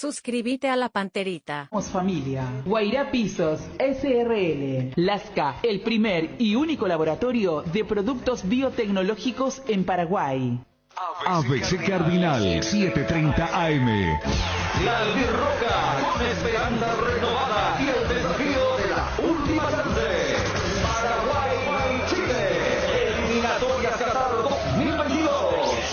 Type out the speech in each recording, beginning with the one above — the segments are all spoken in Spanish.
Suscríbete a la Panterita. Somos familia. Guairá Pisos SRL. Lasca, el primer y único laboratorio de productos biotecnológicos en Paraguay. ABC Cardinal 7:30 AM. La Albirroja con esperanza renovada y el desafío de la última chance. Paraguay-Chile. Eliminatorias Qatar 2022.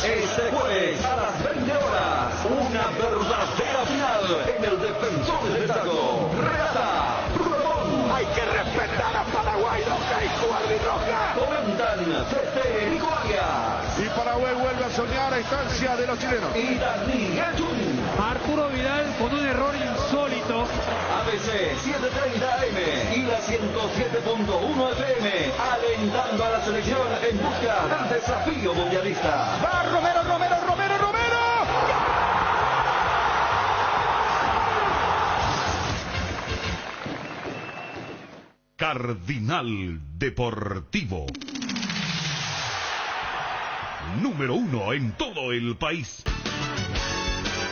Este jueves a las 20 horas. Una verdadera final en el Defensor del Chaco. Relata Rubén. Hay que respetar a Paraguay, Roja y su Albirroja. Comentan Tete Nico Arias. Y Paraguay vuelve a soñar a instancia de los chilenos. Y Daniel Jun. Arturo Vidal con un error insólito. ABC 7:30 AM y la 107.1 FM, alentando a la selección en busca del desafío mundialista. ¡Va Romero! Cardinal Deportivo. Número 1 en todo el país.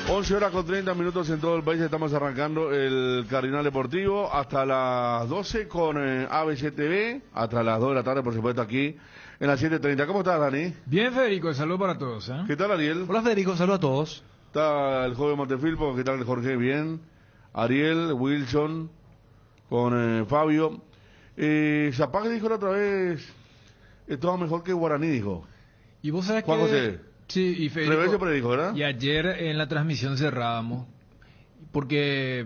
11 horas con 30 minutos en todo el país. Estamos arrancando el Cardinal Deportivo hasta las 12 con ABC TV, hasta las 2 de la tarde, por supuesto, aquí en las 7:30. ¿Cómo estás, Dani? Bien, Federico, saludo para todos. ¿Qué tal, Ariel? Hola, Federico, saludo a todos. Está el joven Montefilpo. ¿Qué tal, Jorge? Bien. Ariel, Wilson, con Fabio. Zapag dijo la otra vez, estaba mejor que Guaraní, dijo. Y vos sabés Juan que... José. Sí, y Federico... Revés siempre dijo, ¿verdad? Y ayer en la transmisión cerrábamos, porque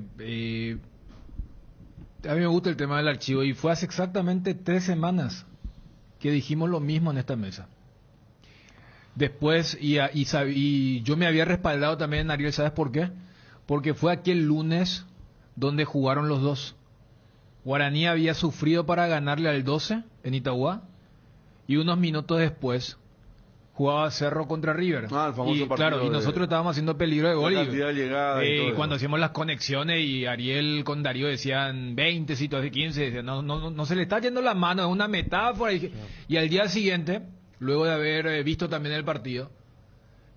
a mí me gusta el tema del archivo, y fue hace exactamente 3 semanas que dijimos lo mismo en esta mesa. Después, y yo me había respaldado también, Ariel, ¿sabes por qué? Porque fue aquel lunes donde jugaron los dos. Guaraní había sufrido para ganarle al 12 en Itagua, y unos minutos después jugaba Cerro contra River. El famoso y, partido. Claro, y nosotros estábamos haciendo peligro de gol. Y cuando hacíamos las conexiones y Ariel con Darío decían 20 situaciones, 15, decían, no se le está yendo la mano, es una metáfora. Y al día siguiente, luego de haber visto también el partido,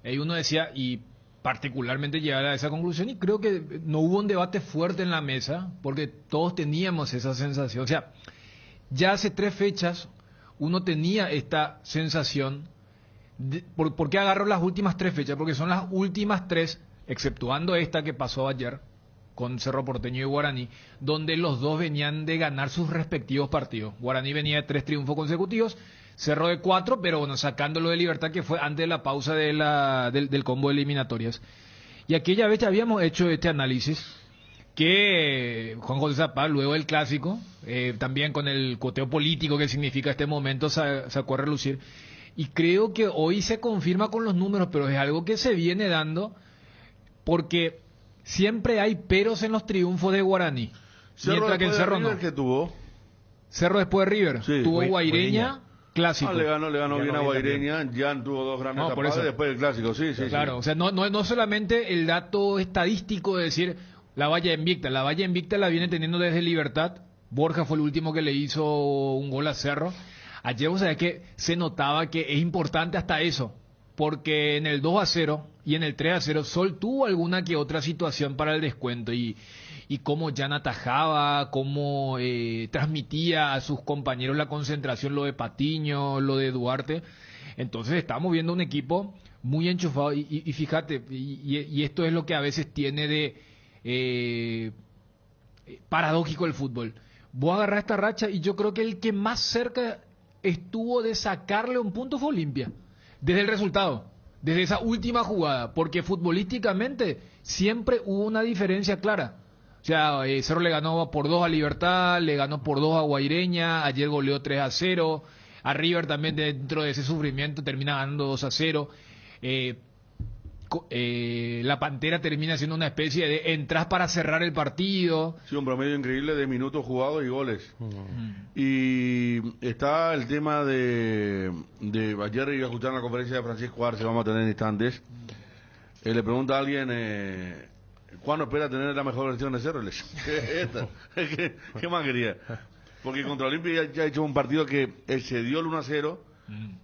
uno decía, y particularmente llegar a esa conclusión, y creo que no hubo un debate fuerte en la mesa, porque todos teníamos esa sensación. O sea, ya hace 3 fechas uno tenía esta sensación. ¿Por qué agarro las últimas 3 fechas? Porque son las últimas 3, exceptuando esta que pasó ayer con Cerro Porteño y Guaraní, donde los dos venían de ganar sus respectivos partidos. Guaraní venía de 3 triunfos consecutivos, Cerro de 4, pero bueno, sacándolo de Libertad, que fue antes de la pausa del combo de eliminatorias. Y aquella vez ya habíamos hecho este análisis que Juan José Zapag, luego del clásico, también con el coteo político que significa este momento, sacó a relucir. Y creo que hoy se confirma con los números, pero es algo que se viene dando porque siempre hay peros en los triunfos de Guaraní. Cerro mientras que el Cerro no. Que tuvo. Cerro después de River. Sí. Tuvo Guaireña, clásico. Le ganó bien a Guaireña. Jan tuvo 2 grandes tapadas y después el clásico. Sí. Claro, o sea, no solamente el dato estadístico de decir la valla invicta. La valla invicta la viene teniendo desde Libertad. Borja fue el último que le hizo un gol a Cerro. Ayer, o sea, que se notaba que es importante hasta eso, porque en el 2-0 y en el 3-0 Sol tuvo alguna que otra situación para el descuento, y cómo Jan atajaba, cómo transmitía a sus compañeros la concentración, lo de Patiño, lo de Duarte. Entonces estamos viendo un equipo muy enchufado, y fíjate, y esto es lo que a veces tiene de paradójico el fútbol. Vos agarrás esta racha y yo creo que el que más cerca estuvo de sacarle un punto fue Olimpia, desde el resultado, desde esa última jugada, porque futbolísticamente siempre hubo una diferencia clara. O sea, Cerro le ganó por 2 a Libertad, le ganó por 2 a Guaireña, ayer goleó 3-0, a River también dentro de ese sufrimiento termina ganando 2-0. La Pantera termina siendo una especie de entras para cerrar el partido. Sí, un promedio increíble de minutos jugados y goles. Y está el tema de ayer iba a escuchar la conferencia de Francisco Arce, vamos a tener en instantes. Le pregunta a alguien ¿cuándo espera tener la mejor versión de Cerro? ¿Qué más quería? Porque contra Olimpia ya ha hecho un partido que excedió el 1-0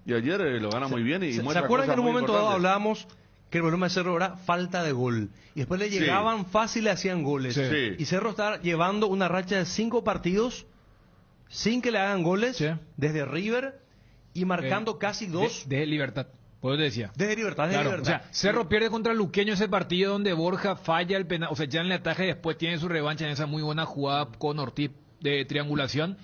y ayer lo gana muy bien y ¿Se muestra acuerdan que cosas en un muy momento dado importantes. hablábamos que el problema de Cerro era falta de gol. Y después le llegaban fácil y le hacían goles. Sí. Y Cerro está llevando una racha de 5 partidos sin que le hagan goles, Sí. desde River, y marcando casi 2 De Libertad, por eso te decía. desde Libertad. Claro, Libertad. o sea, Cerro pierde contra Luqueño ese partido donde Borja falla el penal, o sea, ya en el ataque y después tiene su revancha en esa muy buena jugada con Ortiz de triangulación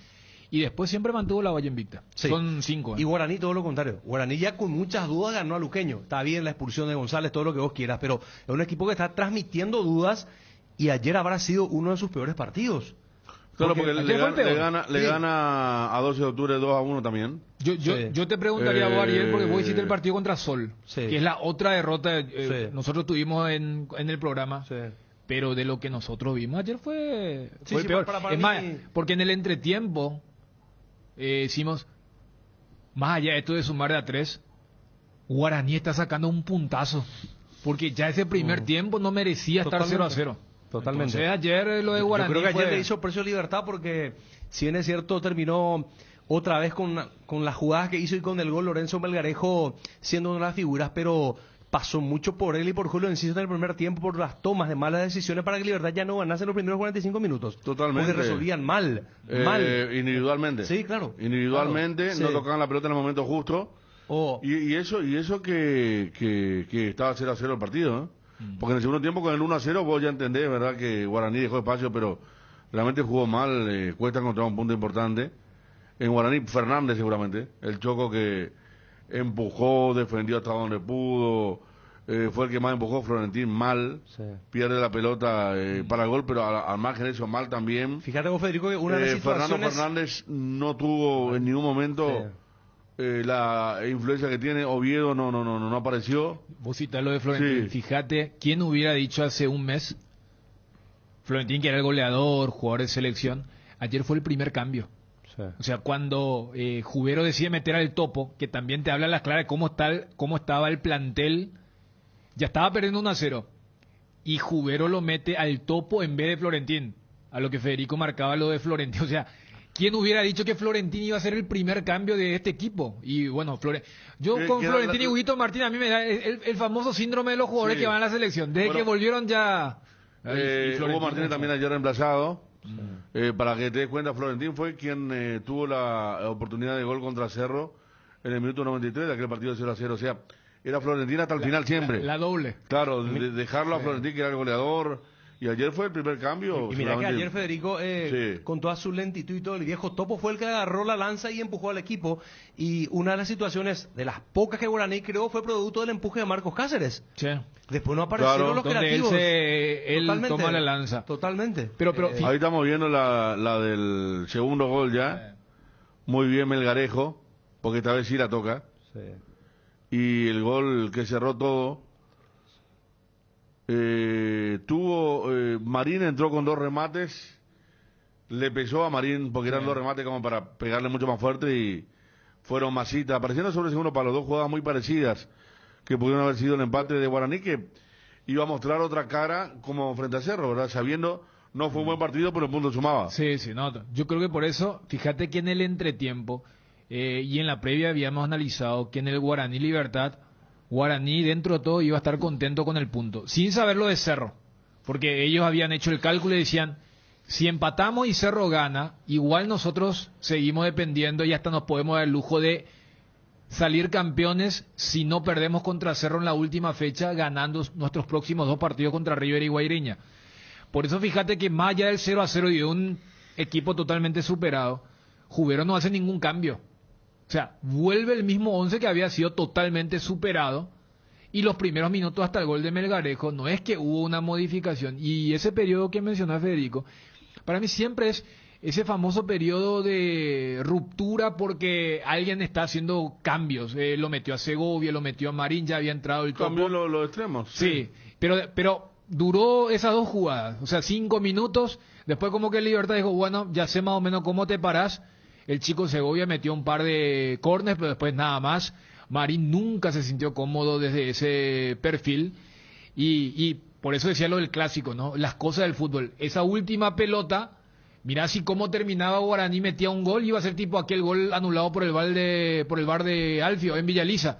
y después siempre mantuvo la valla invicta. Sí. Son 5. Y Guaraní todo lo contrario. Guaraní ya con muchas dudas ganó a Luqueño. Está bien la expulsión de González, todo lo que vos quieras, pero es un equipo que está transmitiendo dudas y ayer habrá sido uno de sus peores partidos. Claro, porque ayer le fue el peor. gana a 12 de octubre 2-1 también. Sí. Yo te preguntaría, vos, Ariel, porque vos hiciste el partido contra Sol, Sí. que es la otra derrota Sí. nosotros tuvimos en el programa. Sí. Pero de lo que nosotros vimos ayer fue Sí, sí, peor. para Es mí- más, porque en el entretiempo decimos, más allá de esto de sumar de a 3, Guaraní está sacando un puntazo. Porque ya ese primer tiempo no merecía estar 0-0. Totalmente. Entonces ayer lo de Guaraní Yo creo que ayer fue- le hizo precio de libertad porque, si bien es cierto, terminó otra vez con las jugadas que hizo y con el gol Lorenzo Melgarejo siendo una de las figuras, pero pasó mucho por él y por Julio Enciso en el primer tiempo por las tomas de malas decisiones para que Libertad ya no ganase en los primeros 45 minutos. Totalmente. Porque resolvían mal. Individualmente. Sí, claro. Individualmente, Claro, no sí. tocaban la pelota en el momento justo. O- Y eso que estaba 0-0 el partido, ¿eh? Porque en el segundo tiempo con el 1-0 vos ya entendés, ¿verdad? Que Guaraní dejó espacio, pero realmente jugó mal, cuesta encontrar un punto importante. En Guaraní, Fernández seguramente, el Choco que empujó, defendió hasta donde pudo, fue el que más empujó, Florentín mal, Sí. pierde la pelota para el gol, pero al margen de eso mal también. Fíjate vos, Federico, que una de las Fernando situaciones... Fernández no tuvo en ningún momento la influencia que tiene. Oviedo no apareció. Vos citás lo de Florentín. Sí. Fíjate, ¿quién hubiera dicho hace un mes? Florentín, que era el goleador, jugador de selección. Ayer fue el primer cambio. O sea, cuando Jubero decide meter al Topo, que también te habla a las claras de cómo estaba el plantel, ya estaba perdiendo 1-0. Y Jubero lo mete al Topo en vez de Florentín. A lo que Federico marcaba lo de Florentín. O sea, ¿quién hubiera dicho que Florentín iba a ser el primer cambio de este equipo? Y bueno, yo ¿Qué- con qué Florentín era y la- Huguito Martín a mí me da el famoso síndrome de los jugadores Sí. que van a la selección. Desde Bueno, que volvieron ya... Y Florentín Hugo Martínez no. también ayer reemplazado. Para que te des cuenta, Florentín fue quien tuvo la oportunidad de gol contra Cerro en el minuto 93 de aquel partido de 0-0. O sea, era Florentín hasta el final siempre. La doble. Claro, dejarlo a Florentín, que era el goleador. Y ayer fue el primer cambio. Y mira que seguramente. ayer Federico, Sí. con toda su lentitud y todo, el viejo Topo fue el que agarró la lanza y empujó al equipo. Y una de las situaciones, de las pocas que Guaraní creó, fue producto del empuje de Marcos Cáceres. Sí. Después no aparecieron Claro. los Donde creativos. él Totalmente. toma la lanza. Totalmente. Pero Ahí estamos viendo la del segundo gol ya. Muy bien Melgarejo, porque esta vez sí la toca. Sí. Y el gol que cerró todo. Marín entró con 2 remates. Le pesó a Marín porque eran 2 remates como para pegarle mucho más fuerte y fueron masitas. Apareciendo sobre el segundo palo, 2 jugadas muy parecidas que pudieron haber sido el empate de Guaraní, que iba a mostrar otra cara como frente a Cerro, ¿verdad? Sabiendo, no fue un buen partido, pero el punto sumaba. Sí, no. Yo creo que por eso, fíjate que en el entretiempo y en la previa habíamos analizado que en el Guaraní Libertad, Guaraní dentro de todo iba a estar contento con el punto, sin saber lo de Cerro, porque ellos habían hecho el cálculo y decían, si empatamos y Cerro gana, igual nosotros seguimos dependiendo y hasta nos podemos dar el lujo de salir campeones si no perdemos contra Cerro en la última fecha, ganando nuestros próximos 2 partidos contra River y Guaireña. Por eso fíjate que más allá del 0-0 y de un equipo totalmente superado, Jubero no hace ningún cambio. O sea, vuelve el mismo 11 que había sido totalmente superado, y los primeros minutos hasta el gol de Melgarejo no es que hubo una modificación. Y ese periodo que mencionó Federico, para mí siempre es ese famoso periodo de ruptura porque alguien está haciendo cambios. Lo metió a Segovia, lo metió a Marín, ya había entrado el Cambió Topo. los extremos. Sí, pero duró esas 2 jugadas, o sea, 5 minutos. Después como que Libertad dijo, bueno, ya sé más o menos cómo te parás. El chico Segovia metió un par de corners, pero después nada más. Marín nunca se sintió cómodo desde ese perfil. Y por eso decía lo del clásico, ¿no? Las cosas del fútbol. Esa última pelota, mirá si cómo terminaba Guaraní, metía un gol, iba a ser tipo aquel gol anulado por el VAR de Alfio en Villaliza,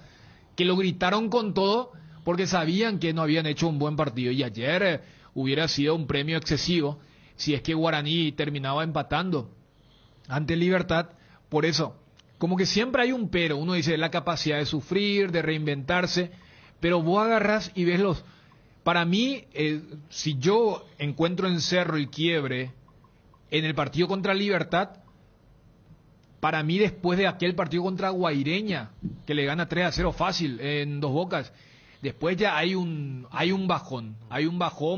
que lo gritaron con todo, porque sabían que no habían hecho un buen partido. Y ayer hubiera sido un premio excesivo si es que Guaraní terminaba empatando ante Libertad. Por eso, como que siempre hay un pero. Uno dice la capacidad de sufrir, de reinventarse, pero vos agarrás y ves los... Para mí, si yo encuentro en Cerro el quiebre en el partido contra Libertad, para mí después de aquel partido contra Guaireña, que le gana 3-0 fácil en Dos Bocas, después ya hay un bajón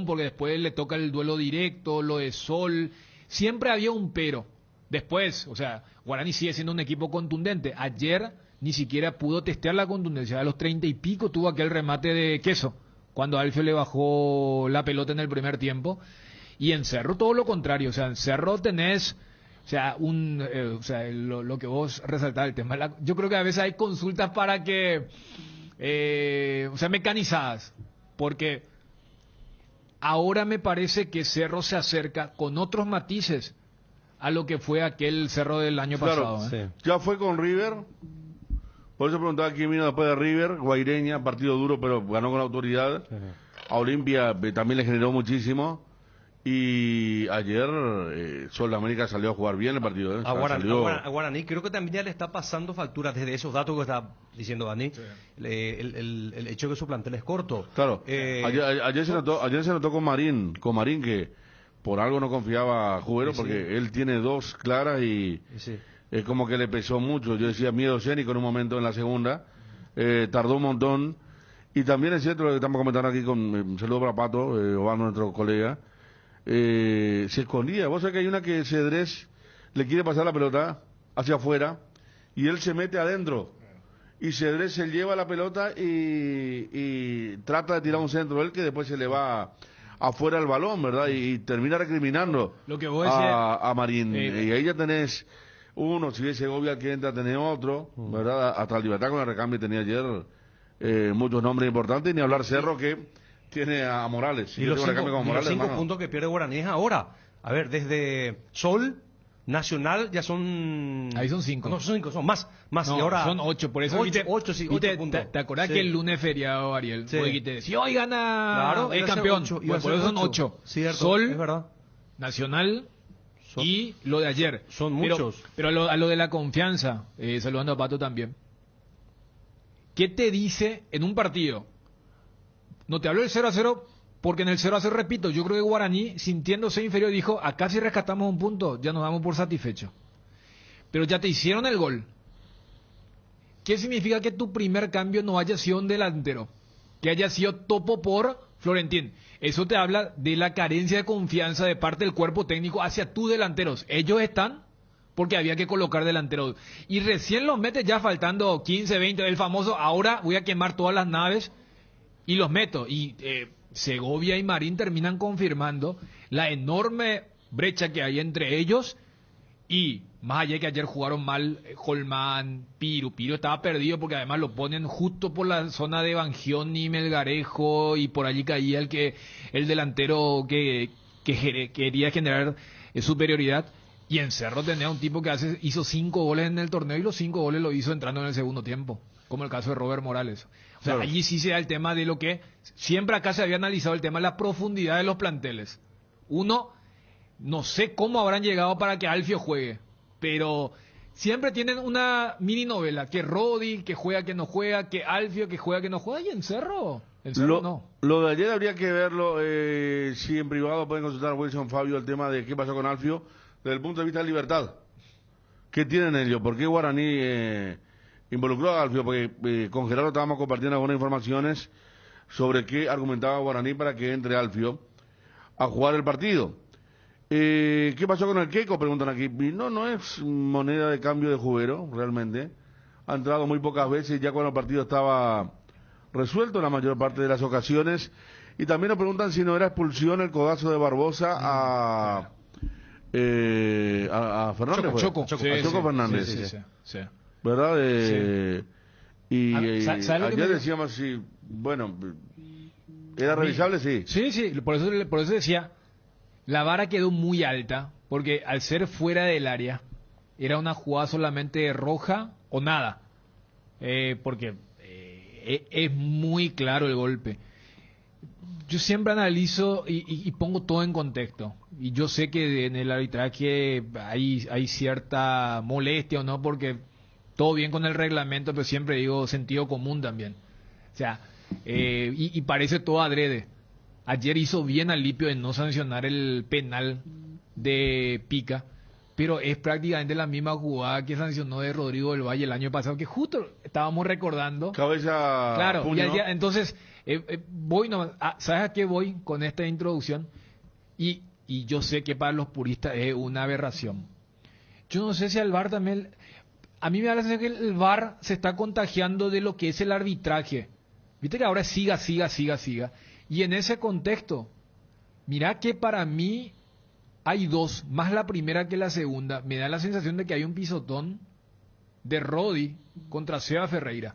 porque después le toca el duelo directo, lo de Sol, siempre había un pero. Después, o sea, Guaraní sigue siendo un equipo contundente. Ayer ni siquiera pudo testear la contundencia, a los 30 y pico tuvo aquel remate de Queso, cuando Alfio le bajó la pelota en el primer tiempo. Y en Cerro todo lo contrario, o sea, en Cerro tenés, o sea, lo que vos resaltás, el tema, yo creo que a veces hay consultas para que, mecanizadas, porque ahora me parece que Cerro se acerca con otros matices a lo que fue aquel Cerro del año pasado. Sí. Ya fue con River, por eso preguntaba quién vino después de River. Guaireña, partido duro, pero ganó con autoridad. A Olimpia también le generó muchísimo. Y ayer Sol de América salió a jugar bien el partido. A Guaraní creo que también ya le está pasando factura desde esos datos que está diciendo Dani. Sí. El hecho de que su plantel es corto. Claro. Ayer se notó con Marín que por algo no confiaba a Jubero, porque él tiene dos claras y es como que le pesó mucho. Yo decía miedo escénico en un momento en la segunda. Tardó un montón. Y también es cierto lo que estamos comentando aquí con un saludo para Pato, Obano, nuestro colega. Se escondía. Vos sabés que hay una que Cedrés le quiere pasar la pelota hacia afuera y él se mete adentro y Cedrés se lleva la pelota y trata de tirar un centro él, que después se le va afuera el balón, ¿verdad? Y termina recriminando lo que vos decías, a Marín. Y ahí ya tenés uno, si ves Segovia que entra, tenés otro, ¿verdad? Hasta Libertad con el recambio tenía ayer muchos nombres importantes, y ni hablar Cerro, que tiene a Morales. Y los 5 puntos que pierde Guaraní es ahora. A ver, desde Sol, Nacional, ya son... Ahí son 5. No, son 5, son más. No, y ahora... son 8, por eso... 8 puntos. ¿Te acordás que el lunes feriado, Ariel? Sí. Si hoy gana el campeón, por eso son 8. Sol, es verdad. Nacional y lo de ayer. Son muchos. Pero a lo de la confianza, saludando a Pato también. ¿Qué te dice en un partido? No te hablo del 0-0, porque en el 0-0, repito, yo creo que Guaraní, sintiéndose inferior, dijo, acá si rescatamos un punto, ya nos damos por satisfechos. Pero ya te hicieron el gol. ¿Qué significa que tu primer cambio no haya sido un delantero? Que haya sido Topo por Florentín. Eso te habla de la carencia de confianza de parte del cuerpo técnico hacia tus delanteros. Ellos están porque había que colocar delanteros. Y recién los metes ya faltando 15, 20, el famoso, ahora voy a quemar todas las naves y los meto. Y Segovia y Marín terminan confirmando la enorme brecha que hay entre ellos. Y más allá de que ayer jugaron mal Holman, Piro estaba perdido porque además lo ponen justo por la zona de Bangioni, Melgarejo, y por allí caía el delantero que quería generar superioridad. Y en Cerro tenía un tipo que hizo 5 goles en el torneo, y los 5 goles lo hizo entrando en el segundo tiempo, como el caso de Robert Morales. O sea, allí sí se da el tema de lo que siempre acá se había analizado, el tema de la profundidad de los planteles. Uno, no sé cómo habrán llegado para que Alfio juegue, pero siempre tienen una mini novela, que Rodi, que juega, que no juega, que Alfio, que juega, que no juega, y en Cerro no. Lo de ayer habría que verlo, si en privado pueden consultar a Wilson Fabio el tema de qué pasó con Alfio, desde el punto de vista de Libertad. ¿Qué tienen ellos? ¿Por qué Guaraní involucró a Alfio? Porque con Gerardo estábamos compartiendo algunas informaciones sobre qué argumentaba Guaraní para que entre Alfio a jugar el partido. ¿Qué pasó con el Queco? Preguntan aquí. No es moneda de cambio de Jubero, realmente. Ha entrado muy pocas veces, ya cuando el partido estaba resuelto en la mayor parte de las ocasiones. Y también nos preguntan si no era expulsión el codazo de Barbosa a Fernández. Choco Fernández. Sí. ¿Verdad? Sí. Y ayer decíamos si, bueno, ¿era revisable? Sí. Sí, por eso decía, la vara quedó muy alta, porque al ser fuera del área, era una jugada solamente roja o nada. Porque es muy claro el golpe. Yo siempre analizo y pongo todo en contexto. Y yo sé que en el arbitraje hay cierta molestia o no, porque todo bien con el reglamento, pero siempre digo sentido común también. O sea, y parece todo adrede. Ayer hizo bien Alipio de no sancionar el penal de Pica, pero es prácticamente la misma jugada que sancionó de Rodrigo del Valle el año pasado, que justo estábamos recordando. Cabeza, claro, puño. Entonces, voy nomás, ¿sabes a qué voy con esta introducción? Y yo sé que para los puristas es una aberración. Yo no sé si al VAR también... A mí me da la sensación que el VAR se está contagiando de lo que es el arbitraje. Viste que ahora siga. Y en ese contexto, mirá que para mí hay dos, más la primera que la segunda. Me da la sensación de que hay un pisotón de Rodi contra Seba Ferreira.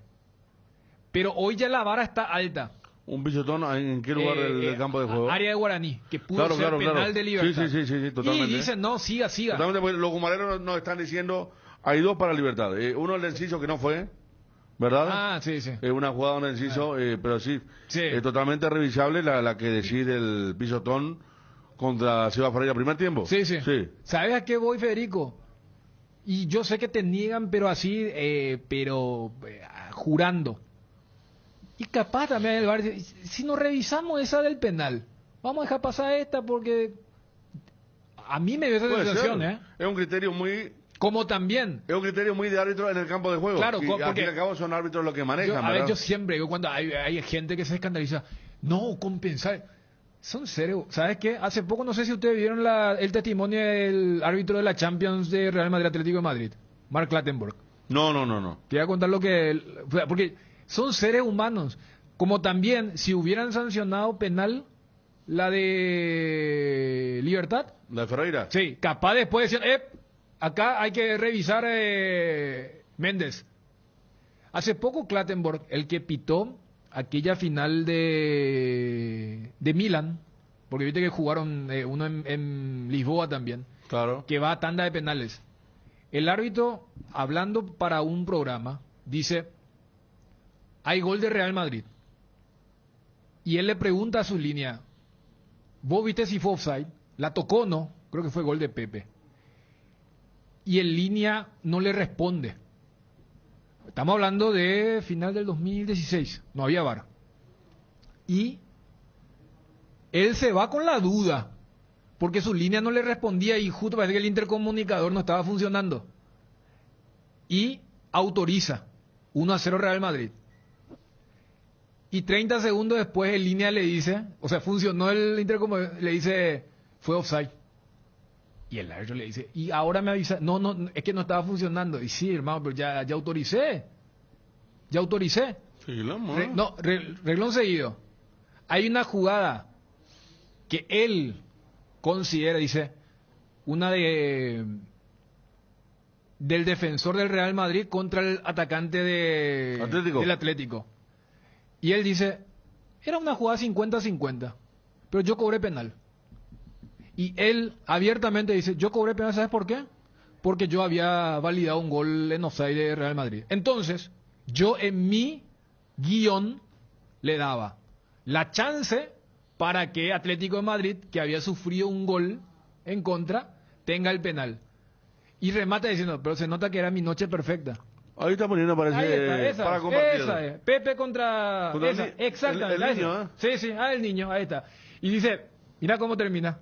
Pero hoy ya la vara está alta. ¿Un pisotón en qué lugar del campo de juego? Área de Guaraní, que pudo ser penal de Libertad. Sí, totalmente. Y dicen, no, siga. Totalmente, porque los gumareros nos están diciendo, hay dos para Libertad. Uno el de Enciso que no fue, ¿verdad? Ah, sí. Una jugada de Enciso, pero sí. Totalmente revisable la que decide el pisotón contra Seba Ferreira primer tiempo. Sí. ¿Sabes a qué voy, Federico? Y yo sé que te niegan, pero así, jurando. Y capaz también el VAR, si no revisamos esa del penal, vamos a dejar pasar esta porque a mí me dio esa sensación, Es un criterio muy... Como también... Es un criterio muy de árbitro en el campo de juego. Claro, porque al fin y al cabo son árbitros los que manejan, yo siempre digo, cuando hay gente que se escandaliza, no, compensar... Son serios. ¿Sabes qué? Hace poco, no sé si ustedes vieron el testimonio del árbitro de la Champions de Real Madrid Atlético de Madrid, Mark Clattenburg. No. Te voy a contar lo que... Porque son seres humanos. Como también, si hubieran sancionado penal la de Libertad. ¿La de Ferreira? Sí, capaz después decían, acá hay que revisar Méndez. Hace poco Clattenburg, el que pitó aquella final de Milan, porque viste que jugaron uno en Lisboa también, claro, que va a tanda de penales. El árbitro, hablando para un programa, dice, hay gol de Real Madrid. Y él le pregunta a su línea, ¿vos viste si fue offside? ¿La tocó o no? Creo que fue gol de Pepe. Y el línea no le responde. Estamos hablando de final del 2016, no había VAR. Y él se va con la duda, porque su línea no le respondía y justo parece que el intercomunicador no estaba funcionando. Y autoriza 1-0 Real Madrid. Y 30 segundos después el línea le dice, o sea, funcionó el intercomunicador, le dice, fue offside. Y el árbitro le dice, y ahora me avisa, no, es que no estaba funcionando. Y sí, hermano, pero ya autoricé. Sí, reglón seguido. Hay una jugada que él considera, dice, una del defensor del Real Madrid contra el atacante del Atlético. Y él dice, era una jugada 50-50, pero yo cobré penal. Y él abiertamente dice, yo cobré penal, ¿sabes por qué? Porque yo había validado un gol en offside de Real Madrid. Entonces, yo en mi guión le daba la chance para que Atlético de Madrid, que había sufrido un gol en contra, tenga el penal. Y remata diciendo, pero se nota que era mi noche perfecta. Ahí está poniendo, parece, para compartir. Esa es. Pepe contra esa. Exactamente. El niño, ¿eh? Sí, el niño, ahí está. Y dice, mira cómo termina.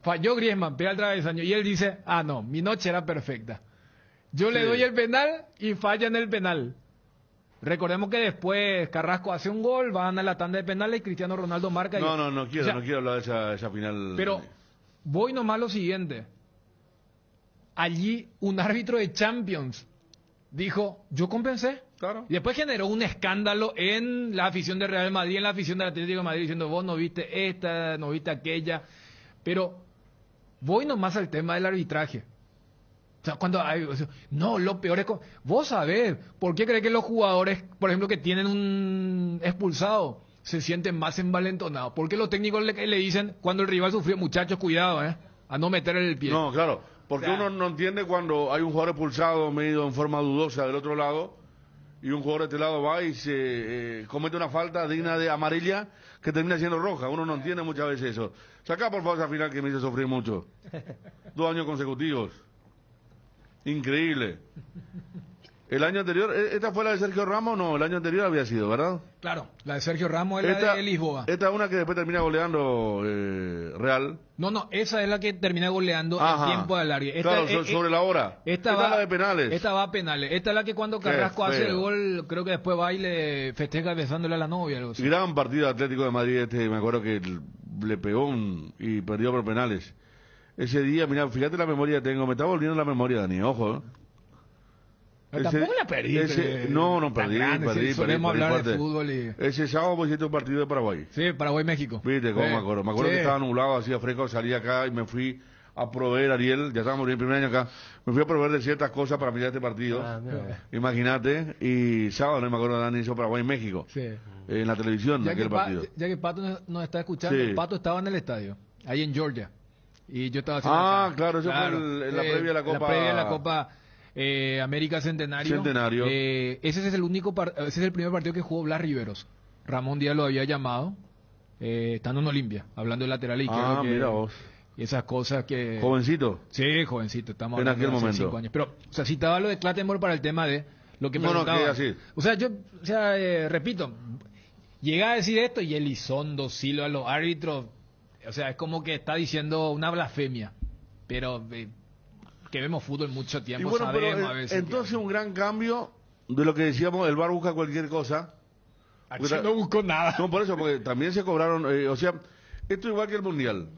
Falló Griezmann, pega el travesaño. Y él dice, no, mi noche era perfecta. Yo le doy el penal y falla en el penal. Recordemos que después Carrasco hace un gol, van a la tanda de penales y Cristiano Ronaldo marca. No quiero hablar de esa final. Pero voy nomás lo siguiente. Allí un árbitro de Champions dijo, yo compensé. Claro. Y después generó un escándalo en la afición de Real Madrid, en la afición del Atlético de Madrid, diciendo, vos no viste esta, no viste aquella. Pero voy nomás al tema del arbitraje. O sea, cuando hay... No, lo peor es... Vos sabés, ¿por qué crees que los jugadores, por ejemplo, que tienen un expulsado, se sienten más envalentonados? ¿Por qué los técnicos le dicen, cuando el rival sufrió, muchachos, cuidado, a no meter el pie? No, claro, porque uno no entiende cuando hay un jugador expulsado, medido en forma dudosa del otro lado, y un jugador de este lado va y se comete una falta digna de amarilla que termina siendo roja. Uno no entiende muchas veces eso. Sacá por favor esa final que me hizo sufrir mucho. 2 años consecutivos. Increíble. El año anterior, ¿esta fue la de Sergio Ramos? No, el año anterior había sido, ¿verdad? Claro, la de Sergio Ramos es la de Lisboa. Esta es una que después termina goleando Real. No, esa es la que termina goleando en tiempo del área. Claro, sobre la hora. Esta es la de penales. Esta va a penales. Esta es la que cuando Carrasco hace el gol, creo que después va y le festeja besándole a la novia. Algo así. Gran partido Atlético de Madrid me acuerdo que le pegó y perdió por penales. Ese día, mira, fíjate la memoria que tengo, me está volviendo la memoria, Dani, ojo. Tampoco la perdí. No, perdí. Solemos hablar de fútbol Ese sábado pues hiciste un partido de Paraguay. Sí, Paraguay-México. Viste cómo me acuerdo. Me acuerdo que estaba nublado, hacía fresco, salí acá y me fui a proveer, Ariel, ya estábamos en el primer año acá, me fui a proveer de ciertas cosas para mirar este partido. Imagínate, y sábado, no me acuerdo, Dani hizo Paraguay-México. Sí. En la televisión, aquel partido. Ya que Pato nos está escuchando, Pato estaba en el estadio, ahí en Georgia. Y yo estaba haciendo claro, eso fue en la previa de la Copa. La previa de la Copa América Centenario. Ese es el primer partido que jugó Blas Riveros. Ramón Díaz lo había llamado, estando en Olimpia, hablando de lateral izquierdo. Mira vos. Y esas cosas que... ¿Jovencito? Sí, jovencito, estamos en hablando aquel de momento. 5 años. Pero, o sea, citaba lo de Clattenburg para el tema de lo que preguntaba. No, así. O sea, repito, llega a decir esto y Elizondo, Silva, los árbitros, o sea, es como que está diciendo una blasfemia. Pero que vemos fútbol mucho tiempo, y bueno, sabemos pero, a veces. entonces un gran cambio de lo que decíamos, el VAR busca cualquier cosa. Aquí no busco nada. No, por eso, porque también se cobraron, o sea, esto es igual que el Mundial.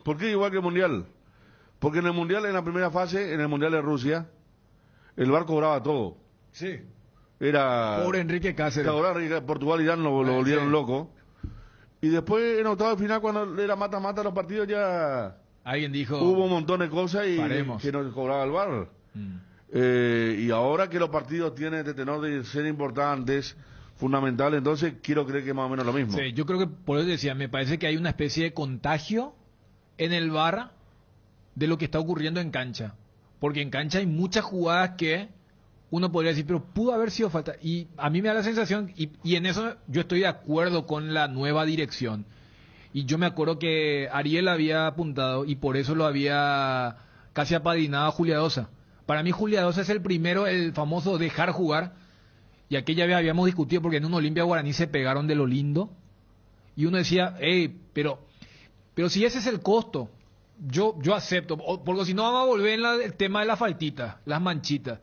¿Por qué igual que el Mundial? Porque en el Mundial, en la primera fase, en el Mundial de Rusia, el VAR cobraba todo. Sí. Era... Pobre Enrique Cáceres. Portugal y Irán lo volvieron loco. Y después, en octavo de final, cuando era mata-mata los partidos, ya... Alguien dijo... Hubo un montón de cosas y paremos. Que no cobraba el VAR. Y ahora que los partidos tienen este tenor de ser importantes, fundamentales, entonces quiero creer que es más o menos lo mismo. Sí, yo creo que, por eso decía, me parece que hay una especie de contagio en el VAR de lo que está ocurriendo en cancha. Porque en cancha hay muchas jugadas que uno podría decir, pero pudo haber sido falta. Y a mí me da la sensación, y en eso yo estoy de acuerdo con la nueva dirección. Y yo me acuerdo que Ariel había apuntado, y por eso lo había casi apadrinado a Juliadosa. Para mí Juliadosa es el primero, el famoso dejar jugar. Y aquella vez habíamos discutido, porque en un Olimpia Guaraní se pegaron de lo lindo. Y uno decía, pero si ese es el costo, yo acepto, porque si no vamos a volver en el tema de la faltita, las manchitas.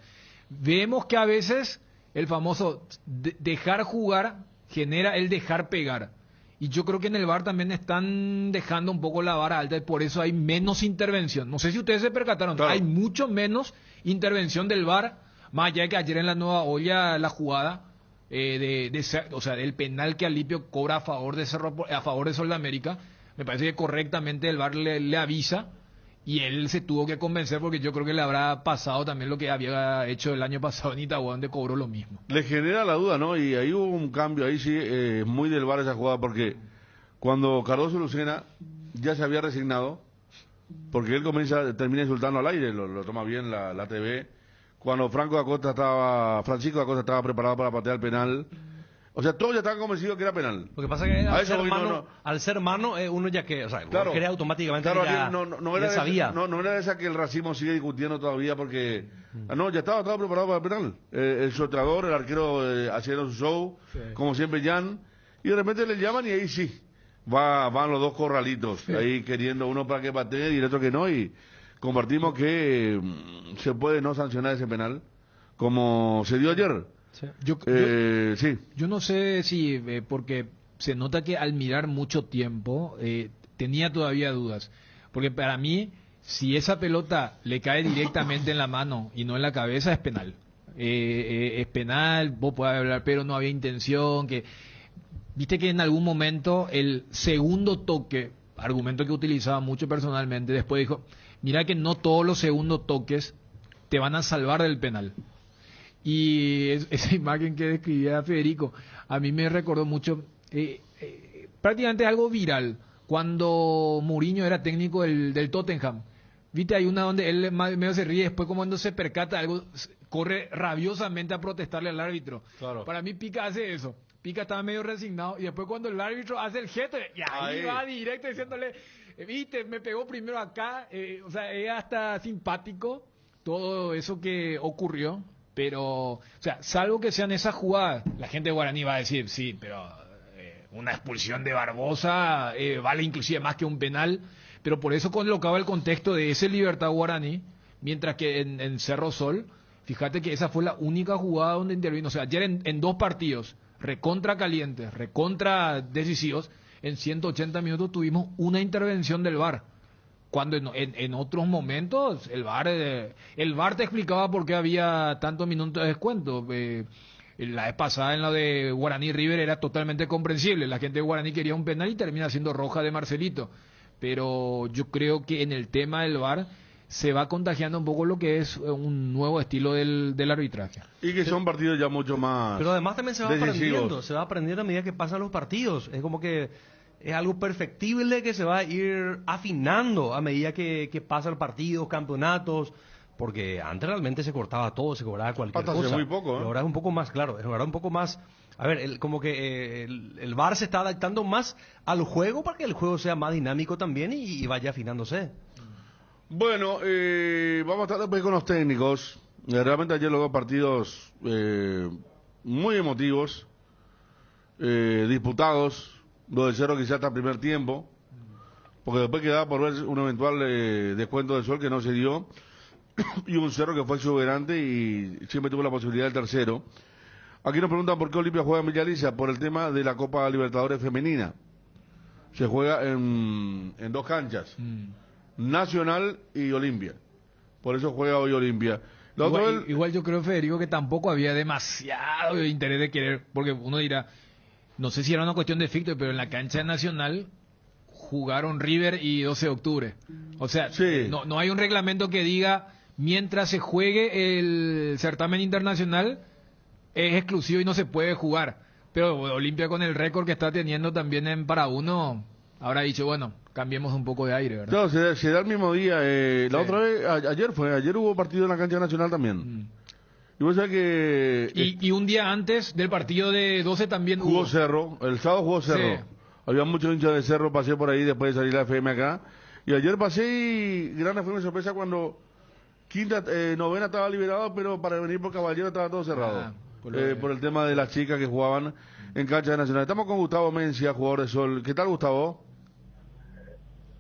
Vemos que a veces el famoso dejar jugar genera el dejar pegar. Y yo creo que en el VAR también están dejando un poco la vara alta y por eso hay menos intervención. No sé si ustedes se percataron, hay mucho menos intervención del VAR, más allá de que ayer en la Nueva Olla la jugada, o sea, el penal que Alipio cobra a favor de Sol de América. Me parece que correctamente el VAR le avisa y él se tuvo que convencer porque yo creo que le habrá pasado también lo que había hecho el año pasado en Itagüí, donde cobró lo mismo. Le genera la duda, ¿no? Y ahí hubo un cambio, ahí sí, muy del VAR esa jugada, porque cuando Cardoso Lucena ya se había resignado, porque él termina insultando al aire, lo toma bien la TV, cuando Francisco da Costa estaba preparado para patear el penal. O sea, todos ya estaban convencidos que era penal. Lo que pasa es que al ser mano, uno ya que, o sea, claro, crea automáticamente no era sabía. No era esa que el racismo sigue discutiendo todavía porque... ya estaba preparado para el penal. El shotador, el arquero haciendo su show, como siempre Jan, y de repente le llaman y ahí sí, van los dos corralitos, ahí queriendo uno para que patee y el otro que no, y compartimos que se puede no sancionar ese penal, como se dio ayer. Sí. Yo no sé si, porque se nota que al mirar mucho tiempo tenía todavía dudas, porque para mí si esa pelota le cae directamente en la mano y no en la cabeza es penal, es penal, vos podés hablar, pero no había intención, viste que en algún momento el segundo toque, argumento que utilizaba mucho personalmente, después dijo, mira que no todos los segundos toques te van a salvar del penal. Y esa imagen que describía Federico, a mí me recordó mucho, prácticamente algo viral, cuando Mourinho era técnico del Tottenham. Viste, hay una donde él medio se ríe, después como cuando se percata algo, corre rabiosamente a protestarle al árbitro. Claro. Para mí Pica hace eso. Pica estaba medio resignado y después cuando el árbitro hace el gesto, y ahí va directo diciéndole, viste, me pegó primero acá, o sea, es hasta simpático todo eso que ocurrió, pero, o sea, salvo que sean esas jugadas, la gente de Guaraní va a decir, sí, pero una expulsión de Barbosa vale inclusive más que un penal, pero por eso colocaba el contexto de ese Libertad Guaraní, mientras que en Cerro Sol, fíjate que esa fue la única jugada donde intervino, o sea, ayer en 2 partidos, recontra calientes, recontra decisivos, en 180 minutos tuvimos una intervención del VAR. Cuando en otros momentos el VAR te explicaba por qué había tantos minutos de descuento. La vez pasada en la de Guaraní River era totalmente comprensible. La gente de Guaraní quería un penal y termina siendo roja de Marcelito. Pero yo creo que en el tema del VAR se va contagiando un poco lo que es un nuevo estilo del arbitraje. Y que son partidos ya mucho más Pero además también se va decisivos. aprendiendo a medida que pasan los partidos. Es como que es algo perfectible que se va a ir afinando a medida que pasan partidos, campeonatos, porque antes realmente se cortaba todo, se cobraba cualquier Hasta hace cosa. muy poco, ¿eh? Y ahora es un poco más, claro, es ahora un poco más. A ver, como que el VAR se está adaptando más al juego para que el juego sea más dinámico también y vaya afinándose. Bueno, vamos a estar después con los técnicos. Realmente ayer los 2 partidos muy emotivos, disputados, 2-0 quizás hasta el primer tiempo, porque después quedaba por ver un eventual descuento de Sol que no se dio, y un Cerro que fue exuberante y siempre tuvo la posibilidad del tercero. Aquí nos preguntan por qué Olimpia juega en Villa Alicia, por el tema de la Copa Libertadores Femenina. Se juega en 2 canchas. Nacional y Olimpia. Por eso juega hoy Olimpia. Igual yo creo, Federico, que tampoco había demasiado interés de querer, porque uno dirá, no sé si era una cuestión de ficto, pero en la cancha nacional jugaron River y 12 de octubre. O sea, sí. no hay un reglamento que diga, mientras se juegue el certamen internacional, es exclusivo y no se puede jugar. Pero Olimpia, con el récord que está teniendo también en para uno, habrá dicho, bueno, cambiemos un poco de aire, ¿verdad? Claro, se da el mismo día. La otra vez, ayer hubo partido en la cancha nacional también. Y vos sabés que... Y un día antes del partido de 12 también jugó Cerro, el sábado jugó Cerro. Sí. Había muchos hinchas de Cerro, pasé por ahí después de salir la FM acá. Y ayer pasé y grande fue mi sorpresa cuando novena estaba liberado, pero para venir por Caballero estaba todo cerrado. Por el tema de las chicas que jugaban en cancha nacional. Estamos con Gustavo Mencia, jugador de Sol. ¿Qué tal, Gustavo?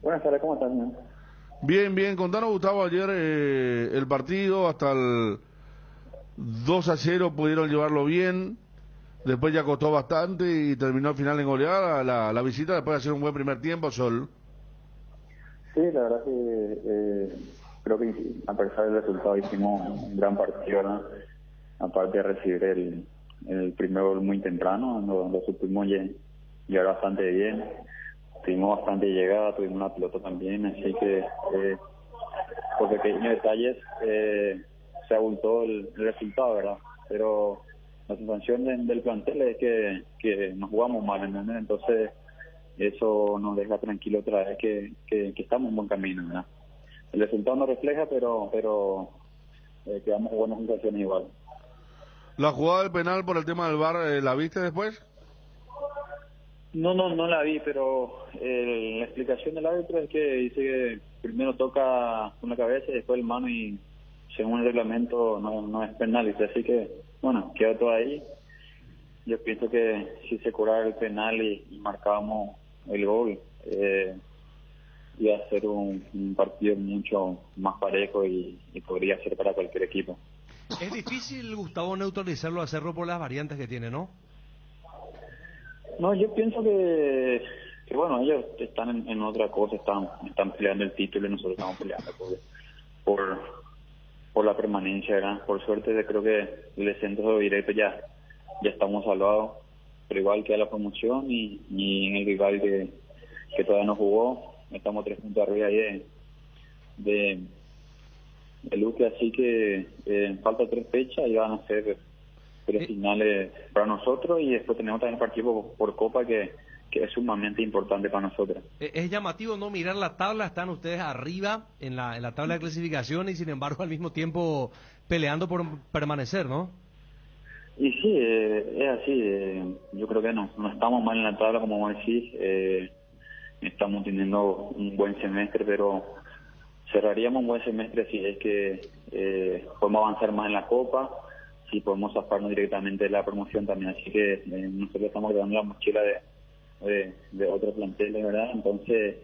Buenas tardes, ¿cómo están? Bien, bien. Contanos, Gustavo, ayer el partido hasta el 2-0 pudieron llevarlo bien. Después ya costó bastante y terminó al final en goleada la visita después de hacer un buen primer tiempo, Sol. Sí, la verdad que creo que a pesar del resultado hicimos un gran partido, ¿no? Aparte de recibir el primer gol muy temprano, lo supimos llegar bastante bien. Tuvimos bastante llegada, tuvimos una pelota también, así que por pequeños detalles se abultó el resultado, ¿verdad? Pero la sensación del plantel es que nos jugamos mal, ¿entendés? Entonces eso nos deja tranquilo otra vez que estamos en buen camino, ¿verdad? El resultado no refleja, pero quedamos con buenas sensaciones igual. ¿La jugada del penal por el tema del VAR la viste después? No la vi, pero la explicación del árbitro es que dice que primero toca con la cabeza y después el mano, y según el reglamento no es penal, así que bueno, quedó todo ahí. Yo pienso que si se cobrara el penal y marcábamos el gol, iba a ser un partido mucho más parejo y podría ser para cualquier equipo. Es difícil, Gustavo, neutralizarlo a Cerro por las variantes que tiene, ¿no? No, yo pienso que bueno, ellos están en otra cosa, están peleando el título y nosotros estamos peleando por la permanencia, ¿verdad? Por suerte creo que el descenso directo ya estamos salvados, pero igual queda la promoción y en el rival que todavía no jugó, estamos 3 puntos arriba ahí de Luque, así que falta 3 fechas y van a ser 3 finales para nosotros, y después tenemos también partido por Copa que es sumamente importante para nosotros. Es llamativo no mirar la tabla, están ustedes arriba en la tabla de clasificación y sin embargo al mismo tiempo peleando por permanecer, ¿no? Y sí, es así. Yo creo que no estamos mal en la tabla, como vos decís. Estamos teniendo un buen semestre, pero cerraríamos un buen semestre si es que podemos avanzar más en la Copa, si podemos zafarnos directamente de la promoción también. Así que nosotros estamos creando la mochila de otros planteles, ¿verdad? Entonces,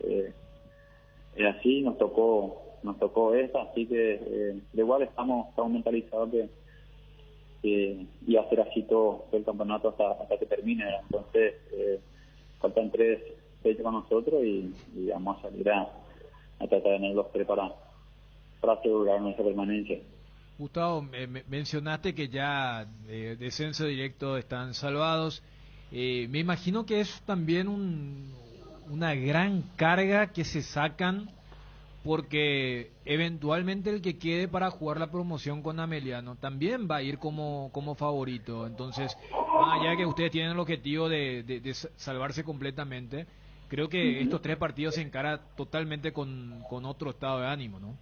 es así, nos tocó esta, así que de igual estamos mentalizados y hacer así todo el campeonato hasta que termine, ¿verdad? Entonces faltan 3 fechas con nosotros y vamos a salir a tratar de tener los 3 para asegurar nuestra permanencia. Gustavo, mencionaste que ya descenso directo están salvados. Me imagino que es también una gran carga que se sacan, porque eventualmente el que quede para jugar la promoción con Ameliano también va a ir como favorito. Entonces, más allá de que ustedes tienen el objetivo de salvarse completamente, creo que estos 3 partidos se encara totalmente con otro estado de ánimo, ¿no?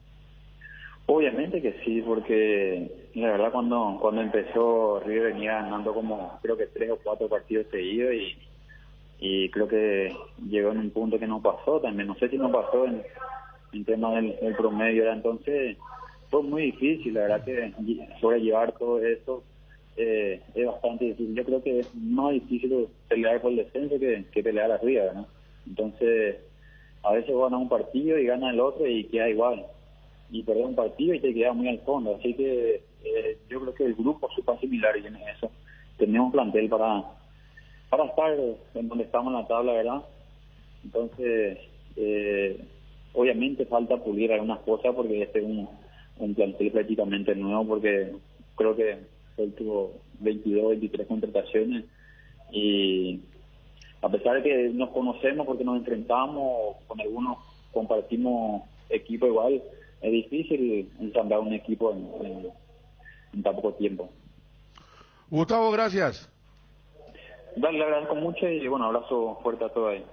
Obviamente que sí, porque la verdad cuando empezó River venía ganando como creo que 3 o 4 partidos seguidos y creo que llegó en un punto que no pasó también. No sé si no pasó en tema del promedio, ¿verdad? Entonces fue muy difícil, la verdad que sobrellevar todo eso es bastante difícil. Yo creo que es más difícil pelear por el descenso que pelear arriba, ¿no? Entonces a veces ganas un partido y ganas el otro y queda igual, y perdés un partido y te queda muy al fondo. Así que yo creo que el grupo es súper similar y en eso tenemos plantel para estar en donde estamos en la tabla, ¿verdad? Entonces obviamente falta pulir algunas cosas porque este es un plantel prácticamente nuevo, porque creo que él tuvo 22, 23 contrataciones y a pesar de que nos conocemos porque nos enfrentamos, con algunos compartimos equipo igual, es difícil ensamblar un equipo en tan poco tiempo. Gustavo, gracias. Dale, le agradezco mucho y bueno, abrazo fuerte a todos ahí.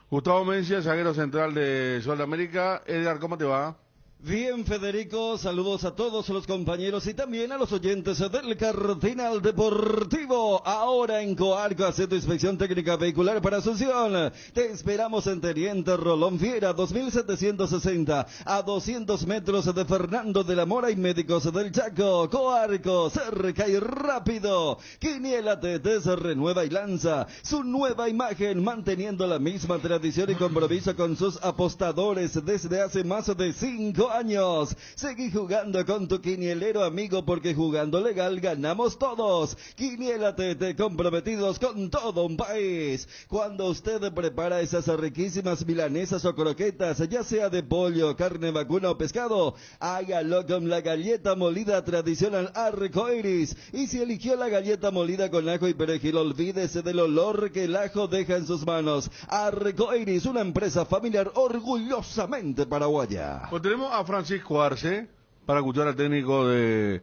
Gustavo Mencia, zaguero central de Sol de América. Edgar, ¿cómo te va? Bien, Federico, saludos a todos los compañeros y también a los oyentes del Cardinal Deportivo. Ahora en Coarco, haciendo inspección técnica vehicular para Asunción. Te esperamos en Teniente Rolón Fiera, 2760, a 200 metros de Fernando de la Mora y Médicos del Chaco. Coarco, cerca y rápido. Quiniela TT se renueva y lanza su nueva imagen, manteniendo la misma tradición y compromiso con sus apostadores desde hace más de 5 años. Seguí jugando con tu quinielero amigo, porque jugando legal ganamos todos. Quiniela TT, comprometidos con todo un país. Cuando usted prepara esas riquísimas milanesas o croquetas, ya sea de pollo, carne vacuna o pescado, hágalo con la galleta molida tradicional Arcoiris. Y si eligió la galleta molida con ajo y perejil, olvídese del olor que el ajo deja en sus manos. Arcoiris, una empresa familiar orgullosamente paraguaya. Pues tenemos a Francisco Arce para escuchar al técnico de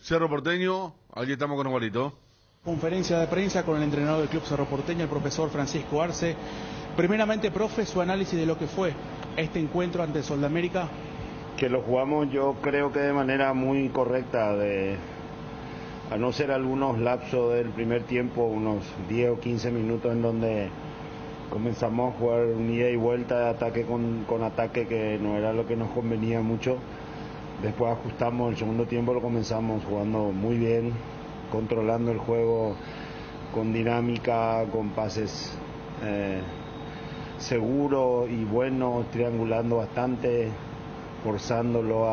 Cerro Porteño. Allí estamos con Osvalito. Conferencia de prensa con el entrenador del Club Cerro Porteño, el profesor Francisco Arce. Primeramente, profe, su análisis de lo que fue este encuentro ante Sol de América. Que lo jugamos, yo creo que de manera muy correcta, a no ser algunos lapsos del primer tiempo, unos 10 o 15 minutos en donde comenzamos a jugar un ida y vuelta de ataque con ataque, que no era lo que nos convenía mucho. Después ajustamos, el segundo tiempo lo comenzamos jugando muy bien, controlando el juego con dinámica, con pases seguros y buenos, triangulando bastante, forzándolo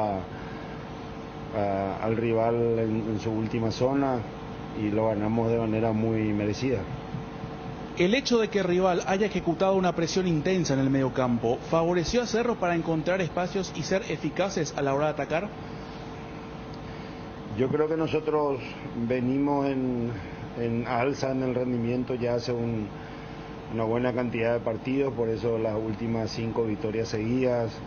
al rival en su última zona, y lo ganamos de manera muy merecida. El hecho de que el rival haya ejecutado una presión intensa en el mediocampo, ¿favoreció a Cerro para encontrar espacios y ser eficaces a la hora de atacar? Yo creo que nosotros venimos en alza en el rendimiento ya hace una buena cantidad de partidos, por eso las últimas 5 victorias seguidas.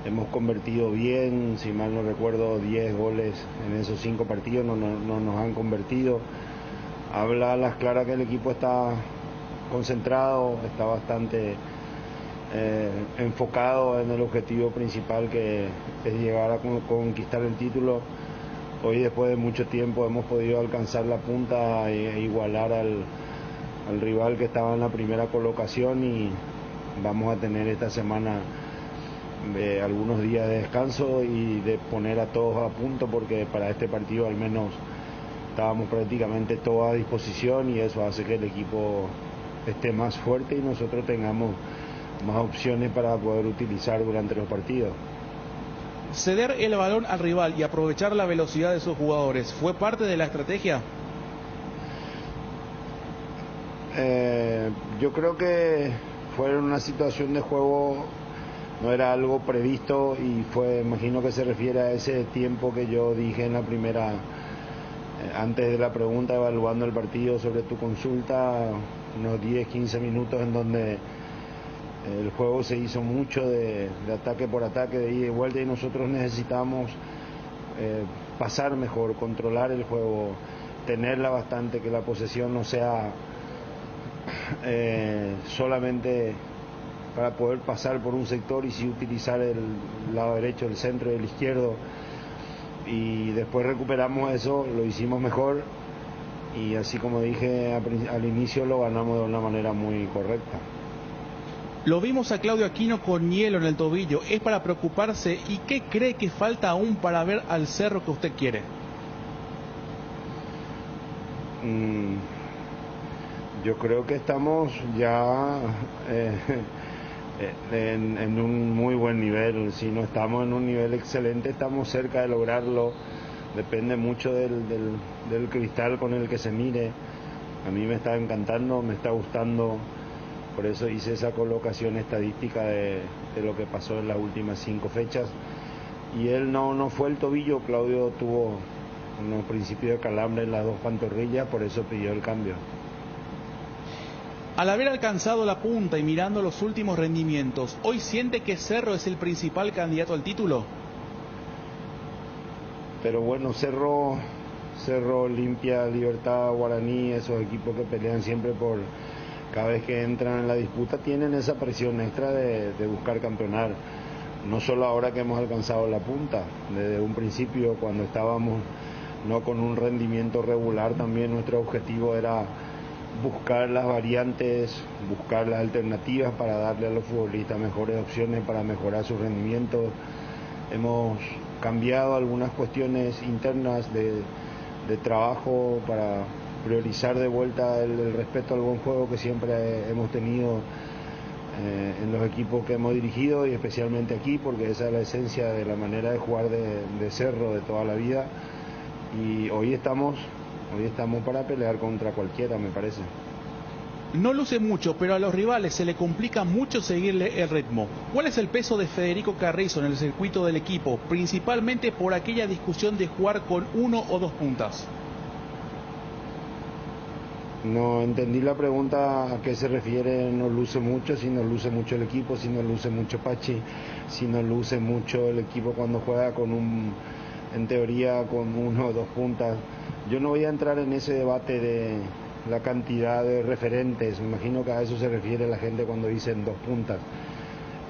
Hemos convertido bien, si mal no recuerdo, 10 goles en esos 5 partidos, no nos han convertido. Habla a las claras que el equipo está concentrado, está bastante enfocado en el objetivo principal, que es llegar a conquistar el título. Hoy, después de mucho tiempo, hemos podido alcanzar la punta e igualar al rival que estaba en la primera colocación, y vamos a tener esta semana algunos días de descanso y de poner a todos a punto, porque para este partido al menos estábamos prácticamente todos a disposición, y eso hace que el equipo esté más fuerte y nosotros tengamos más opciones para poder utilizar durante los partidos. Ceder el balón al rival y aprovechar la velocidad de sus jugadores, ¿fue parte de la estrategia? Yo creo que fue una situación de juego, no era algo previsto, y imagino que se refiere a ese tiempo que yo dije en la primera, antes de la pregunta, evaluando el partido sobre tu consulta, unos 10-15 minutos en donde el juego se hizo mucho de ataque por ataque, de ida y vuelta, y nosotros necesitamos pasar mejor, controlar el juego, tenerla bastante, que la posesión no sea solamente para poder pasar por un sector, y sí utilizar el lado derecho, el centro y el izquierdo, y después recuperamos eso, lo hicimos mejor, y así como dije al inicio, lo ganamos de una manera muy correcta. Lo vimos a Claudio Aquino con hielo en el tobillo, ¿es para preocuparse? ¿Y qué cree que falta aún para ver al Cerro que usted quiere? Yo creo que estamos ya en un muy buen nivel. Si no estamos en un nivel excelente, estamos cerca de lograrlo. Depende mucho del cristal con el que se mire. A mí me está encantando, me está gustando. Por eso hice esa colocación estadística de lo que pasó en las últimas 5 fechas. Y él no fue el tobillo. Claudio tuvo unos principios de calambre en las 2 pantorrillas, por eso pidió el cambio. Al haber alcanzado la punta y mirando los últimos rendimientos, ¿hoy siente que Cerro es el principal candidato al título? Pero bueno, Cerro, Olimpia, Libertad, Guaraní, esos equipos que pelean siempre por, cada vez que entran en la disputa, tienen esa presión extra de buscar campeonar. No solo ahora que hemos alcanzado la punta, desde un principio, cuando estábamos no con un rendimiento regular, también nuestro objetivo era buscar las variantes, buscar las alternativas para darle a los futbolistas mejores opciones para mejorar su rendimiento. Hemos cambiado algunas cuestiones internas de trabajo para priorizar de vuelta el respeto al buen juego que siempre hemos tenido en los equipos que hemos dirigido, y especialmente aquí, porque esa es la esencia de la manera de jugar de Cerro de toda la vida. Y hoy estamos para pelear contra cualquiera, me parece. No luce mucho, pero a los rivales se le complica mucho seguirle el ritmo. ¿Cuál es el peso de Federico Carrizo en el circuito del equipo, principalmente por aquella discusión de jugar con 1 o 2 puntas? No entendí la pregunta a qué se refiere. No luce mucho, si no luce mucho el equipo, si no luce mucho Pachi, si no luce mucho el equipo cuando juega en teoría con 1 o 2 puntas. Yo no voy a entrar en ese debate de la cantidad de referentes. Me imagino que a eso se refiere la gente cuando dicen 2 puntas.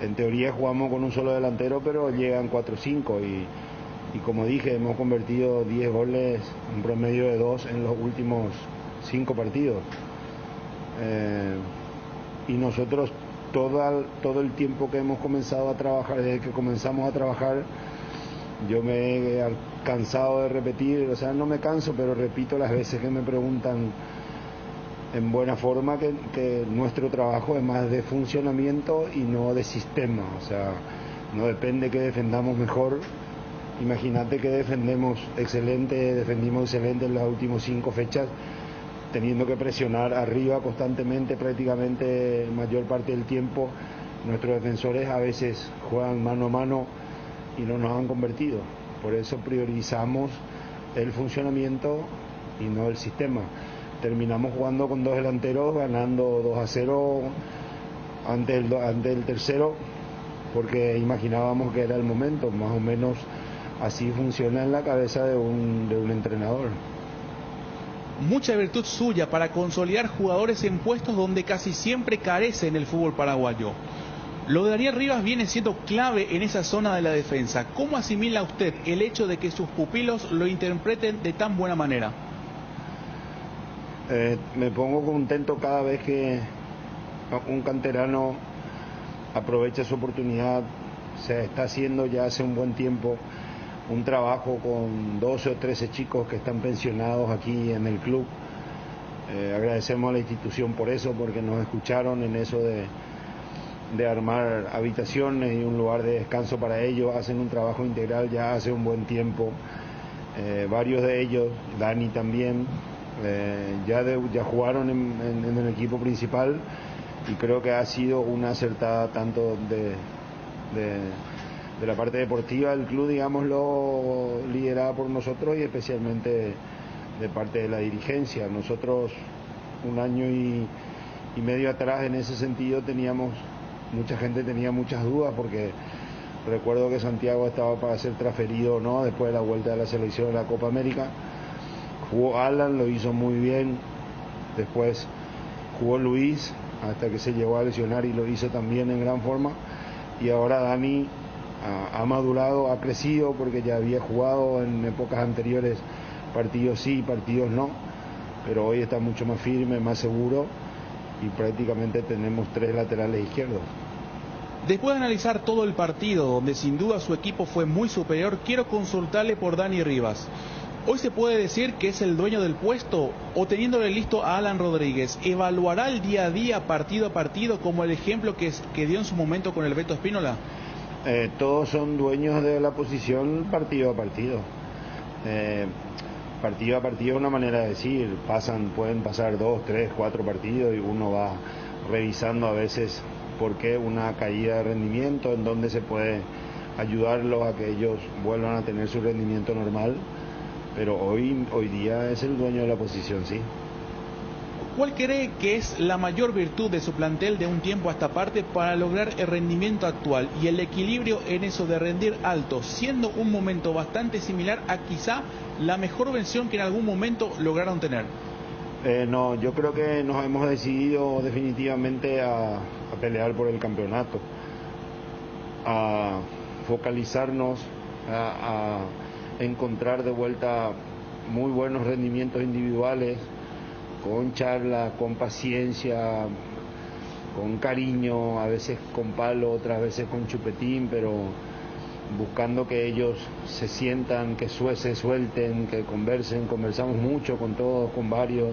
En teoría jugamos con un solo delantero, pero llegan 4 o 5, y como dije, hemos convertido 10 goles, un promedio de 2 en los últimos 5 partidos. Y nosotros todo el tiempo que hemos comenzado a trabajar, desde que comenzamos a trabajar, yo me he cansado de repetir, o sea, no me canso, pero repito las veces que me preguntan en buena forma que nuestro trabajo es más de funcionamiento y no de sistema. O sea, no depende que defendamos mejor. Imagínate que defendimos excelente en las últimas 5 fechas, teniendo que presionar arriba constantemente, prácticamente mayor parte del tiempo. Nuestros defensores a veces juegan mano a mano y no nos han convertido. Por eso priorizamos el funcionamiento y no el sistema. Terminamos jugando con 2 delanteros, ganando 2-0 ante el tercero, porque imaginábamos que era el momento. Más o menos así funciona en la cabeza de un entrenador. mucha virtud suya para consolidar jugadores en puestos donde casi siempre carece en el fútbol paraguayo. Lo de Daniel Rivas viene siendo clave en esa zona de la defensa. ¿Cómo asimila usted el hecho de que sus pupilos lo interpreten de tan buena manera? Me pongo contento cada vez que un canterano aprovecha su oportunidad. Se está haciendo ya hace un buen tiempo un trabajo con 12 o 13 chicos que están pensionados aquí en el club. Agradecemos a la institución por eso, porque nos escucharon en eso de armar habitaciones y un lugar de descanso para ellos. Hacen un trabajo integral ya hace un buen tiempo. Varios de ellos, Dani también, ya jugaron en el equipo principal, y creo que ha sido una acertada tanto de la parte deportiva del club, digámoslo, liderada por nosotros, y especialmente de parte de la dirigencia. Nosotros un año y medio atrás en ese sentido mucha gente tenía muchas dudas, porque recuerdo que Santiago estaba para ser transferido, ¿no?, después de la vuelta de la selección de la Copa América. Jugó Alan, lo hizo muy bien. Después jugó Luis, hasta que se llegó a lesionar, y lo hizo también en gran forma. Y ahora Dani ha madurado, ha crecido, porque ya había jugado en épocas anteriores partidos sí, partidos no, pero hoy está mucho más firme, más seguro, y prácticamente tenemos 3 laterales izquierdos. Después de analizar todo el partido, donde sin duda su equipo fue muy superior, quiero consultarle por Dani Rivas. ¿Hoy se puede decir que es el dueño del puesto, o teniéndole listo a Alan Rodríguez, evaluará el día a día, partido a partido, como el ejemplo que dio en su momento con el Beto Espínola? Todos son dueños de la posición partido a partido. Partido a partido es una manera de decir, pueden pasar 2, 3, 4 partidos, y uno va revisando a veces por qué una caída de rendimiento, en dónde se puede ayudarlos a que ellos vuelvan a tener su rendimiento normal. Pero hoy día es el dueño de la posición, sí. ¿Cuál cree que es la mayor virtud de su plantel de un tiempo a esta parte para lograr el rendimiento actual y el equilibrio en eso de rendir alto, siendo un momento bastante similar a quizá la mejor versión que en algún momento lograron tener? No, yo creo que nos hemos decidido definitivamente a pelear por el campeonato, a focalizarnos, a encontrar de vuelta muy buenos rendimientos individuales, con charla, con paciencia, con cariño, a veces con palo, otras veces con chupetín, pero buscando que ellos se sientan, que se suelten, que conversen. Conversamos mucho con todos, con varios,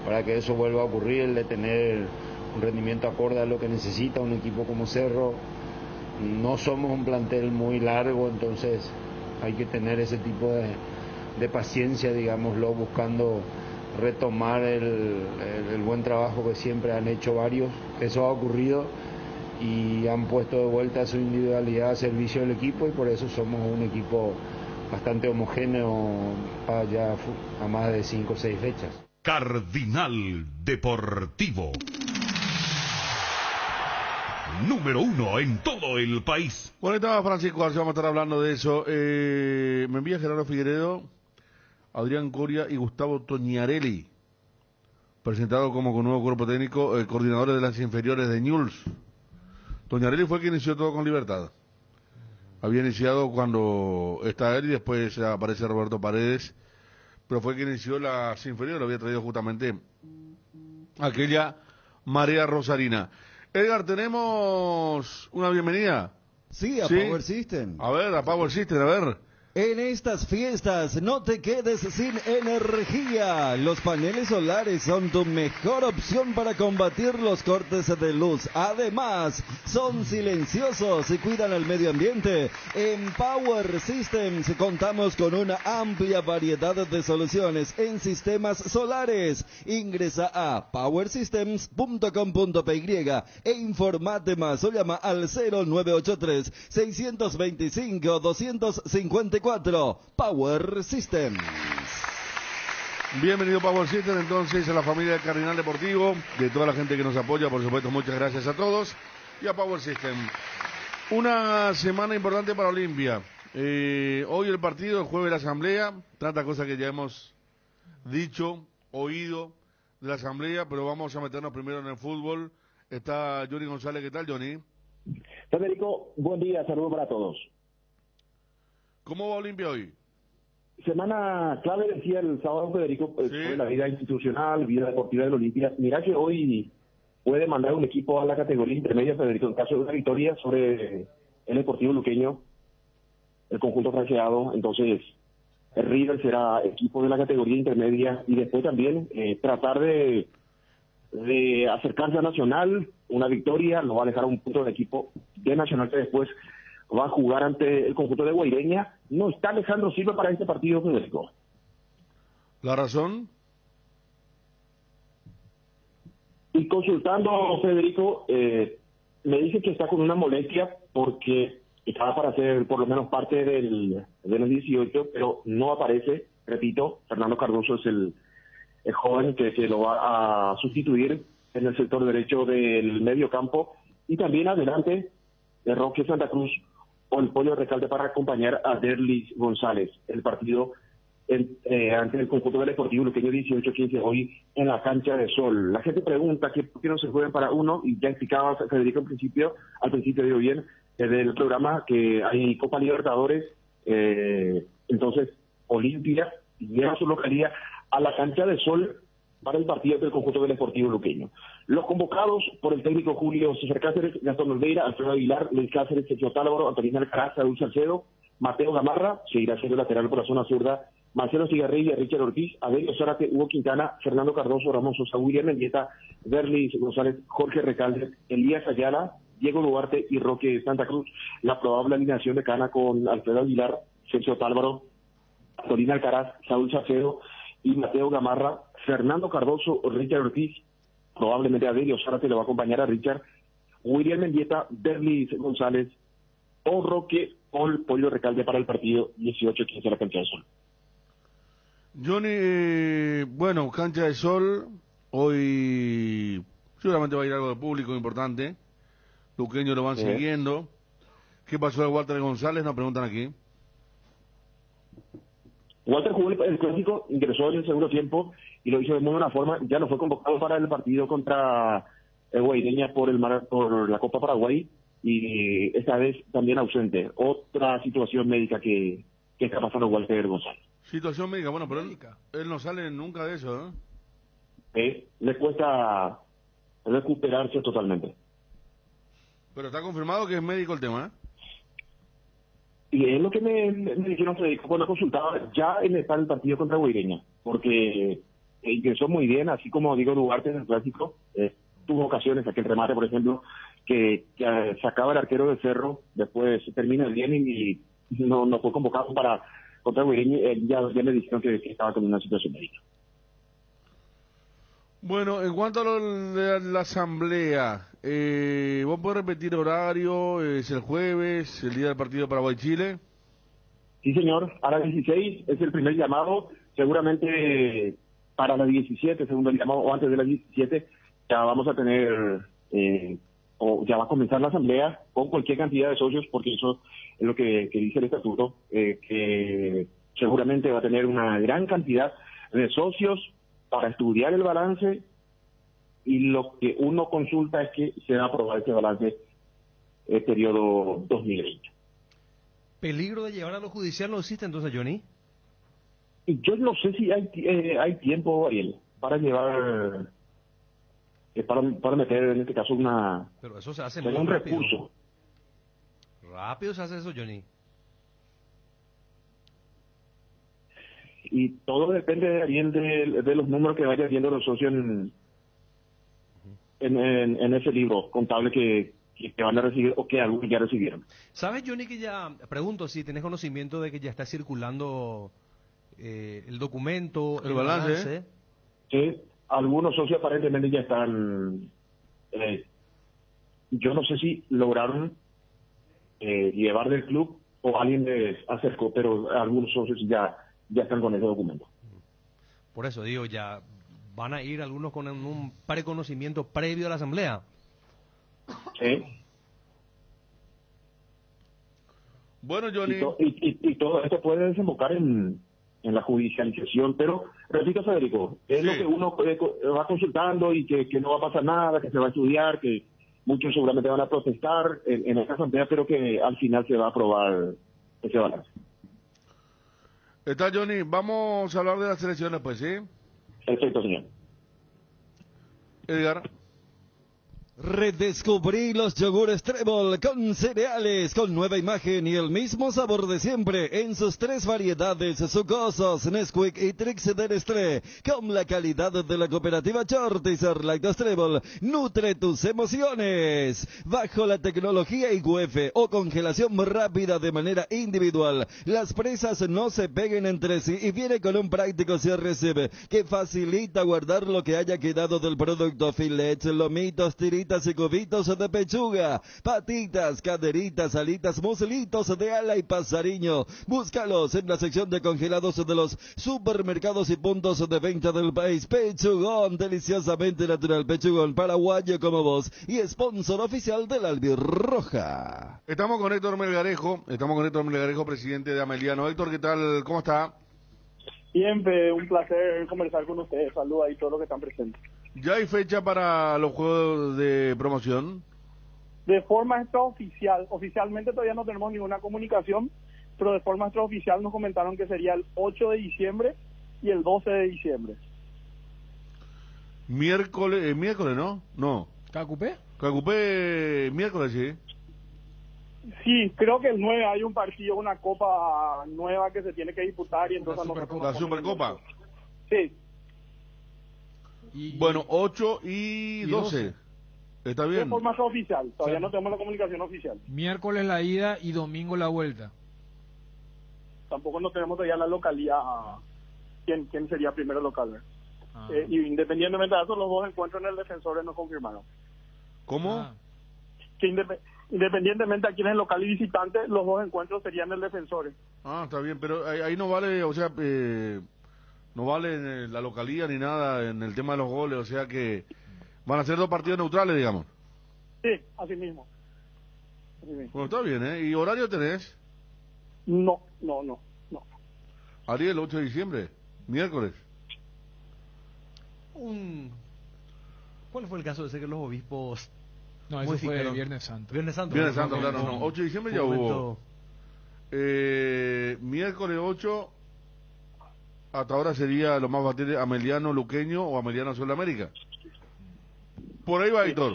para que eso vuelva a ocurrir, de tener un rendimiento acorde a lo que necesita un equipo como Cerro. No somos un plantel muy largo, entonces hay que tener ese tipo de paciencia, digámoslo, buscando retomar el buen trabajo que siempre han hecho varios. Eso ha ocurrido y han puesto de vuelta su individualidad a servicio del equipo, y por eso somos un equipo bastante homogéneo ya a más de 5 o 6 fechas. Cardinal Deportivo. Número 1 en todo el país. Bueno, estaba Francisco Arce, vamos a estar hablando de eso. Me envía Gerardo Figueredo, Adrián Coria y Gustavo Toñarelli, presentado como con nuevo cuerpo técnico, coordinadores de las inferiores de Newell's. Toñarelli fue quien inició todo con Libertad. Había iniciado cuando está él y después aparece Roberto Paredes, pero fue quien inició las inferiores, lo había traído justamente aquella marea rosarina. Edgar, tenemos una bienvenida. Sí, a Power System. A ver, a Power System, a ver. En estas fiestas no te quedes sin energía. Los paneles solares son tu mejor opción para combatir los cortes de luz. Además, son silenciosos y cuidan al medio ambiente. En Power Systems contamos con una amplia variedad de soluciones en sistemas solares. Ingresa a powersystems.com.py e informate más o llama al 0983 625 254. Power Systems. Bienvenido Power Systems entonces a la familia del Cardinal Deportivo, de toda la gente que nos apoya, por supuesto, muchas gracias a todos y a Power Systems. Una semana importante para Olimpia. Hoy el partido, el jueves la asamblea, tanta cosa que ya hemos dicho oído de la asamblea, pero vamos a meternos primero en el fútbol. Está Johnny González. ¿Qué tal, Johnny? Federico, buen día, saludos para todos. ¿Cómo va Olimpia hoy? Semana clave, decía el sábado Federico, sobre la vida institucional, vida deportiva del Olimpia. Mira que hoy puede mandar un equipo a la categoría intermedia, Federico, en caso de una victoria sobre el Deportivo Luqueño, el conjunto franqueado. Entonces, el River será equipo de la categoría intermedia y después también tratar de acercarse a Nacional. Una victoria lo va a dejar a un punto de equipo de Nacional que después va a jugar ante el conjunto de Guaireña. No está Alejandro Silva para este partido, Federico. ¿La razón? Y consultando, Federico, me dice que está con una molestia porque estaba para ser por lo menos parte de los 18, pero no aparece. Repito, Fernando Cardoso es el joven que lo va a sustituir en el sector derecho del medio campo, y también adelante de Roque Santa Cruz o el Pollo Recalde para acompañar a Derlis González. El partido ante el conjunto del Deportivo Luqueño 18-15 hoy en la cancha de Sol. La gente pregunta que por qué no se juegan para uno, y ya explicaba Federico al principio digo bien, del programa, que hay Copa Libertadores, entonces Olimpia lleva su localidad a la cancha de Sol para el partido del conjunto del Deportivo Luqueño. Los convocados por el técnico Julio César Cáceres: Gastón Olveira, Alfredo Aguilar, Luis Cáceres, Sergio Tálvaro, Antonio Alcaraz, Saúl Salcedo, Mateo Gamarra, seguirá siendo lateral por la zona zurda, Marcelo Cigarrilla, Richard Ortiz, Adelio Zárate, Hugo Quintana, Fernando Cardoso, Ramón Sosa, William Mendieta, Derlis González, Jorge Recalde, Elías Ayala, Diego Duarte y Roque Santa Cruz. La probable alineación de Cana con Alfredo Aguilar, Sergio Tálvaro, Antonio Alcaraz, Saúl Salcedo y Mateo Gamarra, Fernando Cardoso, Richard Ortiz, probablemente Adelio Zárate le va a acompañar a Richard, William Mendieta, Derlis González o Roque o el Pollo Recalde para el partido 18-15 de la cancha de Sol. Johnny, bueno, cancha de Sol, hoy seguramente va a ir algo de público importante, Luqueños lo van siguiendo. ¿Qué pasó de Walter González? Nos preguntan aquí. Walter jugó el clásico, ingresó en el segundo tiempo y lo hizo de muy buena forma. Ya no fue convocado para el partido contra Guaireña por la Copa Paraguay, y esta vez también ausente. Otra situación médica que está pasando Walter González. Situación médica, bueno, pero él no sale nunca de eso, Le cuesta recuperarse totalmente. Pero está confirmado que es médico el tema, Y es lo que me dijeron, Federico, cuando consultaba, ya está en el partido contra Guaireña, porque ingresó muy bien, así como digo Duarte en el clásico, tuvo ocasiones, aquel remate, por ejemplo, que sacaba el arquero de Cerro, después termina bien y no fue convocado para contra Guaireña. Ya me dijeron que estaba con una situación médica. Bueno, en cuanto a lo de la asamblea, ¿vos podés repetir horario? ¿Es el jueves, el día del partido Paraguay-Chile? Sí, señor. A las 16 es el primer llamado. Seguramente para las 17, segundo llamado, o antes de las 17, ya vamos a tener, o ya va a comenzar la asamblea con cualquier cantidad de socios, porque eso es lo que dice el estatuto, que seguramente va a tener una gran cantidad de socios para estudiar el balance, y lo que uno consulta es que se va a aprobar ese balance el periodo 2020. ¿Peligro de llevar a lo judicial no existe entonces, Johnny? Yo no sé si hay tiempo, Ariel, para llevar, para meter en este caso Pero eso se hace un muy rápido. recurso. Rápido se hace eso, Johnny. Y todo depende, Ariel, de los números que vayan viendo los socios en ese libro contable que van a recibir, o que algunos ya recibieron. ¿Sabes, Johnny, que ya, pregunto si tenés conocimiento de que ya está circulando el documento, el balance? Sí, algunos socios aparentemente ya están, yo no sé si lograron llevar del club o alguien les acercó, pero algunos socios ya están con ese documento. Por eso digo, ya van a ir algunos con un preconocimiento previo a la asamblea. Sí. Bueno, Johnny. Y todo esto puede desembocar en en la judicialización, pero repito, Federico, es lo que uno va consultando y que no va a pasar nada, que se va a estudiar, que muchos seguramente van a protestar en esta asamblea, pero que al final se va a aprobar ese balance. Está Johnny, vamos a hablar de las selecciones pues, ¿sí? Perfecto, señor. Edgar. Redescubrí los yogures Trébol con cereales, con nueva imagen y el mismo sabor de siempre en sus 3 variedades sucosos, Nesquik y Trix de Nestlé. Con la calidad de la cooperativa Shorties Lactos Trébol, nutre tus emociones. Bajo la tecnología IQF o congelación rápida de manera individual, las presas no se peguen entre sí y viene con un práctico cierre que facilita guardar lo que haya quedado del producto: filets, lomitos, tiritas y cubitos de pechuga, patitas, caderitas, alitas, muslitos de ala y pasariño. Búscalos en la sección de congelados de los supermercados y puntos de venta del país. Pechugón, deliciosamente natural, pechugón paraguayo como vos y sponsor oficial de la Albirroja. Estamos con Héctor Melgarejo, presidente de Ameliano. Héctor, ¿qué tal? ¿Cómo está? Bien, un placer conversar con ustedes. Saludos ahí a todos los que están presentes. ¿Ya hay fecha para los juegos de promoción? De forma extraoficial, oficialmente todavía no tenemos ninguna comunicación, pero de forma extraoficial nos comentaron que sería el 8 de diciembre y el 12 de diciembre. Miércoles, ¿no? No. ¿Cacupé? Cacupé, miércoles, sí. Sí, creo que el 9 hay un partido, una copa nueva que se tiene que disputar y entonces La Supercopa. Sí. Bueno, 8 y 12. Está bien. De forma oficial, todavía no tenemos la comunicación oficial. Miércoles la ida y domingo la vuelta. Tampoco no tenemos todavía la localidad, quién sería primero local. Y independientemente de eso, los 2 encuentros en el Defensores nos confirmaron. ¿Cómo? Que independientemente a quién es el local y visitante, los 2 encuentros serían el Defensores. Está bien, pero ahí no vale, o sea, no vale la localía ni nada en el tema de los goles, o sea que van a ser 2 partidos neutrales, digamos. Sí, así mismo. Bueno, está bien, ¿eh? ¿Y horario tenés? No. Ariel, 8 de diciembre, miércoles. ¿Cuál fue el caso de ser que los obispos... No, eso fue Viernes Santo. Viernes Santo, claro, no. 8 de diciembre ya hubo. Miércoles 8... Hasta ahora sería lo más batible Ameliano Luqueño o Ameliano Sudamérica. Por ahí va, Héctor.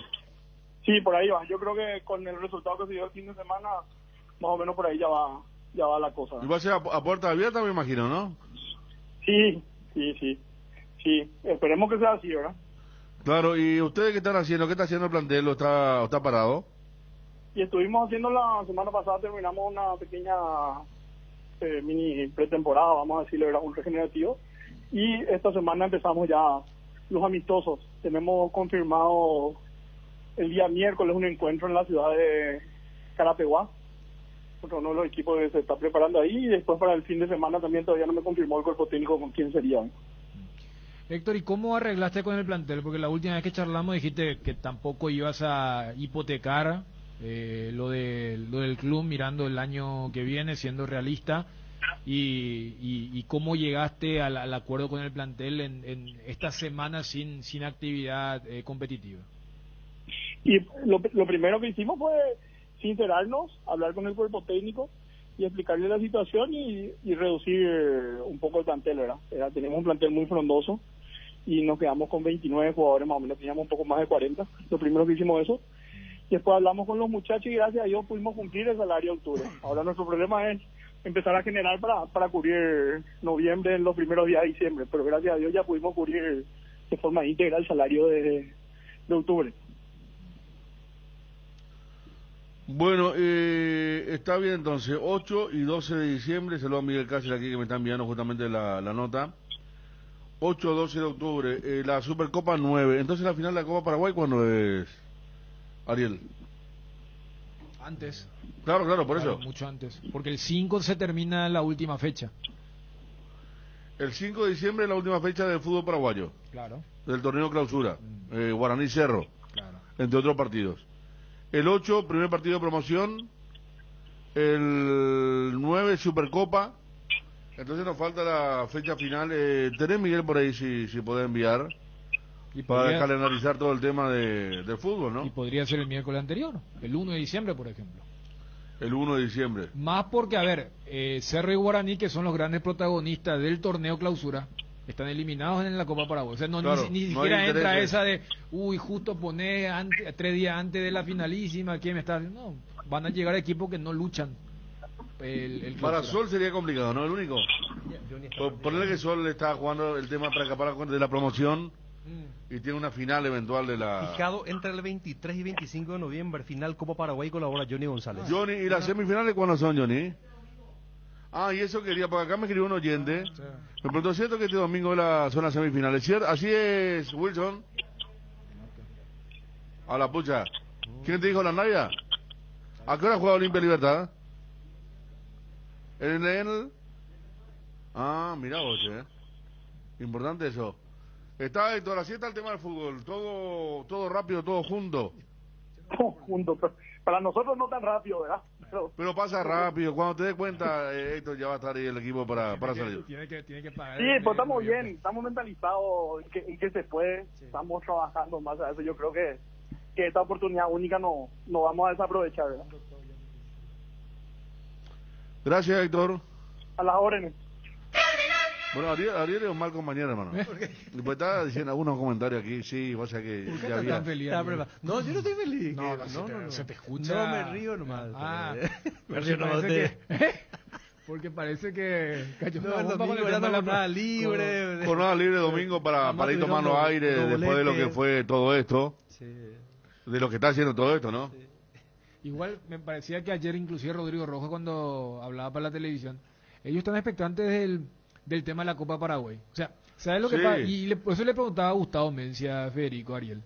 Sí, por ahí va. Yo creo que con el resultado que se dio el fin de semana, más o menos por ahí ya va la cosa. Y va a ser a puerta abierta, me imagino, ¿no? Sí. Esperemos que sea así, ¿verdad? Claro, ¿y ustedes qué están haciendo? ¿Qué está haciendo el plantel? ¿O está parado? Y estuvimos haciendo la semana pasada, terminamos una pequeña... mini pretemporada, vamos a decirle, era un regenerativo, y esta semana empezamos ya los amistosos. Tenemos confirmado el día miércoles un encuentro en la ciudad de Carapeguá, porque uno de los equipos que se está preparando ahí, y después para el fin de semana también todavía no me confirmó el cuerpo técnico con quién sería. Héctor, ¿y cómo arreglaste con el plantel? Porque la última vez que charlamos dijiste que tampoco ibas a hipotecar lo del club mirando el año que viene, siendo realista, y cómo llegaste al acuerdo con el plantel en esta semana sin actividad competitiva. Y lo primero que hicimos fue sincerarnos, hablar con el cuerpo técnico y explicarle la situación y reducir un poco el plantel, ¿verdad? Teníamos un plantel muy frondoso y nos quedamos con 29 jugadores, más o menos teníamos un poco más de 40. Lo primero que hicimos eso. Después hablamos con los muchachos y gracias a Dios pudimos cumplir el salario de octubre. Ahora nuestro problema es empezar a generar para cubrir noviembre en los primeros días de diciembre, pero gracias a Dios ya pudimos cubrir de forma íntegra el salario de octubre. Bueno, está bien entonces, 8 y 12 de diciembre, saludo a Miguel Cáceres aquí que me está enviando justamente la nota. 8 12 de octubre, la Supercopa 9, entonces la final de la Copa Paraguay, ¿cuándo es, Ariel? Antes. Claro, por eso. Mucho antes, porque el 5 se termina la última fecha. El 5 de diciembre es la última fecha del fútbol paraguayo. Claro. Del torneo clausura, Guaraní Cerro, claro, entre otros partidos. El 8, primer partido de promoción. El 9, Supercopa. Entonces nos falta la fecha final. ¿Tenés, Miguel, por ahí si podés enviar? Y Para podría- calendarizar todo el tema de fútbol, ¿no? Y podría ser el miércoles anterior, el 1 de diciembre, por ejemplo. El 1 de diciembre. Más porque, a ver, Cerro y Guaraní, que son los grandes protagonistas del torneo clausura, están eliminados en la Copa Paraguay. O sea, Claro, ni no siquiera hay entra intereses. esa de, justo poné 3 días antes de la finalísima, ¿quién me está? No, van a llegar equipos que no luchan. El Para clausura. Sol sería complicado, ¿no? El único. Ponerle que Sol está jugando el tema para escapar de la promoción y tiene una final eventual de la... Fijado entre el 23 y 25 de noviembre, final Copa Paraguay, colabora Johnny González. Johnny, ¿y las semifinales cuándo son, Johnny? Ah, y eso quería, porque acá me escribió un oyente. Me preguntó, ¿cierto que este domingo son las semifinales? ¿Cierto? Así es, Wilson. A la pucha. ¿Quién te dijo la Naya? ¿A qué hora juega Olimpia Libertad? ¿En el...? Ah, mira vos, Importante eso. Está, Héctor, así está el tema del fútbol. Todo rápido, todo junto. Juntos, pero para nosotros no tan rápido, ¿verdad? Pero pasa rápido. Cuando te des cuenta, Héctor, ya va a estar ahí el equipo para salir. Tiene que pagar. Sí, pues estamos bien, estamos mentalizados en que se puede, estamos trabajando más a eso. Yo creo que esta oportunidad única no vamos a desaprovechar, ¿verdad? Gracias, Héctor. A las órdenes. Bueno, Ariel es un mal compañero, hermano. Después estaba diciendo algunos comentarios aquí, sí, o sea que ¿Por qué ya estás había... tan feliz? No, yo no estoy feliz. No, no. se te escucha. No, me río nomás. Me río nomás. Porque parece que cayó No, una el bomba con domingo el era tema de la jornada libre. Jornada libre domingo para ir tomando aire después de lo que fue todo esto. De lo que está haciendo todo esto, ¿no? Igual me parecía que ayer inclusive Rodrigo Rojo cuando hablaba para la televisión, ellos están expectantes del tema de la Copa Paraguay. O sea, ¿sabes lo que Sí. pasa? Y por eso le preguntaba a Gustavo Mencia, Federico, Ariel.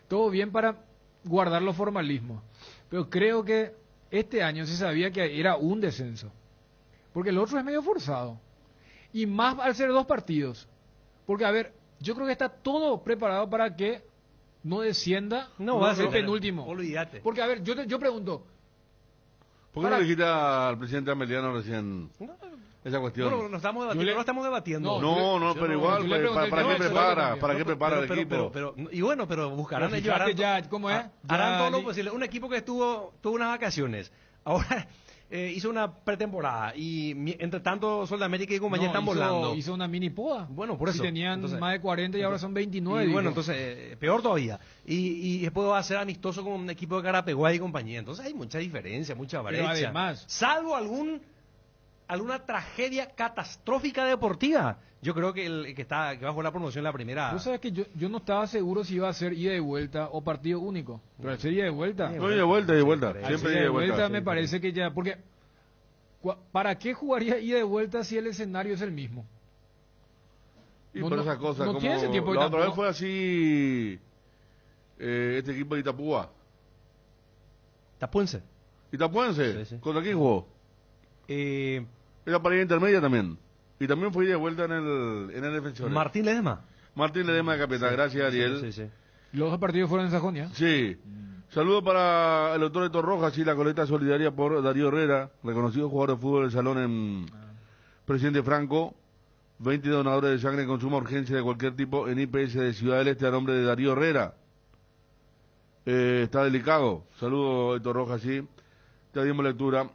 Todo bien para guardar los formalismos, pero creo que este año se sabía que era un descenso, porque el otro es medio forzado. Y más al ser 2 partidos. Porque, a ver, yo creo que está todo preparado para que no descienda va a ser el penúltimo. Olvídate. Porque, a ver, yo pregunto, ¿Por qué no le dijiste al presidente Ameliano recién esa cuestión? Bueno, no estamos debatiendo. No lo estamos debatiendo. No, pero igual, yo le pregunté ¿para el qué tema del prepara? sueldo ¿Para qué prepara el equipo? Y bueno, pero buscarán Pero ellos. fíjate ya, ¿cómo es? Harán Ya todo lo ni- posible. Un equipo que tuvo unas vacaciones. Ahora hizo una pretemporada. Y entre tanto, Sol de América y compañía están volando. Hizo una mini poda. Bueno, por eso. Si tenían Entonces, más de 40 y ahora son 29. Y bueno, digo. entonces, peor todavía. Y después va a ser amistoso con un equipo de Carapeguay y compañía. Entonces hay mucha diferencia, mucha Pero brecha. además- Salvo alguna tragedia catastrófica deportiva. Yo creo que el que va a jugar la promoción la primera. Vos sabés que yo no estaba seguro si iba a ser ida y vuelta o partido único. Pero al ser ida y vuelta. No, ida y vuelta, ida y vuelta. Al Siempre ser ida y vuelta. me parece que ya. Porque, ¿para qué jugaría ida y vuelta si el escenario es el mismo? Y No, por no, esas cosas, no como tiene ese tiempo de la otra vez tampoco. fue así este equipo de Itapúa. Tapuense. ¿Itapuense? Sí, sí. ¿Contra quién jugó? Era para ir a intermedia también. Y también fue ida y vuelta en el defensor. Martín Ledesma. Martín Ledesma de capitán. Gracias, Ariel. Sí. Los 2 partidos fueron en Sajonia. Sí. Saludo para el doctor Héctor Rojas y la colecta solidaria por Darío Herrera, reconocido jugador de fútbol del salón en Presidente Franco. 20 donadores de sangre con suma urgencia de cualquier tipo en IPS de Ciudad del Este a nombre de Darío Herrera. Está delicado. Saludo Héctor Rojas, sí. Te dimos lectura.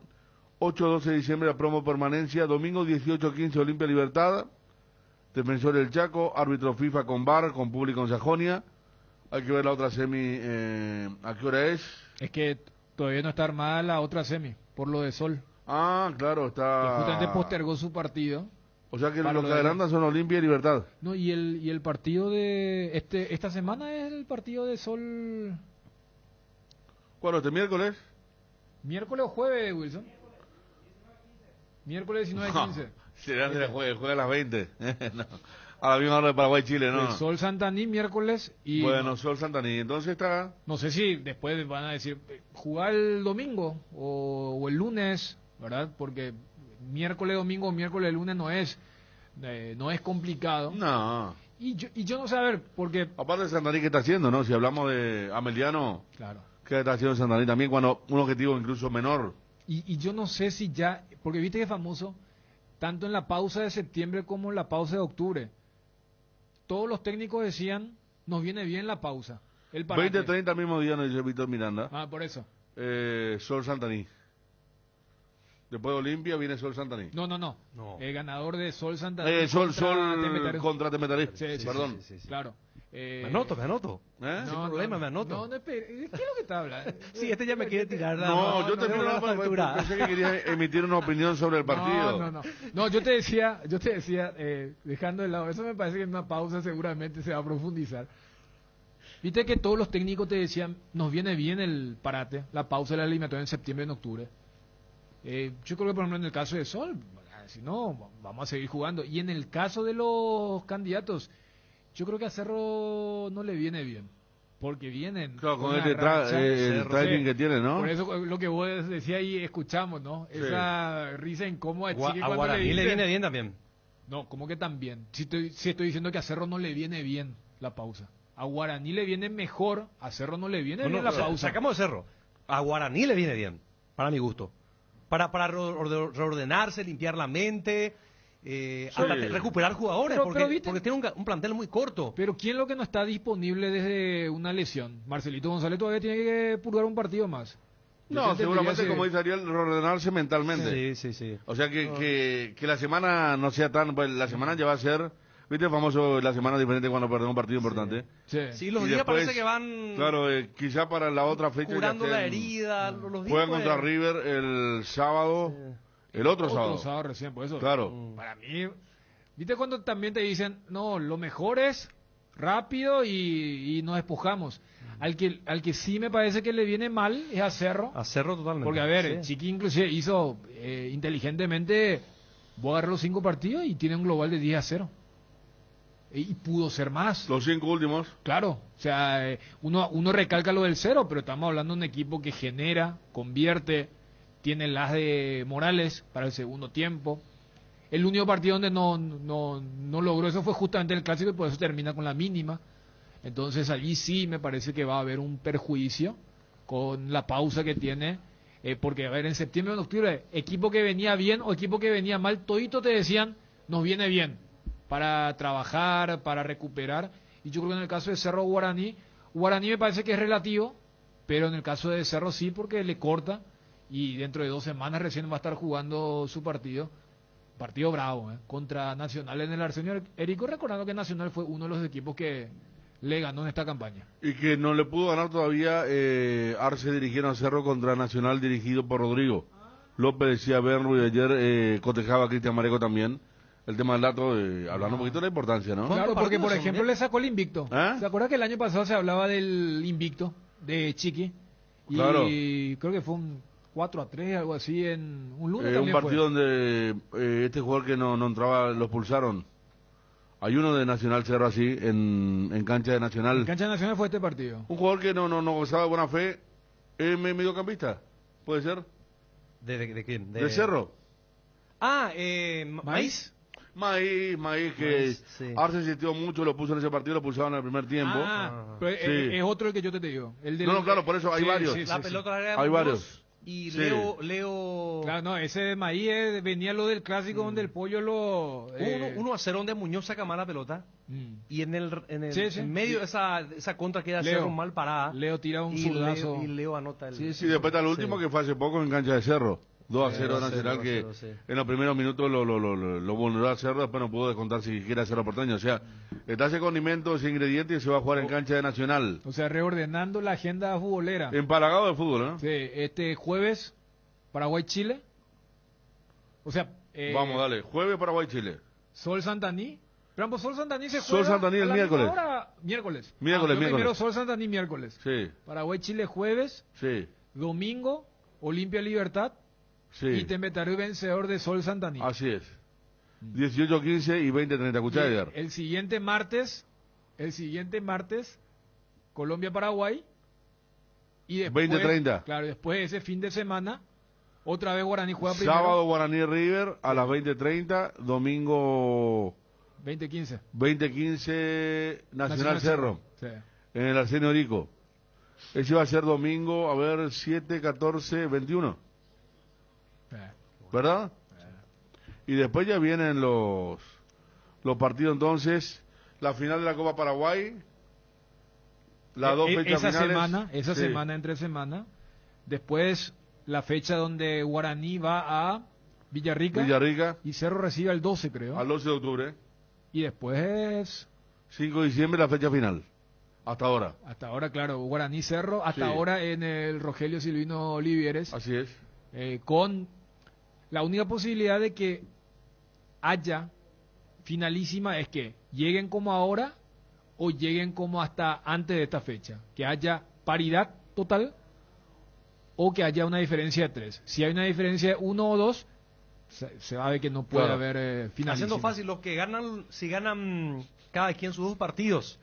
8-12 de diciembre la promo permanencia. Domingo 18-15 Olimpia Libertad. Defensor del Chaco. Árbitro FIFA con VAR, con público en Sajonia. Hay que ver la otra semi. ¿A qué hora es? Es que todavía no está armada la otra semi, por lo de Sol. Ah, claro, Que está. justamente postergó su partido. O sea que para lo lo que de- adelantan son Olimpia y Libertad. No, y el partido de esta semana es el partido de Sol. ¿Cuándo? ¿Este miércoles? ¿Miércoles o jueves, Wilson? Miércoles 19-15. Será que juega a las 20. No. A la misma hora de Paraguay-Chile, ¿no? El Sol Santaní miércoles y... Bueno, Sol Santaní. Entonces está... No sé si después van a decir, jugar el domingo o el lunes, ¿verdad? Porque miércoles, domingo, miércoles, lunes no es complicado. No. Y yo no sé, a ver, porque... Aparte de Santaní, ¿qué está haciendo, no? Si hablamos de Ameliano, Claro. ¿qué está haciendo Santaní también cuando un objetivo incluso menor? Y yo no sé si ya, porque viste que es famoso tanto en la pausa de septiembre como en la pausa de octubre. Todos los técnicos decían, nos viene bien la pausa. El parate. 20-30 al mismo día, nos dice Víctor Miranda. Ah, por eso. Sol Santaní. Después de Olimpia viene Sol Santaní. No. El ganador de Sol Santaní. Sol contra contra Temetaré. Sí, Perdón. sí, claro. Me anoto. Sin problema, me anoto. No, ¿qué es lo que está hablando? Sí, este ya me quiere tirar la... No, yo te pido pensé que quería emitir una opinión sobre el partido. No, yo te decía, dejando de lado, eso me parece que en una pausa seguramente se va a profundizar. Viste que todos los técnicos te decían, nos viene bien el parate, la pausa de la eliminatoria en septiembre, en octubre. Yo creo que por ejemplo en el caso de Sol, si no, vamos a seguir jugando. Y en el caso de los candidatos, yo creo que a Cerro no le viene bien. Porque vienen... Claro, con una el timing que tiene, ¿no? Por eso lo que vos decías y escuchamos, ¿no? Sí. Esa risa incómoda de Chiqui A cuando Guaraní le viene bien también. No, ¿cómo que también? Si estoy diciendo que a Cerro no le viene bien la pausa. A Guaraní le viene mejor, a Cerro no le viene bien la pausa. Sacamos de Cerro. A Guaraní le viene bien, para mi gusto. Para reordenarse, limpiar la mente, hasta recuperar jugadores, porque tiene un plantel muy corto. Pero ¿quién lo que no está disponible desde una lesión? Marcelito González todavía tiene que purgar un partido más. No, seguramente, como dice Ariel, reordenarse mentalmente. Sí. O sea, que la semana no sea tan... Pues la semana ya va a ser... ¿Viste el famoso la semana diferente cuando perdemos un partido importante? Sí, los días después, parece que van... Claro, quizá para la otra fecha... curando la herida, los días... Juegan contra River el sábado, el otro sábado. Otro sábado recién, por eso. Claro. Para mí... ¿Viste cuando también te dicen, no, lo mejor es rápido y nos despojamos? Al que sí me parece que le viene mal es a Cerro. A Cerro totalmente. Porque, a ver, Chiqui inclusive hizo inteligentemente, voy a agarrar los 5 partidos y tiene un global de 10-0. Y pudo ser más. Los 5 últimos. Claro, o sea, uno recalca lo del 0, pero estamos hablando de un equipo que genera, convierte, tiene las de Morales para el segundo tiempo. El único partido donde no logró eso fue justamente el clásico y por eso termina con la mínima. Entonces allí sí me parece que va a haber un perjuicio con la pausa que tiene, porque a ver, en septiembre o en octubre, equipo que venía bien o equipo que venía mal, todito te decían, nos viene bien para trabajar, para recuperar. Y yo creo que en el caso de Cerro Guaraní me parece que es relativo, pero en el caso de Cerro sí, porque le corta y dentro de 2 semanas recién va a estar jugando su partido bravo, contra Nacional en el Arsenio Érico, recordando que Nacional fue uno de los equipos que le ganó en esta campaña. Y que no le pudo ganar todavía Arce dirigiendo a Cerro contra Nacional dirigido por Rodrigo. López decía Berno y ayer cotejaba a Cristian Mareco también. El tema del dato, hablando un poquito de la importancia, ¿no? Claro, porque por ejemplo le sacó el invicto. ¿Se acuerda que el año pasado se hablaba del invicto de Chiqui? Y claro. Creo que fue un 4-3, algo así, en un lunes. Un partido donde este jugador que no entraba, lo expulsaron. Hay uno de Nacional Cerro así, en cancha de Nacional. En cancha de Nacional fue este partido. Un jugador que no gozaba de buena fe, mediocampista, ¿puede ser? ¿De quién? De Cerro. ¿Maíz? Maíz, que Arce insistió mucho, lo puso en ese partido, lo pulsaron en el primer tiempo. Pero es otro el que yo te digo. El del, claro, por eso hay varios. La pelota hay varios. Y Leo... Claro, no, ese de Maíz venía lo del clásico donde el pollo lo... 1-0 donde Muñoz saca mal la pelota. Y en medio de esa contra queda Leo, Cerro mal parada. Leo tira un zurdazo. Y Leo anota el... Y después está el último que fue hace poco en cancha de Cerro. 2-0 Nacional, que en los primeros minutos lo vulneró a Cerro, después no pudo descontar si quiere Cerro Porteño. O sea, está ese condimento, ese ingrediente y se va a jugar en cancha de Nacional. O sea, reordenando la agenda futbolera. Empalagado de fútbol, ¿no? Sí, este jueves, Paraguay-Chile. O sea... vamos, dale, jueves Paraguay-Chile. Sol Santaní. Pero Sol Santaní se juega... Sol Santaní el miércoles. Miércoles. Miércoles. Primero Sol Santaní miércoles. Sí. Paraguay-Chile jueves. Sí. Domingo, Olimpia Libertad. Sí. Y Tembetarú vencedor de Sol Santaní. Así es. 18-15 y 20-30. Escuchá, Edgar. El siguiente martes, Colombia-Paraguay. Y después, 20-30. Claro, después ese fin de semana, otra vez Guaraní juega primero. Sábado Guaraní River a las 20:30. Domingo 20:15. 20:15 Nacional Cerro. Sí. En el Arsenio Érico. Ese va a ser domingo, a ver, 7, 14, 21. ¿Verdad? Y después ya vienen los partidos entonces, la final de la Copa Paraguay, las dos fechas finales. Esa Sí. semana, entre semana. Después, la fecha donde Guaraní va a Villarrica. Y Cerro recibe el 12, creo. Al 12 de octubre. Y después... 5 de diciembre, la fecha final. Hasta ahora. Hasta ahora, claro, Guaraní Cerro. Hasta Sí. ahora en el Rogelio Silvino Olivieres. Así es. Con la única posibilidad de que haya finalísima es que lleguen como ahora o lleguen como hasta antes de esta fecha. Que haya paridad total o que haya una diferencia de 3. Si hay una diferencia de 1 o 2, se va a ver que no puede Claro. haber finalísima. Haciendo fácil, los que ganan, si ganan cada quien sus 2 partidos,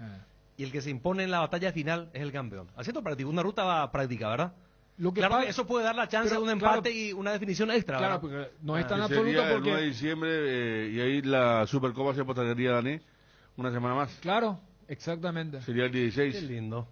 y el que se impone en la batalla final es el campeón. Haciendo práctica, una ruta práctica, ¿verdad? Lo que claro, pasa- eso puede dar la chance pero, de un claro, empate y una definición extra, Claro, ¿verdad? porque no es tan Que absoluto sería el porque... 9 de diciembre y ahí la Supercopa se postergaría, Dani, una semana más. Claro, exactamente. Sería el 16. Qué lindo.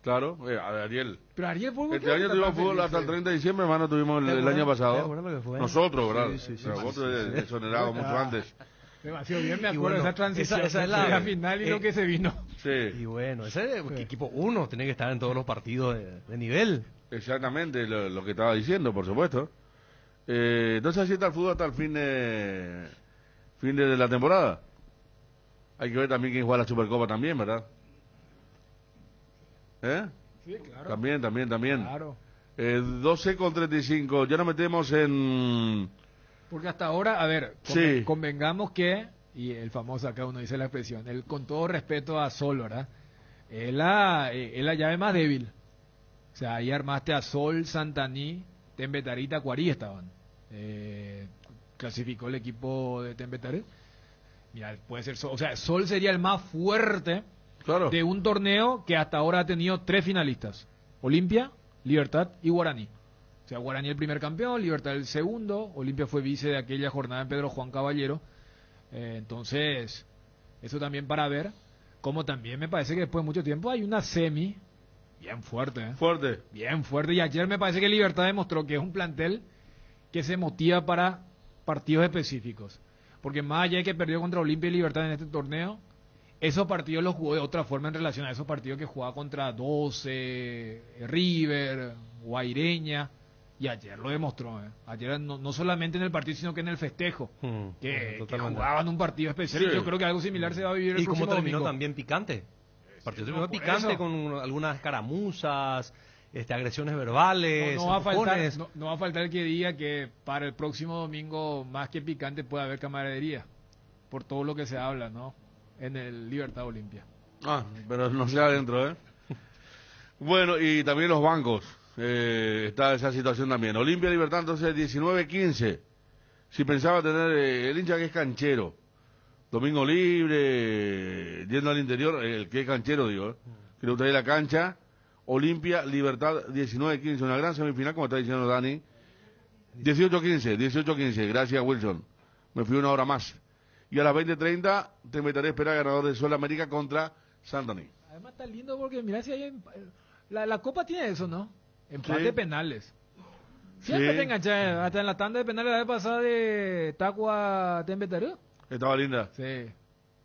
Claro, Ariel. Pero Ariel, ¿por qué Este año está tuvimos tan fútbol feliz? hasta el 30 de diciembre, hermano, tuvimos el año ¿Te pasado. acuerdas lo que fue? Nosotros, ¿verdad? Sí, sí, Pero sí, vosotros sí, sí. exonerados mucho antes. Demasiado bien, me Y acuerdo bueno, de esa transición. esa es entre la- final y lo que se vino. Sí. Y bueno, ese equipo 1 tiene que estar en todos los partidos de nivel. Exactamente, lo que estaba diciendo, por supuesto. Entonces así está el fútbol hasta el fin de la temporada. Hay que ver también quién juega la Supercopa también, ¿verdad? Sí, claro. También. Claro. 12:35, ya nos metemos en... Porque hasta ahora, a ver, Sí. convengamos que, y el famoso acá uno dice la expresión, con todo respeto a Sol, ¿verdad? Es la llave más débil. O sea, ahí armaste a Sol, Santaní, Tembetarí y Tacuarí estaban. Clasificó el equipo de Tembetarí. Mira, puede ser Sol. O sea, Sol sería el más fuerte de un torneo que hasta ahora ha tenido 3 finalistas. Olimpia, Libertad y Guaraní. O sea, Guaraní el primer campeón, Libertad el segundo, Olimpia fue vice de aquella jornada en Pedro Juan Caballero. Entonces, eso también para ver. Como también me parece que después de mucho tiempo hay una semi bien fuerte. Fuerte. Bien fuerte. Y ayer me parece que Libertad demostró que es un plantel que se motiva para partidos específicos. Porque más allá de que perdió contra Olimpia y Libertad en este torneo, esos partidos los jugó de otra forma en relación a esos partidos que jugaba contra 12, River, Guaireña. Y ayer lo demostró. Ayer no solamente en el partido, sino que en el festejo. Que jugaban un partido especial. Sí. Y yo creo que algo similar se va a vivir el Y como próximo terminó domingo. también picante. El partido terminó por picante eso. con algunas caramuzas, agresiones verbales, No va a faltar, empujones. no va a faltar el que diga que para el próximo domingo, más que picante, puede haber camaradería. Por todo lo que se habla, ¿no? En el Libertad Olimpia. Pero no sea adentro, ¿eh? Bueno, y también los bancos. Está esa situación también. Olimpia Libertad, entonces 19-15. Si pensaba tener el hincha que es canchero, domingo libre, yendo al interior, el que es canchero, digo, que le gustaría la cancha. Olimpia Libertad 19-15, una gran semifinal, como está diciendo Dani. 18-15, gracias Wilson. Me fui una hora más. Y a las 20:30 te meteré a esperar ganador de Sol América contra Santaní. Además está lindo porque mira si hay la Copa tiene eso, ¿no? Empate Sí. de penales. Siempre Sí. te enganchas, hasta en la tanda de penales la vez pasada de Tacua Tembetario. Estaba linda. Sí.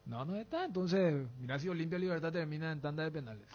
No está. Entonces, mira si Olimpia Libertad termina en tanda de penales.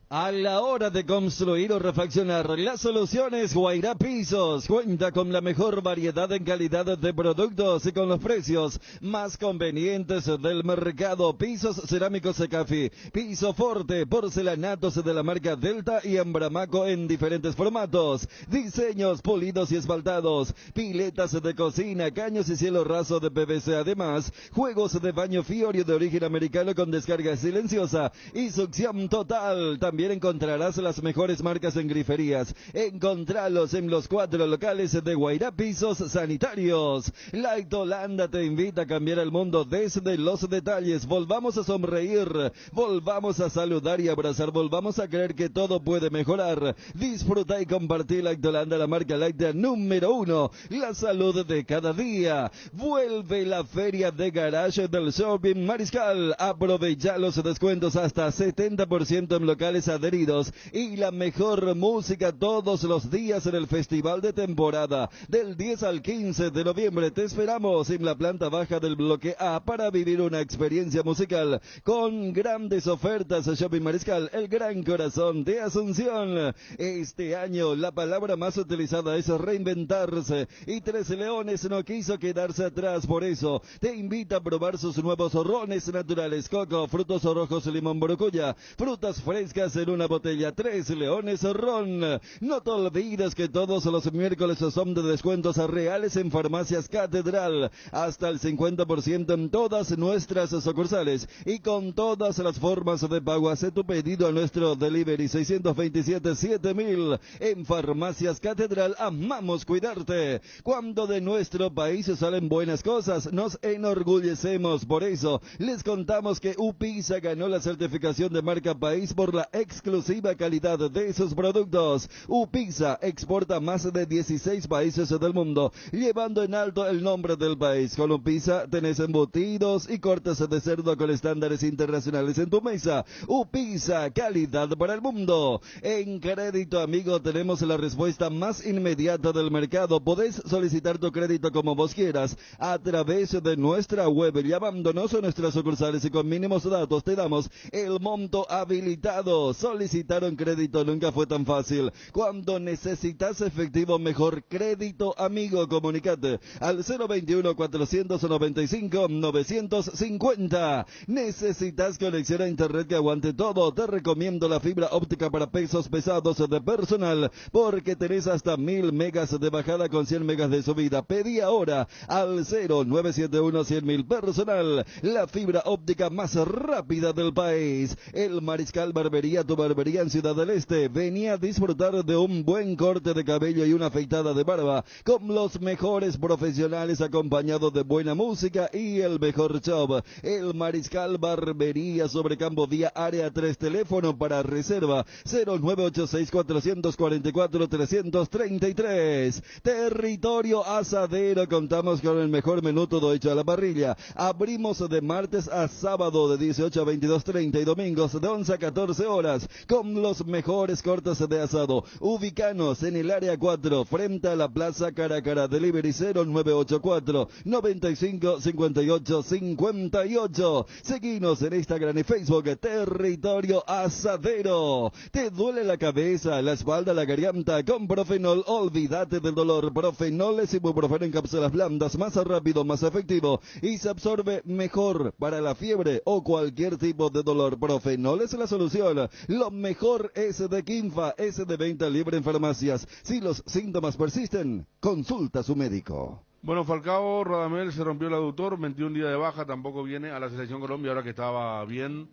A la hora de construir o refaccionar, las soluciones Guairá Pisos cuenta con la mejor variedad en calidad de productos y con los precios más convenientes del mercado. Pisos cerámicos Secafi, piso forte, porcelanatos de la marca Delta y Ambramaco en diferentes formatos, diseños pulidos y esmaltados, piletas de cocina, caños y cielo raso de PVC. Además, juegos de baño Fiori de origen americano con descarga silenciosa y succión total. También encontrarás las mejores marcas en griferías. Encontralos en los 4 locales de Guairá Pisos Sanitarios. Light Holanda te invita a cambiar el mundo desde los detalles. Volvamos a sonreír, volvamos a saludar y abrazar, volvamos a creer que todo puede mejorar. Disfruta y compartí Light Holanda, la marca Light número 1. La salud de cada día. Vuelve la feria de garage del Shopping Mariscal. Aprovecha los descuentos hasta 70% en locales más adheridos y la mejor música todos los días en el festival de temporada. Del 10 al 15 de noviembre te esperamos en la planta baja del bloque A para vivir una experiencia musical con grandes ofertas. Shopping Mariscal, el gran corazón de Asunción. Este año la palabra más utilizada es reinventarse y Tres Leones no quiso quedarse atrás. Por eso te invita a probar sus nuevos rones naturales: coco, frutos rojos, limón, brocuya, frutas frescas en una botella. Tres Leones Ron. No te olvides que todos los miércoles son de descuentos reales en Farmacias Catedral, hasta el 50% en todas nuestras sucursales y con todas las formas de pago. Hace tu pedido a nuestro delivery 627-7000 en Farmacias Catedral. Amamos cuidarte. Cuando de nuestro país salen buenas cosas, nos enorgullecemos. Por eso les contamos que UPISA ganó la certificación de marca país por la exclusiva calidad de sus productos. UPISA exporta más de 16 países del mundo, llevando en alto el nombre del país. Con UPISA tenés embutidos y cortes de cerdo con estándares internacionales en tu mesa. UPISA, calidad para el mundo. En Crédito Amigo tenemos la respuesta más inmediata del mercado. Podés solicitar tu crédito como vos quieras a través de nuestra web, llamándonos a nuestras sucursales, y con mínimos datos te damos el monto habilitado. Solicitar un crédito nunca fue tan fácil. Cuando necesitas efectivo, mejor. Crédito Amigo, comunicate al 021-495-950. Necesitas conexión a internet que aguante todo. Te recomiendo la fibra óptica para pesos pesados de personal, porque tenés hasta 1000 megas de bajada con 100 megas de subida. Pedí ahora al 0971-100.000 personal, la fibra óptica más rápida del país. El Mariscal Barbería, tu barbería en Ciudad del Este. Venía a disfrutar de un buen corte de cabello y una afeitada de barba con los mejores profesionales, acompañado de buena música y el mejor show. El Mariscal Barbería, sobre Campo Vía, área 3, teléfono para reserva 0986-444-333. Territorio Asadero, contamos con el mejor menú, todo hecho a la parrilla. Abrimos de martes a sábado de 18 a 22:30 y domingos de 11 a 14 horas con los mejores cortes de asado. Ubicanos en el área 4, frente a la Plaza Caracara. Delivery 0984-955858. Seguinos en Instagram y Facebook, Territorio Asadero. ¿Te duele la cabeza, la espalda, la garganta? Con Profenol, olvídate del dolor. Profenol es ibuprofeno en cápsulas blandas, más rápido, más efectivo y se absorbe mejor para la fiebre o cualquier tipo de dolor. Profenol es la solución. Lo mejor es de Quinfa, es de venta libre en farmacias. Si los síntomas persisten, consulta a su médico. Bueno, Falcao Radamel se rompió el aductor, 21 días de baja, tampoco viene a la Selección Colombia ahora que estaba bien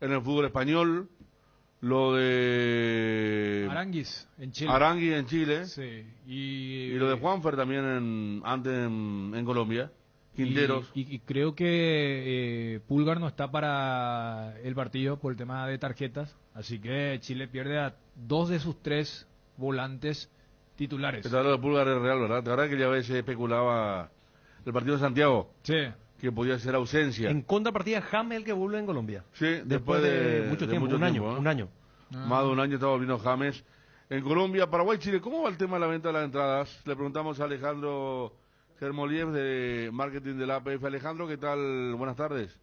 en el fútbol español. Lo de Aranguis en Chile. Arangui en Chile. Sí. Y lo de Juanfer también antes en Colombia. Quinteros. Y creo que Pulgar no está para el partido por el tema de tarjetas. Así que Chile pierde a 2 de sus 3 volantes titulares. El de Pulgar es real, ¿verdad? La verdad que ya a veces especulaba el partido de Santiago. Sí. Que podía ser ausencia. En contrapartida, James el que vuelve en Colombia. Sí, después de mucho tiempo, un año. Más de un año estaba volviendo James en Colombia. Paraguay, Chile, ¿cómo va el tema de la venta de las entradas? Le preguntamos a Alejandro Germoliev de Marketing de la APF. Alejandro, ¿qué tal? Buenas tardes.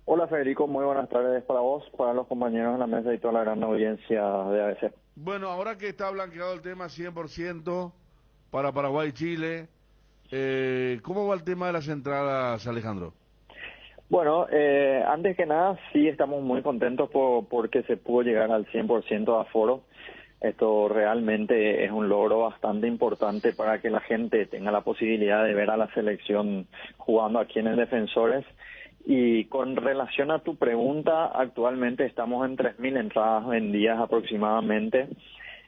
Hola Federico, muy buenas tardes para vos, para los compañeros de la mesa y toda la gran audiencia de ABC. Bueno, ahora que está blanqueado el tema 100% para Paraguay y Chile, ¿cómo va el tema de las entradas, Alejandro? Bueno, antes que nada, sí estamos muy contentos porque se pudo llegar al 100% de aforo. Esto realmente es un logro bastante importante para que la gente tenga la posibilidad de ver a la selección jugando aquí en el Defensores. Y con relación a tu pregunta, actualmente estamos en 3.000 entradas vendidas aproximadamente.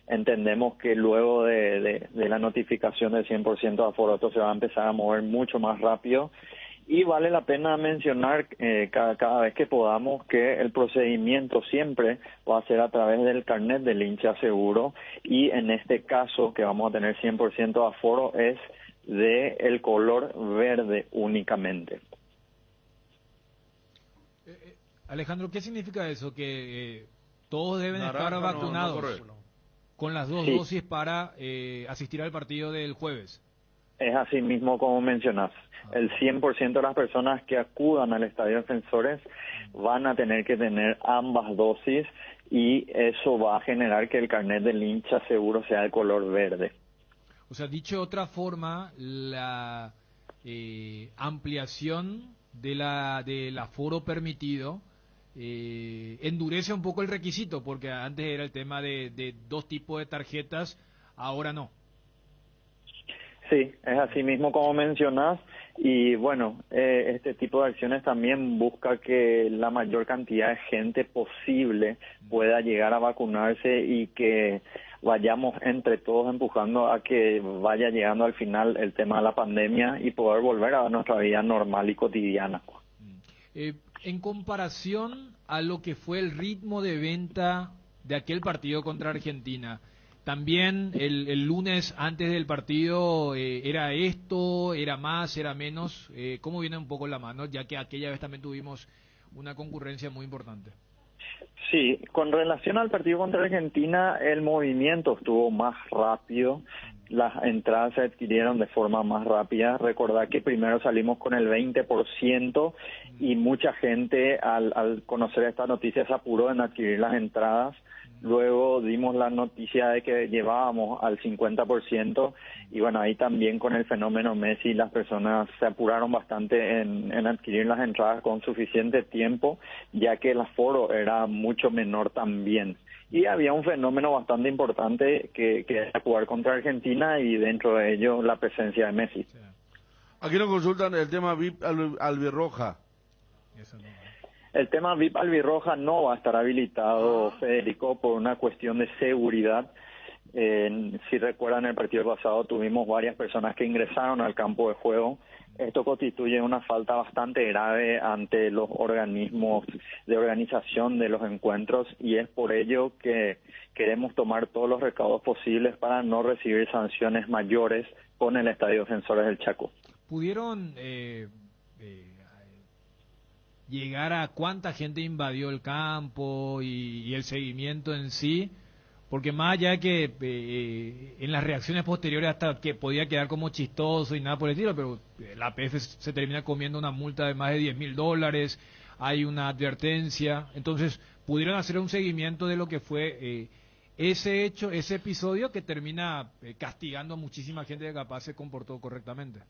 Entendemos que luego de la notificación del 100% de aforo, esto se va a empezar a mover mucho más rápido. Y vale la pena mencionar cada vez que podamos que el procedimiento siempre va a ser a través del carnet del hincha seguro, y en este caso que vamos a tener 100% de aforo es de el color verde únicamente. Alejandro, ¿qué significa eso? Que Todos deben estar vacunados con las 2 dosis para asistir al partido del jueves. Es así mismo como mencionas. El 100% de las personas que acudan al Estadio Defensores van a tener que tener ambas dosis y eso va a generar que el carnet del hincha seguro sea de color verde. O sea, dicho de otra forma, la ampliación del aforo permitido endurece un poco el requisito, porque antes era el tema de 2 tipos de tarjetas, ahora no. Sí, es así mismo como mencionas, y bueno, este tipo de acciones también busca que la mayor cantidad de gente posible pueda llegar a vacunarse y que vayamos entre todos empujando a que vaya llegando al final el tema de la pandemia y poder volver a nuestra vida normal y cotidiana. En comparación a lo que fue el ritmo de venta de aquel partido contra Argentina, también el lunes antes del partido, ¿era esto, era más, era menos? ¿Cómo viene un poco la mano? Ya que aquella vez también tuvimos una concurrencia muy importante. Sí, con relación al partido contra Argentina, el movimiento estuvo más rápido, las entradas se adquirieron de forma más rápida. Recordad que primero salimos con el 20% y mucha gente al conocer esta noticia se apuró en adquirir las entradas. Luego dimos la noticia de que llevábamos al 50% y bueno, ahí también con el fenómeno Messi las personas se apuraron bastante en adquirir las entradas con suficiente tiempo, ya que el aforo era mucho menor también. Y había un fenómeno bastante importante que era jugar contra Argentina y dentro de ello la presencia de Messi. Aquí nos consultan el tema VIP albirroja. El tema VIP albirroja no va a estar habilitado, Federico, por una cuestión de seguridad. Si recuerdan, el partido pasado tuvimos varias personas que ingresaron al campo de juego. Esto constituye una falta bastante grave ante los organismos de organización de los encuentros y es por ello que queremos tomar todos los recaudos posibles para no recibir sanciones mayores con el Estadio Defensores del Chaco. ¿Pudieron llegar a cuánta gente invadió el campo y el seguimiento en sí? Porque más allá de que en las reacciones posteriores hasta que podía quedar como chistoso y nada por el estilo, pero la APF se termina comiendo una multa de más de $10,000, hay una advertencia, entonces pudieron hacer un seguimiento de lo que fue ese hecho, ese episodio que termina castigando a muchísima gente que capaz se comportó correctamente.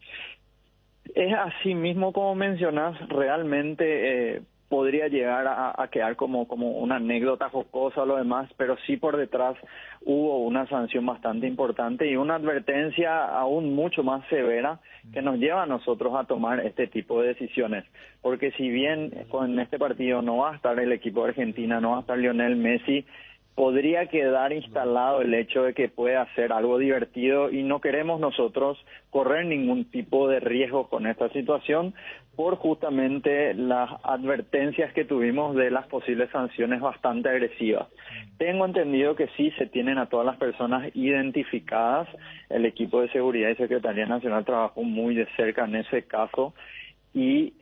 Es así mismo como mencionas, realmente podría llegar a quedar como una anécdota jocosa o lo demás, pero sí por detrás hubo una sanción bastante importante y una advertencia aún mucho más severa que nos lleva a nosotros a tomar este tipo de decisiones. Porque si bien con este partido no va a estar el equipo de Argentina, no va a estar Lionel Messi, podría quedar instalado el hecho de que puede hacer algo divertido y no queremos nosotros correr ningún tipo de riesgo con esta situación por justamente las advertencias que tuvimos de las posibles sanciones bastante agresivas. Tengo entendido que sí se tienen a todas las personas identificadas. El equipo de seguridad y Secretaría Nacional trabajó muy de cerca en ese caso. Y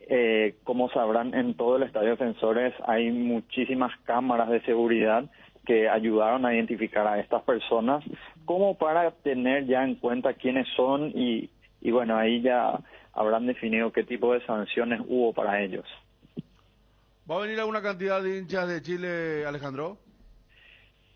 como sabrán, en todo el Estadio Defensores hay muchísimas cámaras de seguridad que ayudaron a identificar a estas personas como para tener ya en cuenta quiénes son y bueno, ahí ya habrán definido qué tipo de sanciones hubo para ellos. ¿Va a venir alguna cantidad de hinchas de Chile, Alejandro?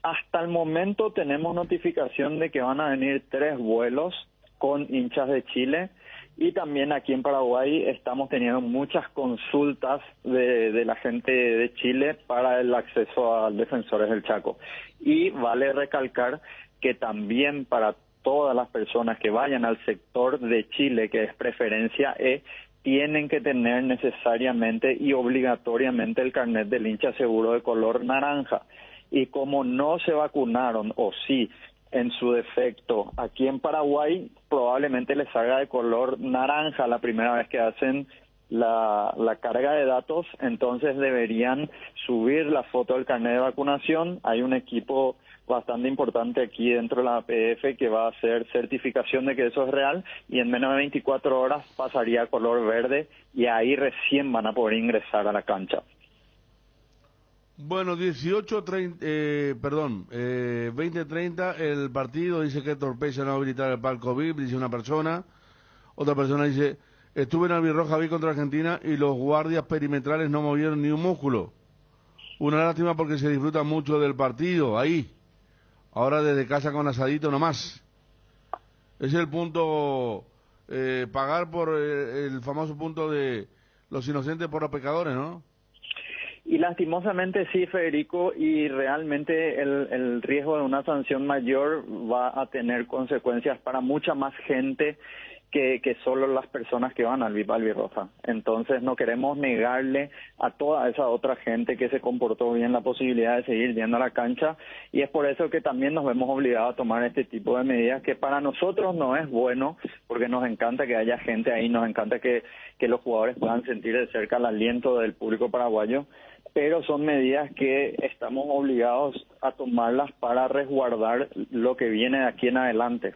Hasta el momento tenemos notificación de que van a venir 3 vuelos con hinchas de Chile. Y también aquí en Paraguay estamos teniendo muchas consultas de la gente de Chile para el acceso a Defensores del Chaco. Y vale recalcar que también para todas las personas que vayan al sector de Chile, que es preferencia E, tienen que tener necesariamente y obligatoriamente el carnet del hincha seguro de color naranja. Y como no se vacunaron, o sí, en su defecto, aquí en Paraguay probablemente les salga de color naranja la primera vez que hacen la carga de datos, entonces deberían subir la foto del carnet de vacunación. Hay un equipo bastante importante aquí dentro de la APF que va a hacer certificación de que eso es real y en menos de 24 horas pasaría a color verde y ahí recién van a poder ingresar a la cancha. Bueno, 20:30 el partido, dice que Torpeza no va a habilitar el palco VIP, dice una persona. Otra persona dice, estuve en Albirroja VIP contra Argentina y los guardias perimetrales no movieron ni un músculo. Una lástima porque se disfruta mucho del partido, ahí. Ahora desde casa con asadito nomás. Ese es el punto, pagar por el famoso punto de los inocentes por los pecadores, ¿no? Y lastimosamente sí, Federico, y realmente el riesgo de una sanción mayor va a tener consecuencias para mucha más gente que solo las personas que van al VIP Albirroja. Entonces no queremos negarle a toda esa otra gente que se comportó bien la posibilidad de seguir yendo a la cancha, y es por eso que también nos vemos obligados a tomar este tipo de medidas que para nosotros no es bueno, porque nos encanta que haya gente ahí, nos encanta que los jugadores puedan sentir de cerca el aliento del público paraguayo, pero son medidas que estamos obligados a tomarlas para resguardar lo que viene de aquí en adelante.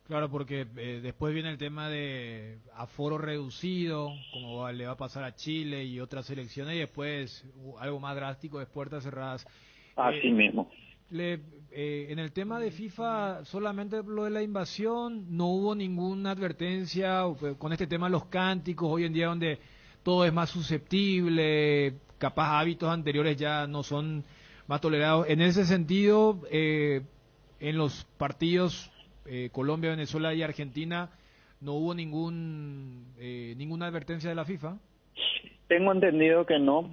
Claro, porque después viene el tema de aforo reducido, como le va a pasar a Chile y otras selecciones, y después algo más drástico es puertas cerradas. Así mismo. En el tema de FIFA, solamente lo de la invasión, no hubo ninguna advertencia con este tema de los cánticos, hoy en día donde todo es más susceptible, capaz hábitos anteriores ya no son más tolerados. En ese sentido, en los partidos Colombia, Venezuela y Argentina, ¿no hubo ninguna advertencia de la FIFA? Tengo entendido que no,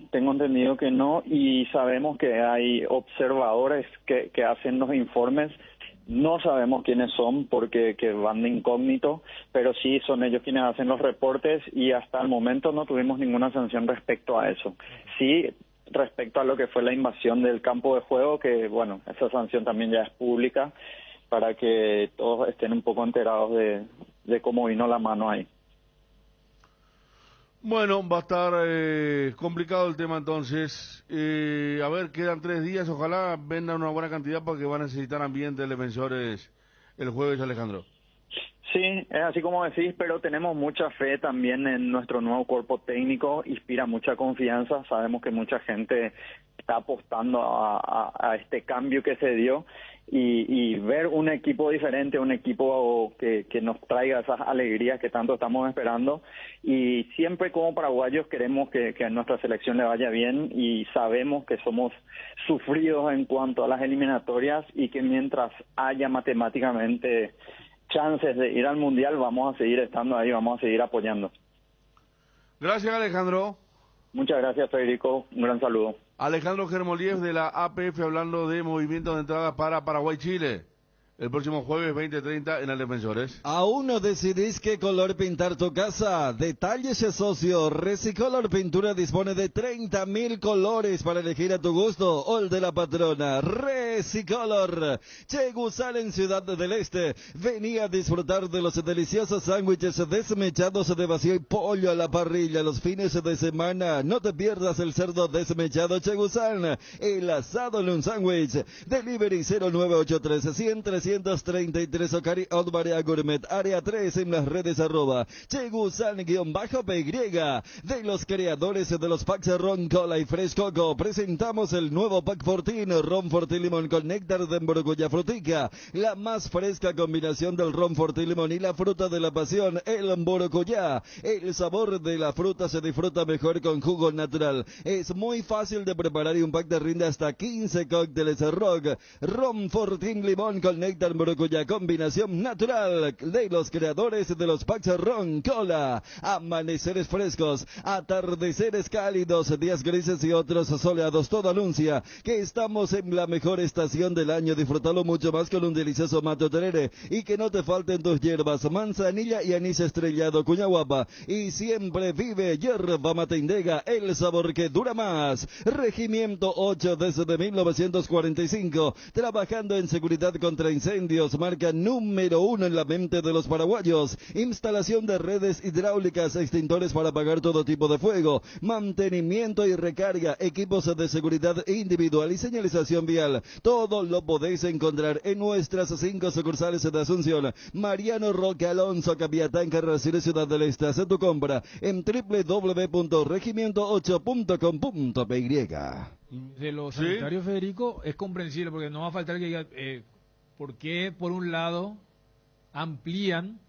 y sabemos que hay observadores que hacen los informes. No sabemos quiénes son porque que van de incógnito, pero sí son ellos quienes hacen los reportes y hasta el momento no tuvimos ninguna sanción respecto a eso. Sí, respecto a lo que fue la invasión del campo de juego, que bueno, esa sanción también ya es pública para que todos estén un poco enterados de cómo vino la mano ahí. Bueno, va a estar complicado el tema entonces. A ver, quedan 3 días, ojalá vendan una buena cantidad porque van a necesitar ambiente de defensores el jueves, Alejandro. Sí, es así como decís, pero tenemos mucha fe también en nuestro nuevo cuerpo técnico, inspira mucha confianza, sabemos que mucha gente está apostando a este cambio que se dio y ver un equipo diferente, un equipo que nos traiga esas alegrías que tanto estamos esperando, y siempre como paraguayos queremos que a nuestra selección le vaya bien y sabemos que somos sufridos en cuanto a las eliminatorias y que mientras haya matemáticamente chances de ir al Mundial, vamos a seguir estando ahí, vamos a seguir apoyando. Gracias, Alejandro. Muchas gracias, Federico. Un gran saludo. Alejandro Germoliev de la APF hablando de movimientos de entrada para Paraguay-Chile. El próximo jueves 20:30 en el Defensores. ¿Aún no decidís qué color pintar tu casa? Detalles, socio. Resicolor Pintura dispone de 30.000 colores para elegir a tu gusto. O el de la patrona. Resicolor. Chegusal en Ciudad del Este. Vení a disfrutar de los deliciosos sándwiches desmechados de vacío y pollo a la parrilla los fines de semana. No te pierdas el cerdo desmechado Chegusal. El asado en un sándwich. Delivery 0983 333 Ocari Outbarea Gourmet, área 3 en las redes @Chegusan_PY. De los creadores de los packs Ron, Cola y Fresh Coco, presentamos el nuevo pack Fortín, Ron Fortín Limón con néctar de Morocuya Frutica, la más fresca combinación del Ron Fortín Limón y la fruta de la pasión, el Morocuya. El sabor de la fruta se disfruta mejor con jugo natural. Es muy fácil de preparar y un pack te rinde hasta 15 cócteles rock. Ron Fortín Limón con néctar Morocuya, combinación natural de los creadores de los packs Ron Cola. Amaneceres frescos, atardeceres cálidos, días grises y otros soleados. Todo anuncia que estamos en la mejor estación del año. Disfrútalo mucho más con un delicioso mato terere y que no te falten tus hierbas, manzanilla y anís estrellado, cuña guapa. Y siempre vive Yerba Mate Indega, el sabor que dura más. Regimiento 8 desde 1945, trabajando en seguridad contra incendios Incendios, marca número 1 en la mente de los paraguayos. Instalación de redes hidráulicas, extintores para apagar todo tipo de fuego, mantenimiento y recarga, equipos de seguridad individual y señalización vial. Todo lo podéis encontrar en nuestras 5 sucursales de Asunción. Mariano Roque Alonso, Capiatán, Carrasco, Ciudad del Este. Haz tu compra en www.regimiento8.com.py. De los sanitarios, Federico, es comprensible porque no va a faltar que diga por qué, por un lado, amplían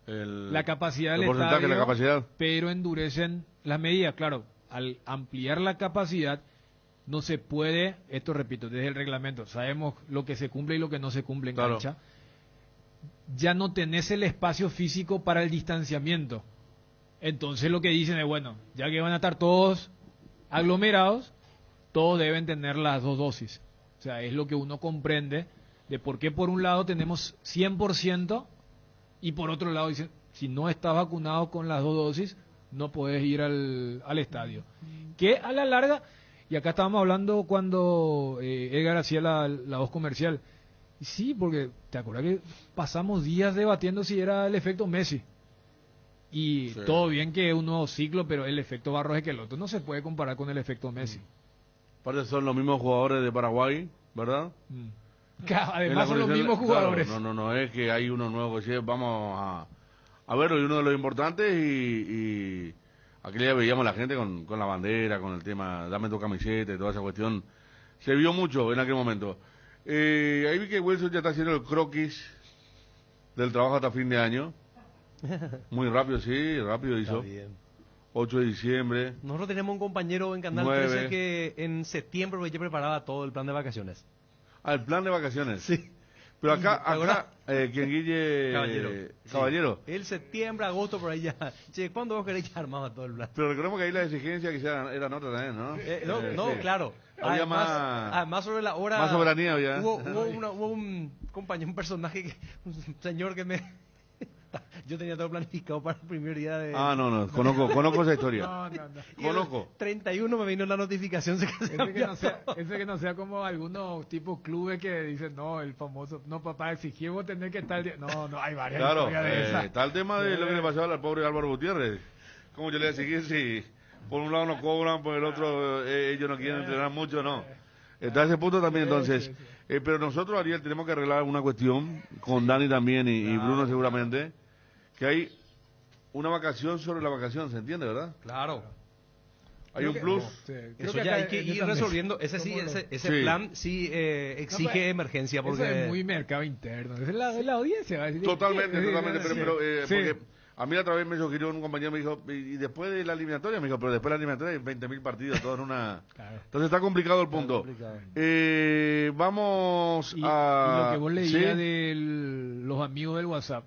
la capacidad del estadio, la capacidad, pero endurecen las medidas. Claro, al ampliar la capacidad, no se puede, esto repito, desde el reglamento, sabemos lo que se cumple y lo que no se cumple en cancha. Ya no tenés el espacio físico para el distanciamiento. Entonces lo que dicen es, bueno, ya que van a estar todos aglomerados, todos deben tener las 2 dosis. O sea, es lo que uno comprende de por qué por un lado tenemos 100% y por otro lado dicen, si no estás vacunado con las 2 dosis, no puedes ir al estadio. Que a la larga, y acá estábamos hablando cuando Edgar hacía la voz comercial, sí, porque te acuerdas que pasamos días debatiendo si era el efecto Messi. Y sí, todo bien que es un nuevo ciclo, pero el efecto Barros es que el otro no se puede comparar con el efecto Messi. Aparte son los mismos jugadores de Paraguay, ¿verdad? Además son los mismos jugadores. Claro, no es que hay uno nuevo que dice, vamos a verlo, y uno de los importantes, y aquí ya veíamos la gente con la bandera, con el tema, dame tu camiseta y toda esa cuestión. Se vio mucho en aquel momento. Ahí vi que Wilson ya está haciendo el croquis del trabajo hasta fin de año. Muy rápido, sí, rápido hizo. Está bien. 8 de diciembre. Nosotros tenemos un compañero en Canal 9. 13 que en septiembre ya preparaba todo el plan de vacaciones. Ah, el plan de vacaciones. Sí. Pero acá quien Guille Caballero. Sí. El septiembre, agosto, por ahí ya. Che, ¿cuándo vos querés que armaba todo el plan? Pero recordemos que ahí la exigencia quizás eran otras también, ¿no? No, claro. Había además sobre la hora. Más soberanía había. Hubo un compañero, un personaje, un señor que me. Yo tenía todo planificado para el primer día de... no, conozco esa historia. No. Conozco. 31 me vino la notificación. Ese que no sea como algunos tipos clubes que dicen, no, el famoso, no papá, exigimos tener que estar... No, hay varias historias de esas. Está el tema de lo que le pasó al pobre Álvaro Gutiérrez. Como yo le exigí, si por un lado no cobran, por el otro ellos no quieren entrenar mucho, no. Está ese punto también, entonces. Pero nosotros, Ariel, tenemos que arreglar una cuestión, con Dani también y Bruno seguramente, que hay una vacación sobre la vacación, ¿se entiende, verdad? Claro. Hay un plus. Eso ya hay que ir resolviendo. Ese plan sí exige emergencia. Porque... Eso es muy mercado interno. Es la audiencia. Totalmente. Pero porque a mí otra vez me sugirió un compañero, me dijo, y después de la eliminatoria, me dijo, pero después de la eliminatoria hay 20.000 partidos, todo en una... Claro. Entonces está complicado el punto. Vamos a... Y lo que vos leías de los amigos del WhatsApp,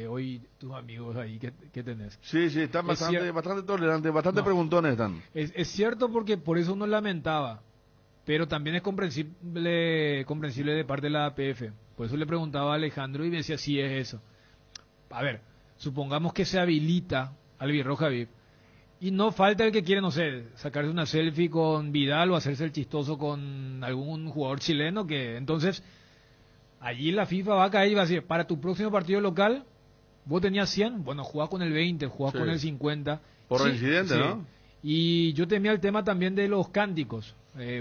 hoy tus amigos ahí que tenés. Sí, están bastante tolerantes, bastante preguntones están. Es cierto, porque por eso uno lamentaba, pero también es comprensible de parte de la APF. Por eso le preguntaba a Alejandro y me decía, sí es eso. A ver, supongamos que se habilita Albirroja VIP y no falta el que quiere, no sé, sacarse una selfie con Vidal o hacerse el chistoso con algún jugador chileno, que entonces allí la FIFA va a caer y va a decir, para tu próximo partido local vos tenías 100, bueno, jugás con el 20, jugás con el 50. Por incidente, ¿no? Y yo temía el tema también de los cánticos,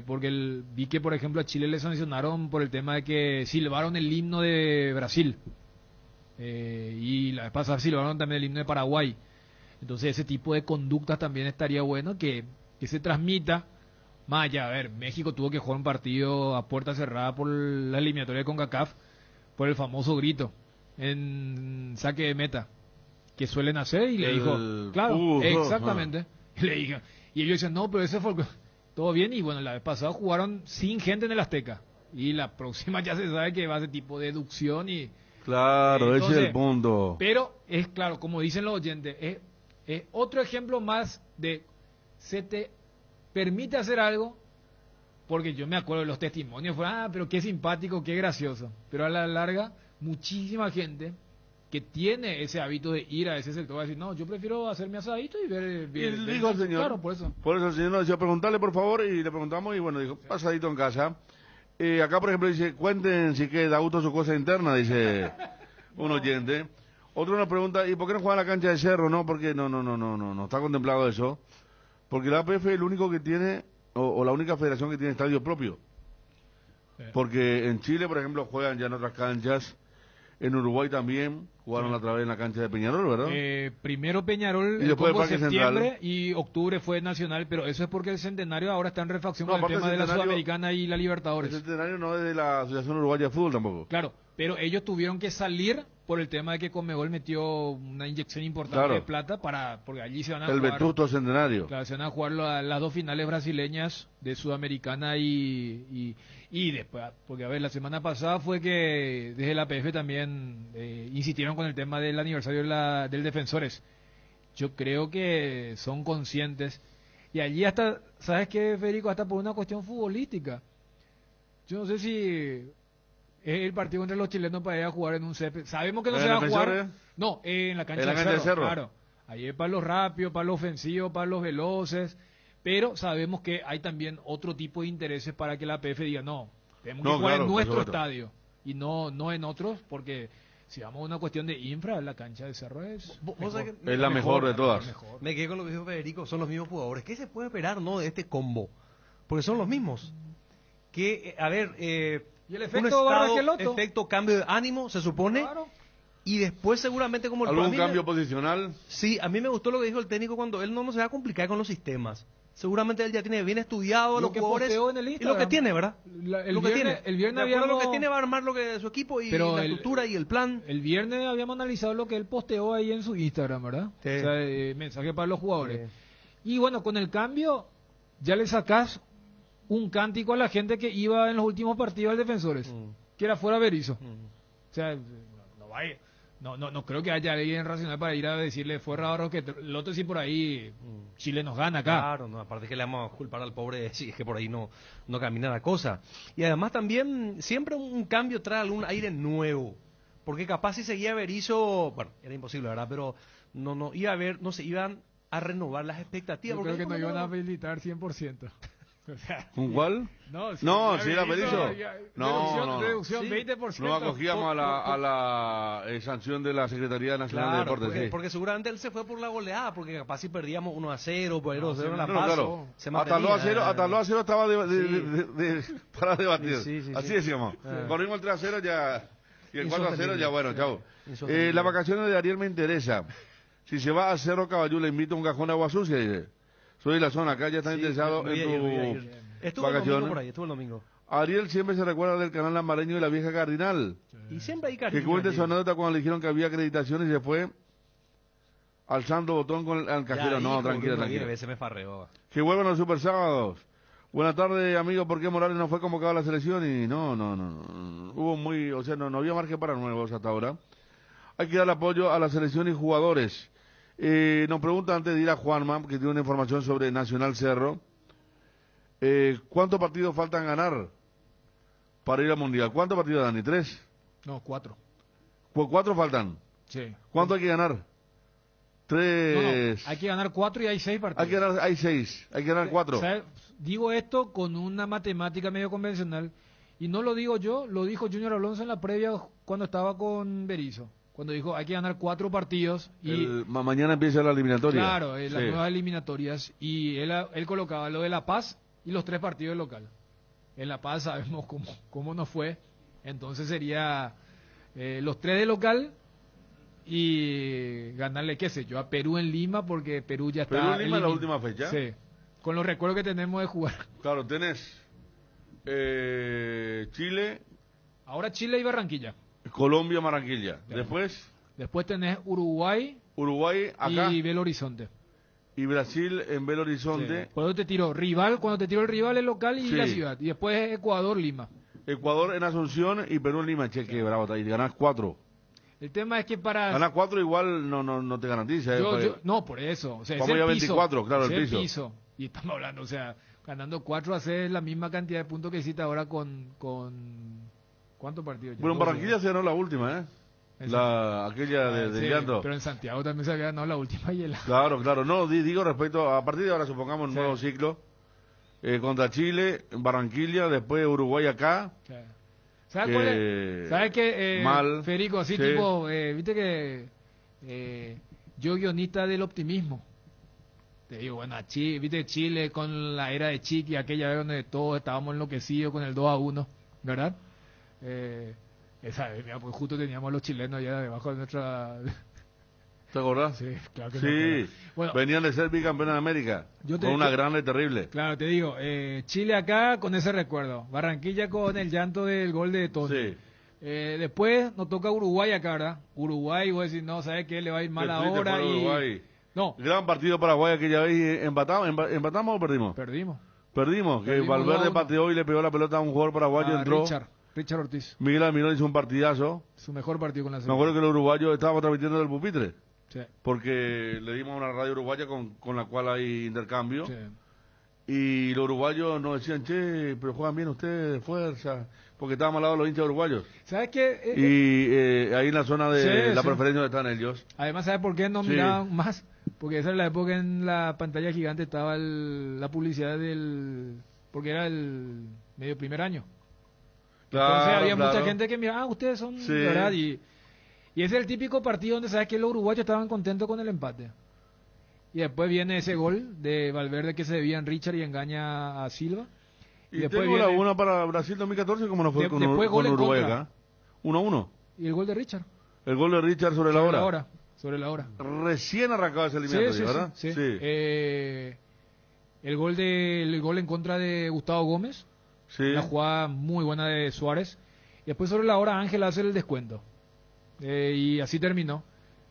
porque vi que, por ejemplo, a Chile le sancionaron por el tema de que silbaron el himno de Brasil. Y la vez pasada silbaron también el himno de Paraguay. Entonces ese tipo de conductas también estaría bueno que se transmita. Más allá, a ver, México tuvo que jugar un partido a puerta cerrada por la eliminatoria de CONCACAF por el famoso grito en saque de meta que suelen hacer, y le dijo, claro, exactamente, y le dijo, y ellos dicen, no, pero ese fue todo bien. Y bueno, la vez pasada jugaron sin gente en el Azteca, y la próxima ya se sabe que va a ser tipo de deducción y... Claro, ese es el punto. Pero es claro, como dicen los oyentes, es otro ejemplo más de se te permite hacer algo, porque yo me acuerdo de los testimonios, fue, pero qué simpático, qué gracioso. Pero a la larga, muchísima gente que tiene ese hábito de ir a ese sector va a decir, no, yo prefiero hacer mi asadito y ver... Y dijo el señor, claro, por eso el señor nos decía, preguntarle por favor, y le preguntamos, y bueno, dijo, pasadito en casa. Acá, por ejemplo, dice, cuenten si que da gusto su cosa interna, dice un oyente. Otro nos pregunta, ¿y por qué no juega en la cancha de Cerro? No, porque no está contemplado eso. Porque la APF es el único que tiene, o la única federación que tiene estadio propio. Porque en Chile, por ejemplo, juegan ya en otras canchas. En Uruguay también jugaron otra vez en la cancha de Peñarol, ¿verdad? Primero Peñarol, y después en septiembre Central. Y octubre fue Nacional, pero eso es porque el Centenario ahora está en refacción con el aparte tema de la Centenario- Sudamericana y la Libertadores. El Centenario no es de la Asociación Uruguaya de Fútbol tampoco. Claro, pero ellos tuvieron que salir por el tema de que Conmebol metió una inyección importante Claro. de plata porque allí se van a El jugar. Vetusto Centenario. Claro, se van a jugar las dos finales brasileñas de Sudamericana y después, porque a ver, la semana pasada fue que desde la APF también insistieron con el tema del aniversario del Defensores. Yo creo que son conscientes. Y allí hasta, ¿sabes qué, Federico? Hasta por una cuestión futbolística. Yo no sé si es el partido entre los chilenos para ir a jugar en un césped. Sabemos que no ¿En se va a jugar. Defensores? No, en la cancha, ¿En la cancha de Cerro? Claro. Ahí es para los rápidos, para los ofensivos, para los veloces. Pero sabemos que hay también otro tipo de intereses para que la APF diga, no, tenemos que jugar claro, en nuestro por supuesto. estadio y no en otros, porque si vamos a una cuestión de infra, la cancha de Cerro es Vos sabés que- Es la mejor de todas. Me quedé con lo que dijo Federico, son los mismos jugadores. ¿Qué se puede esperar, no, de este combo? Porque son los mismos. Que, a ver, ¿Y el un efecto Barraqueloto? efecto cambio de ánimo, se supone, Claro. y después seguramente como... a ¿Algún mí cambio me- posicional? Sí, a mí me gustó lo que dijo el técnico cuando él no se va a complicar con los sistemas. Seguramente él ya tiene bien estudiado a Lo los que jugadores posteó en el y lo Instagram. que tiene, ¿verdad? El Lo que viernes, tiene. el viernes De acuerdo a lo habíamos- que tiene va a armar lo que de su equipo y Pero la el- estructura y el plan. El viernes habíamos analizado lo que él posteó ahí en su Instagram, ¿verdad? Sí. O sea, mensaje para los jugadores. Y bueno, con el cambio ya le sacás un cántico a la gente que iba en los últimos partidos al Defensores, que era fuera Berizzo. O sea, no vaya. No creo que haya alguien racional para ir a decirle fue raro que el otro sí por ahí Chile nos gana acá. Claro, no, aparte que le vamos a culpar al pobre si es que por ahí no camina la cosa. Y además también siempre un cambio trae algún aire nuevo. Porque capaz si seguía Berizzo, bueno, era imposible, ¿verdad? Pero no iba a haber, no se iban a renovar las expectativas. Yo porque creo que no no- iban a habilitar 100%. O sea, ¿Un cuál? No, si era Berizzo. Reducción Sí. 20%. No acogíamos a la sanción de la Secretaría Nacional de Claro, Deportes. porque, sí. porque seguramente él se fue por la goleada, porque capaz si perdíamos 1-0, por 2-0 en la No, Paz, claro. se Hasta lo mantenía. a cero estaba para debatir. Sí, Así sí. decíamos. Corrimos el 3-0 ya. Y el 4-0 ya, bueno, chao. Insostenible. Las vacaciones de Ariel me interesa. Si se va a Cerro Caballú, le invito a un cajón de agua sucia. Dice. Soy de la zona, acá ya está interesado voy a en ir, tu voy a ir. Estuvo el domingo vacaciones. por ahí, estuvo el domingo. Ariel siempre se recuerda del canal Lamareño y la vieja Cardinal. Y siempre hay cariño. Que cuente allí. su anécdota cuando le dijeron que había acreditación y se fue alzando botón con al cajero. Ya No, dijo, tranquila, Bruno, tranquila. 10 veces me farreó. Que vuelvan los super sábados. Buenas tardes, amigo. ¿Por qué Morales no fue convocado a la selección? Y no. Hubo no había margen para nuevos hasta ahora. Hay que dar apoyo a la selección y jugadores. Nos pregunta antes de ir a Juanma, que tiene una información sobre Nacional Cerro. ¿Cuántos partidos faltan ganar para ir al Mundial? ¿Cuántos partidos, Dani? ¿3? No, 4. ¿4 faltan? Sí. ¿Cuánto hay que ganar? 3. Hay que ganar 4 y hay 6 partidos. Hay 6. Hay que ganar 4. O sea, digo esto con una matemática medio convencional. Y no lo digo yo, lo dijo Junior Alonso en la previa cuando estaba con Berizzo. Cuando dijo hay que ganar 4 partidos. Y Mañana empieza la eliminatoria. claro, las Sí. nuevas eliminatorias. Y él colocaba lo de La Paz y los 3 partidos local. En La Paz sabemos cómo nos fue. Entonces sería los 3 de local y ganarle, qué sé yo, a Perú en Lima, porque Perú ya está... Perú en Lima es la elimin- última fecha. Sí, con los recuerdos que tenemos de jugar. Claro, tenés Chile, Ahora Chile y Barranquilla. Colombia, Barranquilla. Claro. Después Tenés Uruguay acá y Belo Horizonte. y Brasil en Belo Horizonte. Sí. Cuando te tiró el rival es local y Sí. la ciudad. Y después Ecuador, Lima. Ecuador en Asunción y Perú en Lima. Cheque, bravo, y ganás 4. El tema es que para... Ganar 4 igual no te garantiza. No, por eso. O sea, Vamos es ya el 24, claro, es el piso. Y estamos hablando, o sea, ganando 4 haces la misma cantidad de puntos que hiciste ahora con ¿cuántos partidos? Bueno, en Barranquilla se ganó la última, ¿eh? Aquella de sí, llanto. pero en Santiago también se había ganado la última y el... Claro. No, digo respecto a partir de ahora, supongamos un nuevo ciclo. contra Chile, en Barranquilla, después Uruguay acá. ¿Sabes cuál es? ¿Sabes qué? Mal. Federico, así Sí. tipo, viste que yo guionista del optimismo. Te digo, bueno, viste Chile con la era de Chiqui, aquella vez donde todos estábamos enloquecidos con el 2-1, ¿verdad? Esa vez, mira, pues justo teníamos a los chilenos allá debajo de nuestra... ¿Te acordás? Sí, claro que Sí, me acuerdo. Bueno, venían de ser bicampeones de América, con una grande y terrible. Claro, te digo, Chile acá con ese recuerdo, Barranquilla con el llanto del gol de Tony. Sí. Después nos toca Uruguay acá, ¿verdad? Uruguay, vos decís, no, ¿sabes qué? Le va a ir mal Qué triste ahora fue y... Uruguay. No. Gran partido Paraguay aquella vez, ¿empatamos o perdimos? Perdimos. Perdimos, que Perdimos Valverde 2-1. pateó y le pegó la pelota a un jugador paraguayo, entró. Richard Ortiz. Miguel Almirón hizo un partidazo. Su mejor partido con la Me selección. acuerdo que los uruguayos estábamos transmitiendo del pupitre. Sí. Porque le dimos a una radio uruguaya con la cual hay intercambio. Sí. Y los uruguayos nos decían, che, pero juegan bien ustedes de fuerza. Porque estaban al lado de los hinchas uruguayos. ¿Sabes qué? Y ahí en la zona de Sí, la sí. preferencia donde están ellos. Además, ¿sabes por qué no Sí. miraban más? Porque esa es la época en la pantalla gigante estaba la publicidad del... Porque era el medio primer año. Claro, Entonces había claro. mucha gente que miraba, ustedes son, Sí. ¿verdad? Y ese es el típico partido donde sabes que los uruguayos estaban contentos con el empate. Y después viene ese gol de Valverde que se debía en Richard y engaña a Silva. Y después tengo la viene- una para Brasil 2014, como no fue con, después gol en Uruguay contra. acá. 1-1. Y el gol de Richard. El gol de Richard sobre la hora. Sobre la hora. Recién arrancaba ese eliminatorio, ¿verdad? Sí. El gol en contra de Gustavo Gómez. Sí. Una jugada muy buena de Suárez. Y después sobre la hora Ángel hace el descuento. Y así terminó.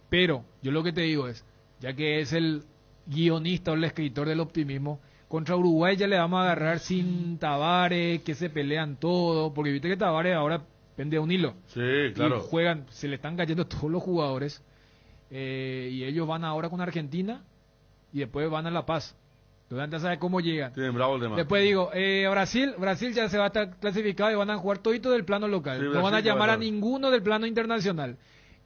Pero yo lo que te digo es, ya que es el guionista o el escritor del optimismo, contra Uruguay ya le vamos a agarrar sin Tabárez, que se pelean todo, porque viste que Tabárez ahora pende a un hilo. Sí, claro. Y juegan, se le están cayendo todos los jugadores. Y ellos van ahora con Argentina y después van a La Paz. Entonces antes sabes cómo llegan. Tienen bravo el tema. Después digo, Brasil ya se va a estar clasificado y van a jugar todito del plano local. Sí, No van a Brasil llamar va a a estar. ninguno del plano internacional.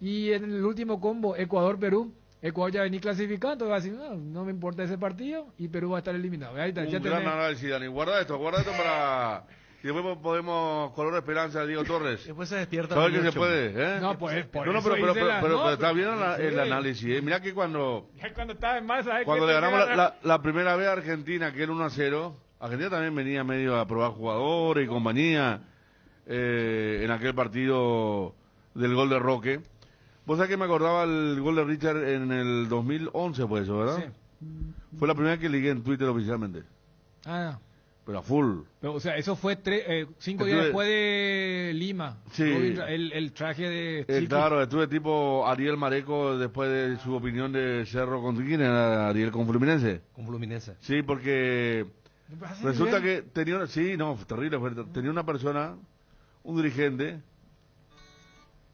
Y en el último combo, Ecuador-Perú, Ecuador ya venía clasificado, entonces va a decir, no me importa ese partido y Perú va a estar eliminado. Ahí está, Un ya gran tenés- análisis, Dani. Guarda esto para... Y después podemos color de esperanza a Diego Torres. Después se despierta. ¿Sabes que Mucho. se puede? No, pues por No, eso pero hice la- no, está bien sí. el análisis. Mirá que cuando Ya cuando estaba en más, ¿sabes le qué? ganamos la primera vez a Argentina, que era 1-0, Argentina también venía medio a probar jugadores y compañía en aquel partido del gol de Roque. Vos sabés que me acordaba el gol de Richard en el 2011, pues eso, ¿verdad? Sí. Fue la primera que ligué en Twitter oficialmente. Ah, Pero a full. pero, o sea, eso fue 5 días Estuve- después de Lima. Sí. El traje de Chiqui. Claro, estuve tipo Ariel Mareco después de su opinión de Cerro con quién era Ariel con Fluminense. Con Fluminense. Sí, porque Así resulta bien. que tenía, sí, no, terrible, tenía una persona, un dirigente,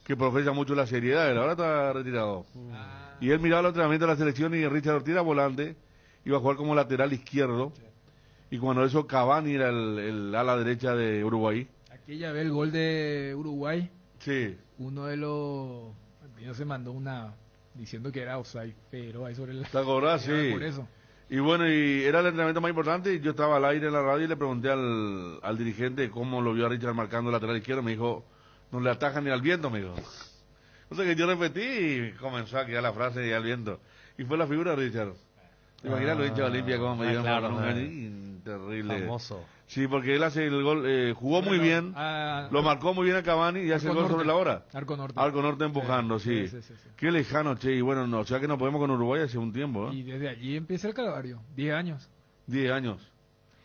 que profesa mucho la seriedad, él ahora está retirado. Y él miraba el entrenamiento de la selección y Richard Ortiz era volante, iba a jugar como lateral izquierdo, y cuando eso Cavani era el ala derecha de Uruguay. Aquí ya ve el gol de Uruguay. Sí. Uno de los... Argentinos se mandó una... diciendo que era offside, pero ahí sobre el... ¿Te acordás? Sí. Por eso. Y bueno, y era el entrenamiento más importante, y yo estaba al aire en la radio y le pregunté al dirigente cómo lo vio a Richard marcando lateral izquierdo, me dijo, no le ataja ni al viento, me dijo. O sea que yo repetí y comenzó a quedar la frase y al viento. Y fue la figura de Richard. ¿Te imaginas los hinchas de Olimpia cómo me dieron claro, por un sí. ganín? Terrible. Famoso. Sí, porque él hace el gol, jugó muy bien, lo marcó muy bien a Cavani y hace el Arco gol sobre Norte. la hora. Arco Norte. Arco Norte empujando, sí. Sí. Qué lejano, che, y bueno, no, o sea que nos podemos con Uruguay hace un tiempo, ¿eh? Y desde allí empieza el calvario. 10 años. 10 años.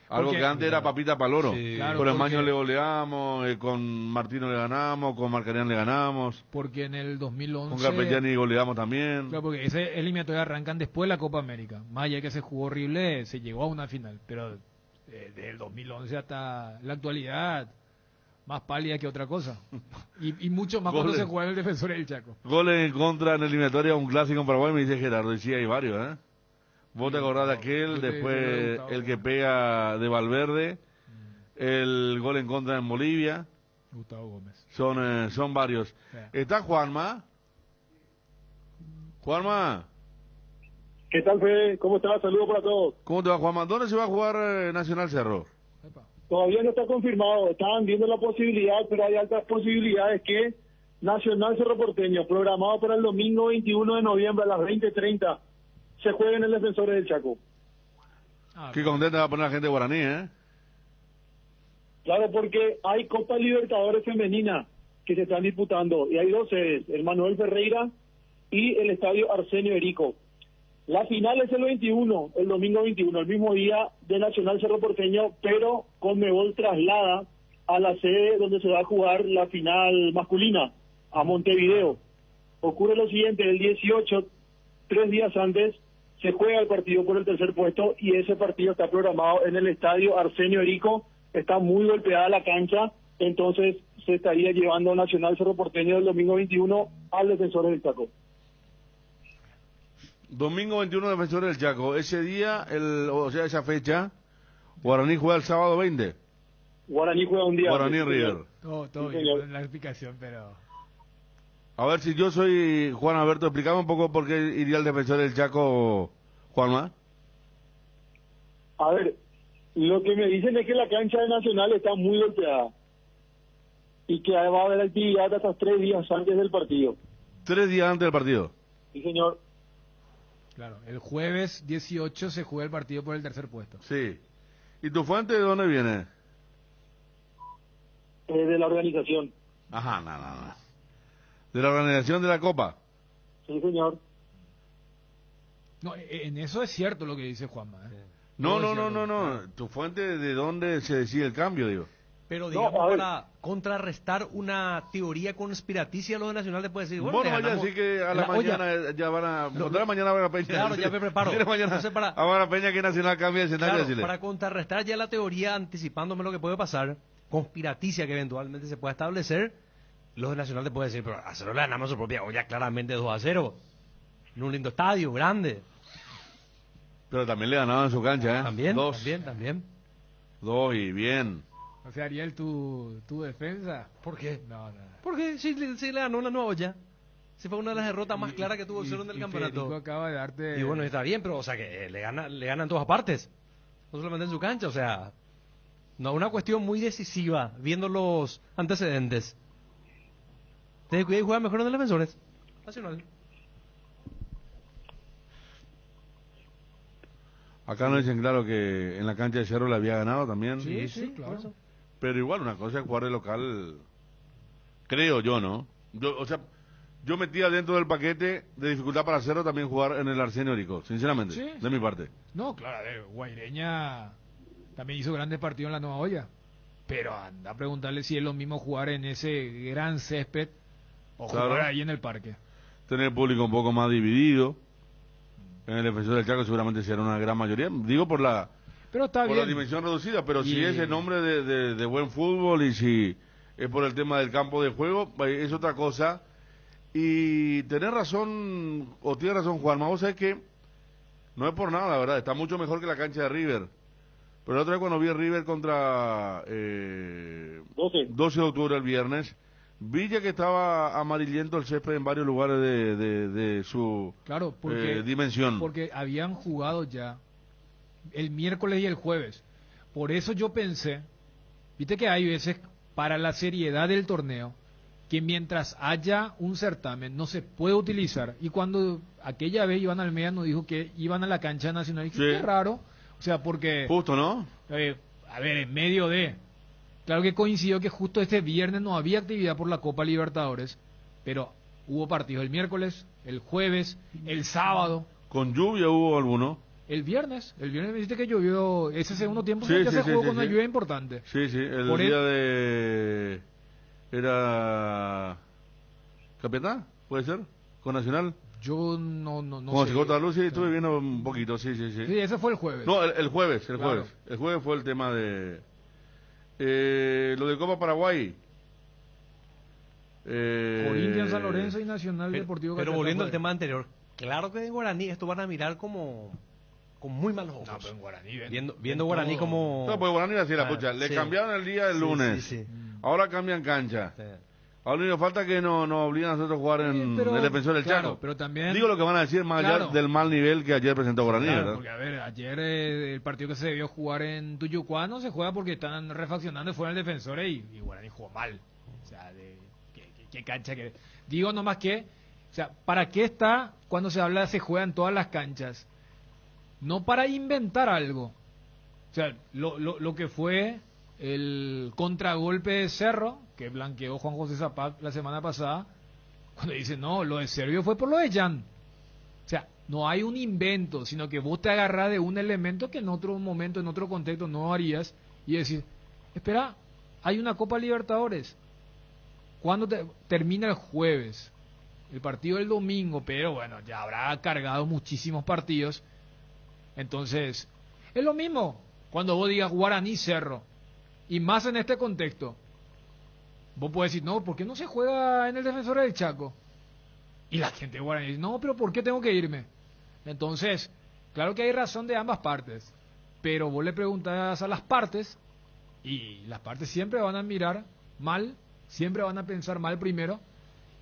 Algo Porque- que antes era papita paloro. Sí. Claro, Con el porque- Maño le goleamos, con Martino le ganamos, con Marcarián le ganamos, Porque en el 2011... con Carpegiani goleamos también. Claro, porque ese eliminatorio arrancan después de la Copa América. Más allá que se jugó horrible, se llegó a una final. Pero desde el 2011 hasta la actualidad, más pálida que otra cosa. Y mucho más cuando Goles. se juega el defensor del Chaco. Goles en contra en eliminatoria, un clásico en Paraguay, me dice Gerardo, y sí hay varios, ¿eh? Vos te acordás de aquel, Yo te- después yo te Gustavo. el que pega de Valverde, el gol en contra en Bolivia, Gustavo Gómez. son varios. Sí. ¿Está Juanma? Juanma, ¿Qué tal, Fede? ¿Cómo estás? Saludos para todos. ¿Cómo te va, Juanma? ¿Dónde se va a jugar Nacional Cerro? Todavía no está confirmado, estaban viendo la posibilidad, pero hay altas posibilidades que Nacional Cerro Porteño, programado para el domingo 21 de noviembre a las 20:30, se juegue en el Defensores del Chaco. Qué contenta va a poner la gente de Guaraní, ¿eh? Claro, porque hay Copa Libertadores Femenina que se están disputando, y hay dos sedes, el Manuel Ferreira y el Estadio Arsenio Erico. La final es el 21, el domingo 21, el mismo día de Nacional Cerro Porteño, pero Conmebol traslada a la sede donde se va a jugar la final masculina, a Montevideo. Ocurre lo siguiente, el 18, 3 días antes, se juega el partido por el tercer puesto y ese partido está programado en el Estadio Arsenio Erico. Está muy golpeada la cancha, entonces se estaría llevando Nacional Cerro Porteño el domingo 21 al Defensores del Chaco. Domingo 21 Defensores del Chaco. Ese día, o sea, esa fecha, Guaraní juega el sábado 20. Guaraní juega un día. Guaraní River. Todo Sí, bien señor. con la explicación, pero... A ver, si yo soy Juan Alberto, explícame un poco por qué iría el Defensor del Chaco, Juanma. A ver, lo que me dicen es que la cancha de Nacional está muy golpeada y que va a haber actividad hasta 3 días antes del partido. 3 días antes del partido. Sí, señor. Claro, el jueves 18 se juega el partido por el tercer puesto. Sí. ¿Y tu fuente de dónde viene? De la organización. Ajá, nada. ¿De la organización de la Copa? Sí, señor. No, en eso es cierto lo que dice Juanma. No. Todo es cierto. ¿Tu fuente de dónde se decide el cambio, digo? Pero No, digamos, a ver. para contrarrestar una teoría conspiraticia, los de Nacional te puede decir, Bueno, le vaya a ganamos decir que a la olla. mañana ya van a... Contra la mañana van a Peña. Claro, ya me preparo. Decirle mañana Entonces, para- a la Peña que Nacional cambie de escenario. Claro, decirle. para contrarrestar ya la teoría, anticipándome lo que puede pasar, conspiraticia que eventualmente se pueda establecer, los de Nacional te pueden decir, pero a Cerro le ganamos su propia olla claramente 2-0, en un lindo estadio, grande. Pero también le ganaban en su cancha, ¿eh? También, 2. también. 2 y bien. O sea, Ariel, tu defensa. ¿Por qué? No. Porque sí le ganó una nueva olla. Sí fue una de las derrotas más claras que tuvo el Cerro en el Federico campeonato. acaba de darte... Y bueno, está bien, pero o sea que le gana en todas partes. No solamente en su cancha, o sea, no, una cuestión muy decisiva, viendo los antecedentes. ¿Te juega mejor en el Defensores? Nacional. Acá nos dicen claro que en la cancha de Cerro le había ganado también. Sí, claro. Pero igual, una cosa es jugar de local, creo yo, ¿no? Yo metía dentro del paquete de dificultad para Cerro también jugar en el Arsenio Erico, sinceramente, Sí. de mi parte. No, claro, Guaireña también hizo grandes partidos en la Nueva Olla. Pero anda a preguntarle si es lo mismo jugar en ese gran césped o Claro. jugar ahí en el parque. Tener el público un poco más dividido. En el Defensor del Chaco seguramente será una gran mayoría. Digo por la Pero está por la bien. dimensión reducida, pero si Y- es el nombre de buen fútbol y si es por el tema del campo de juego, es otra cosa. Y tenés razón, o tiene razón Juanma, vos sabés que no es por nada, la verdad, está mucho mejor que la cancha de River. Pero la otra vez cuando vi a River contra 12 de octubre el viernes, vi ya que estaba amarillento el césped en varios lugares de su Claro, porque, dimensión. porque habían jugado ya el miércoles y el jueves. Por eso yo pensé, viste que hay veces para la seriedad del torneo, que mientras haya un certamen no se puede utilizar. Y cuando aquella vez Iván Almeida nos dijo que iban a la cancha nacional, dije, Sí. qué raro. O sea, porque... Justo, ¿no? a ver, en medio de... Claro que coincidió que justo este viernes no había actividad por la Copa Libertadores, pero hubo partidos el miércoles, el jueves, el sábado. ¿Con lluvia hubo alguno? El viernes me dijiste que llovió ese segundo tiempo, Sí, que sí, se sí, jugó sí, con una sí. lluvia importante. Sí, el Por día de... ¿Era... ¿Capitán? ¿Puede ser? ¿Con Nacional? Yo no Con sé. Chico Luz, sí, estuve viendo un poquito, sí. Sí, ese fue el jueves. No, el jueves, Claro. El jueves fue el tema de... lo de Copa Paraguay. Corinthians, San Lorenzo y Nacional Deportivo Pero Cachaca volviendo fue. al tema anterior, claro que en Guaraní esto van a mirar como con muy malos ojos. No, pero en Guaraní, viendo Guaraní todo. como... No, pues Guaraní así la Ah, pucha. Le sí. cambiaron el día el Sí, lunes. sí, sí. Ahora cambian cancha. Sí. Ahora único falta que nos obligan a nosotros a jugar en el Defensor del claro, Chaco. pero también... Digo lo que van a decir más allá del mal nivel que ayer presentó Guaraní, Claro, ¿verdad? porque a ver, ayer el partido que se debió jugar en Tuyucuá no se juega porque están refaccionando fuera el Defensor y Guaraní jugó mal. O sea, qué cancha que... Digo nomás que, o sea, ¿para qué está cuando se habla de se juega en todas las canchas? No para inventar algo. O sea, lo que fue el contragolpe de Cerro, que blanqueó Juan José Zapac la semana pasada, cuando dice, no, lo de Servio fue por lo de Jan. O sea, no hay un invento, sino que vos te agarrás de un elemento que en otro momento, en otro contexto no harías, y decir, espera, hay una Copa Libertadores. ¿Cuándo termina el jueves? El partido del domingo, pero bueno, ya habrá cargado muchísimos partidos. Entonces, es lo mismo cuando vos digas Guaraní Cerro, y más en este contexto. Vos podés decir, no, ¿por qué no se juega en el Defensor del Chaco? Y la gente de Guaraní dice, no, pero ¿por qué tengo que irme? Entonces, claro que hay razón de ambas partes, pero vos le preguntás a las partes, y las partes siempre van a mirar mal, siempre van a pensar mal primero,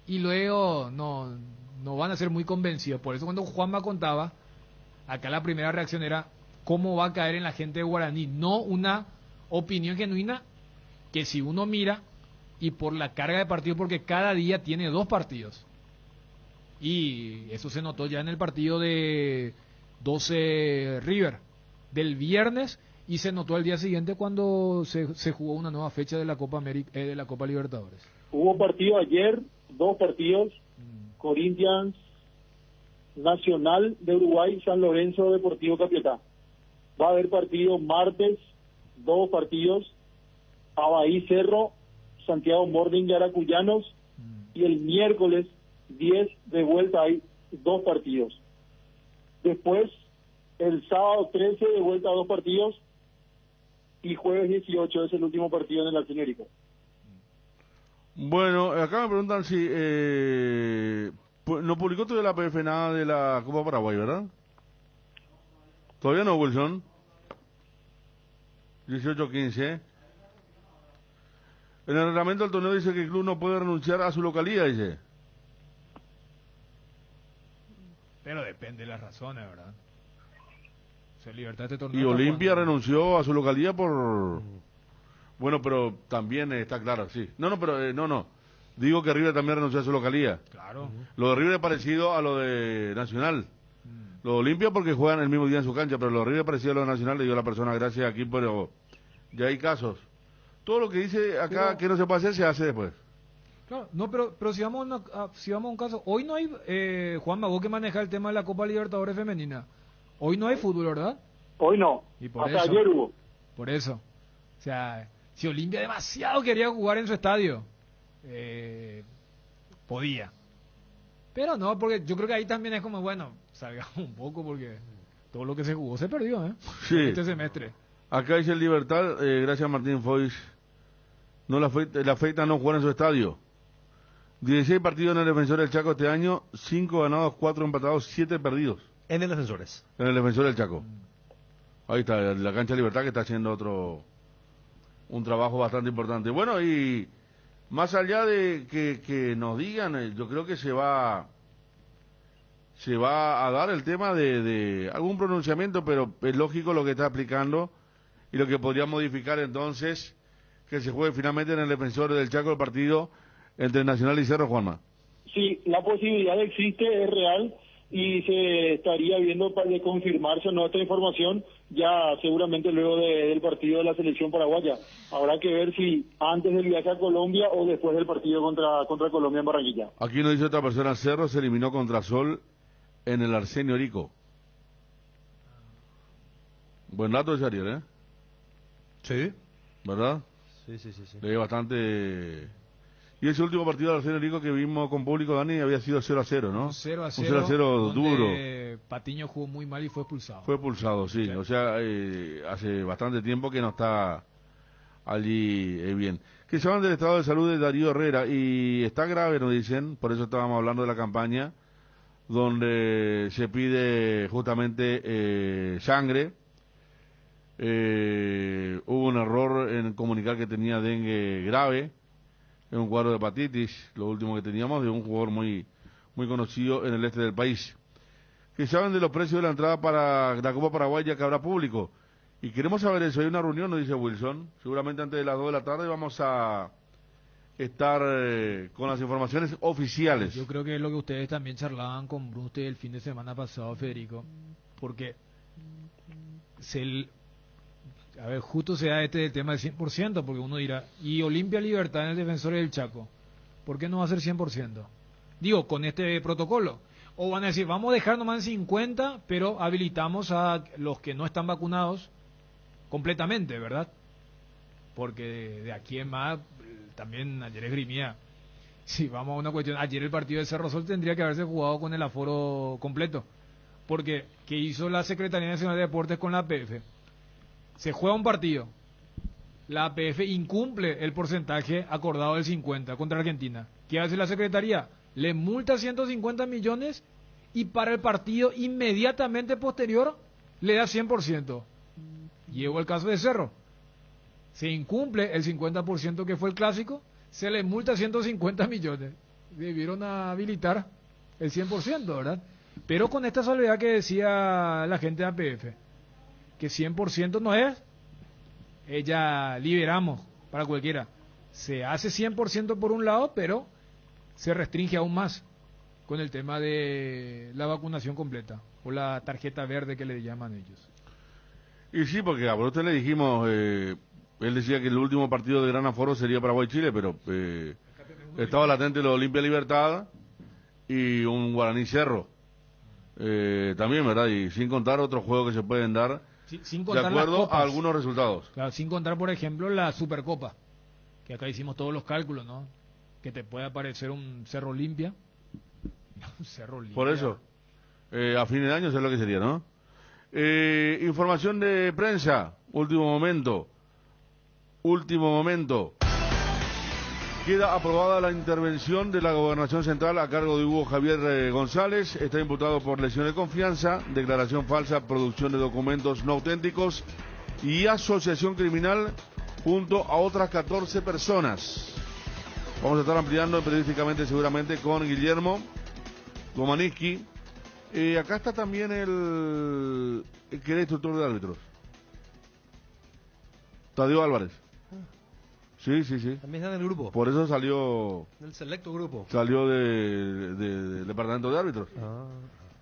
y luego no van a ser muy convencidos. Por eso cuando Juanma contaba, acá la primera reacción era, ¿cómo va a caer en la gente de Guaraní? No una opinión genuina, que si uno mira, y por la carga de partidos, porque cada día tiene 2 partidos, y eso se notó ya en el partido de 12 River del viernes, y se notó el día siguiente cuando se jugó una nueva fecha de la Copa de la Copa Libertadores. Hubo partido ayer, 2 partidos, Corinthians, Nacional de Uruguay, San Lorenzo, Deportivo Capiatá. Va a haber partido martes, 2 partidos, Abahí Cerro, Santiago Morning y Aracuyanos, y el miércoles 10 de vuelta hay 2 partidos. Después, el sábado 13 de vuelta 2 partidos, y jueves 18 es el último partido en el Arsenérico. Bueno, acá me preguntan si no publicó todavía la PF nada de la Copa Paraguay, ¿verdad? Todavía no, Wilson. 18-15. En el reglamento del torneo dice que el club no puede renunciar a su localía, dice. Pero depende de las razones, ¿verdad? O sea, Libertad de este torneo. Y Olimpia renunció a su localía por... Bueno, pero también está claro, sí. No. Digo que River también renunció a su localía. Claro. Lo de River es parecido a lo de Nacional. Lo de Olimpia porque juegan el mismo día en su cancha, pero lo de River es parecido a lo de Nacional, le dio a la persona gracias aquí, pero ya hay casos. Todo lo que dice acá que no se puede hacer, se hace después. Claro, no, pero si vamos a un caso, hoy no hay, Juanma, vos que maneja el tema de la Copa Libertadores Femenina, hoy no hay fútbol, ¿verdad? Hoy no, y por hasta eso, ayer hubo. Por eso, o sea, si Olimpia demasiado quería jugar en su estadio, podía. Pero no, porque yo creo que ahí también es como, bueno, salgamos un poco porque todo lo que se jugó se perdió, Sí. Este semestre. Acá dice el Libertad, gracias a Martín Foix, no le afecta no jugar en su estadio. 16 partidos en el Defensor del Chaco este año, 5 ganados, 4 empatados, 7 perdidos. En el Defensores. En el Defensor del Chaco. Ahí está, la cancha de Libertad que está haciendo un trabajo bastante importante. Bueno, y más allá de que nos digan, yo creo que se va a dar el tema de algún pronunciamiento, pero es lógico lo que está explicando y lo que podría modificar entonces que se juegue finalmente en el Defensor del Chaco el partido entre Nacional y Cerro, Juanma. Sí, la posibilidad existe, es real, y se estaría viendo de confirmarse o no esta información ya seguramente luego del partido de la selección paraguaya. Habrá que ver si antes del viaje a Colombia o después del partido contra Colombia en Barranquilla. Aquí nos dice otra persona, Cerro se eliminó contra Sol en el Arsenio Rico. Buen dato ese, Ariel, ¿eh? Sí. ¿Verdad? Sí. Le bastante... Y ese último partido del Arsenio Rico que vimos con público, Dani, había sido 0-0, ¿no? 0-0. Un 0-0 duro. Patiño jugó muy mal y fue expulsado. Fue expulsado, sí. Claro. O sea, hace bastante tiempo que no está allí bien. Que se hablan del estado de salud de Darío Herrera y está grave, nos dicen, por eso estábamos hablando de la campaña, donde se pide justamente sangre. Hubo un error en comunicar que tenía dengue grave. en un cuadro de hepatitis, lo último que teníamos, de un jugador muy conocido en el este del país. Que saben de los precios de la entrada para la Copa Paraguay, ya que habrá público. Y queremos saber eso. Hay una reunión, nos dice Wilson. Seguramente antes de las 2 de la tarde vamos a estar con las informaciones oficiales. Yo creo que es lo que ustedes también charlaban con Bruste el fin de semana pasado, Federico. Porque justo se da el tema del 100%, porque uno dirá, y Olimpia Libertad en el Defensores del Chaco, ¿por qué no va a ser 100%? Digo, con este protocolo. O van a decir, vamos a dejar nomás en 50, pero habilitamos a los que no están vacunados completamente, ¿verdad? Porque de aquí en más, también ayer esgrimía, si vamos a una cuestión, ayer el partido de Cerro Sol tendría que haberse jugado con el aforo completo, porque ¿qué hizo la Secretaría Nacional de Deportes con la APF? Se juega un partido, la APF incumple el porcentaje acordado del 50 contra Argentina. ¿Qué hace la Secretaría? Le multa 150 millones y para el partido inmediatamente posterior le da 100%. Llegó el caso de Cerro. Se incumple el 50% que fue el clásico, se le multa 150 millones. Debieron habilitar el 100%, ¿verdad? Pero con esta salvedad que decía la gente de APF, que 100% no es, ya liberamos para cualquiera. Se hace 100% por un lado, pero se restringe aún más con el tema de la vacunación completa o la tarjeta verde que le llaman ellos. Y sí, porque a Brote le dijimos, él decía que el último partido de gran aforo sería Paraguay-Chile, pero estaba latente lo de Olimpia Libertad y un Guaraní Cerro también, ¿verdad? Y sin contar otros juegos que se pueden dar sin de acuerdo a algunos resultados. Claro, sin contar, por ejemplo, la Supercopa, que acá hicimos todos los cálculos, ¿no? Que te puede aparecer un Cerro Olimpia. Un Cerro Olimpia. Por eso, a fin de año es lo que sería, ¿no? Información de prensa, último momento. Queda aprobada la intervención de la Gobernación Central a cargo de Hugo Javier González. Está imputado por lesión de confianza, declaración falsa, producción de documentos no auténticos y asociación criminal junto a otras 14 personas. Vamos a estar ampliando periodísticamente seguramente con Guillermo Gomaniski. Acá está también el que era instructor de árbitros, Tadeo Álvarez. Sí. También está en el grupo. Por eso salió... Del selecto grupo. Salió del departamento de árbitros.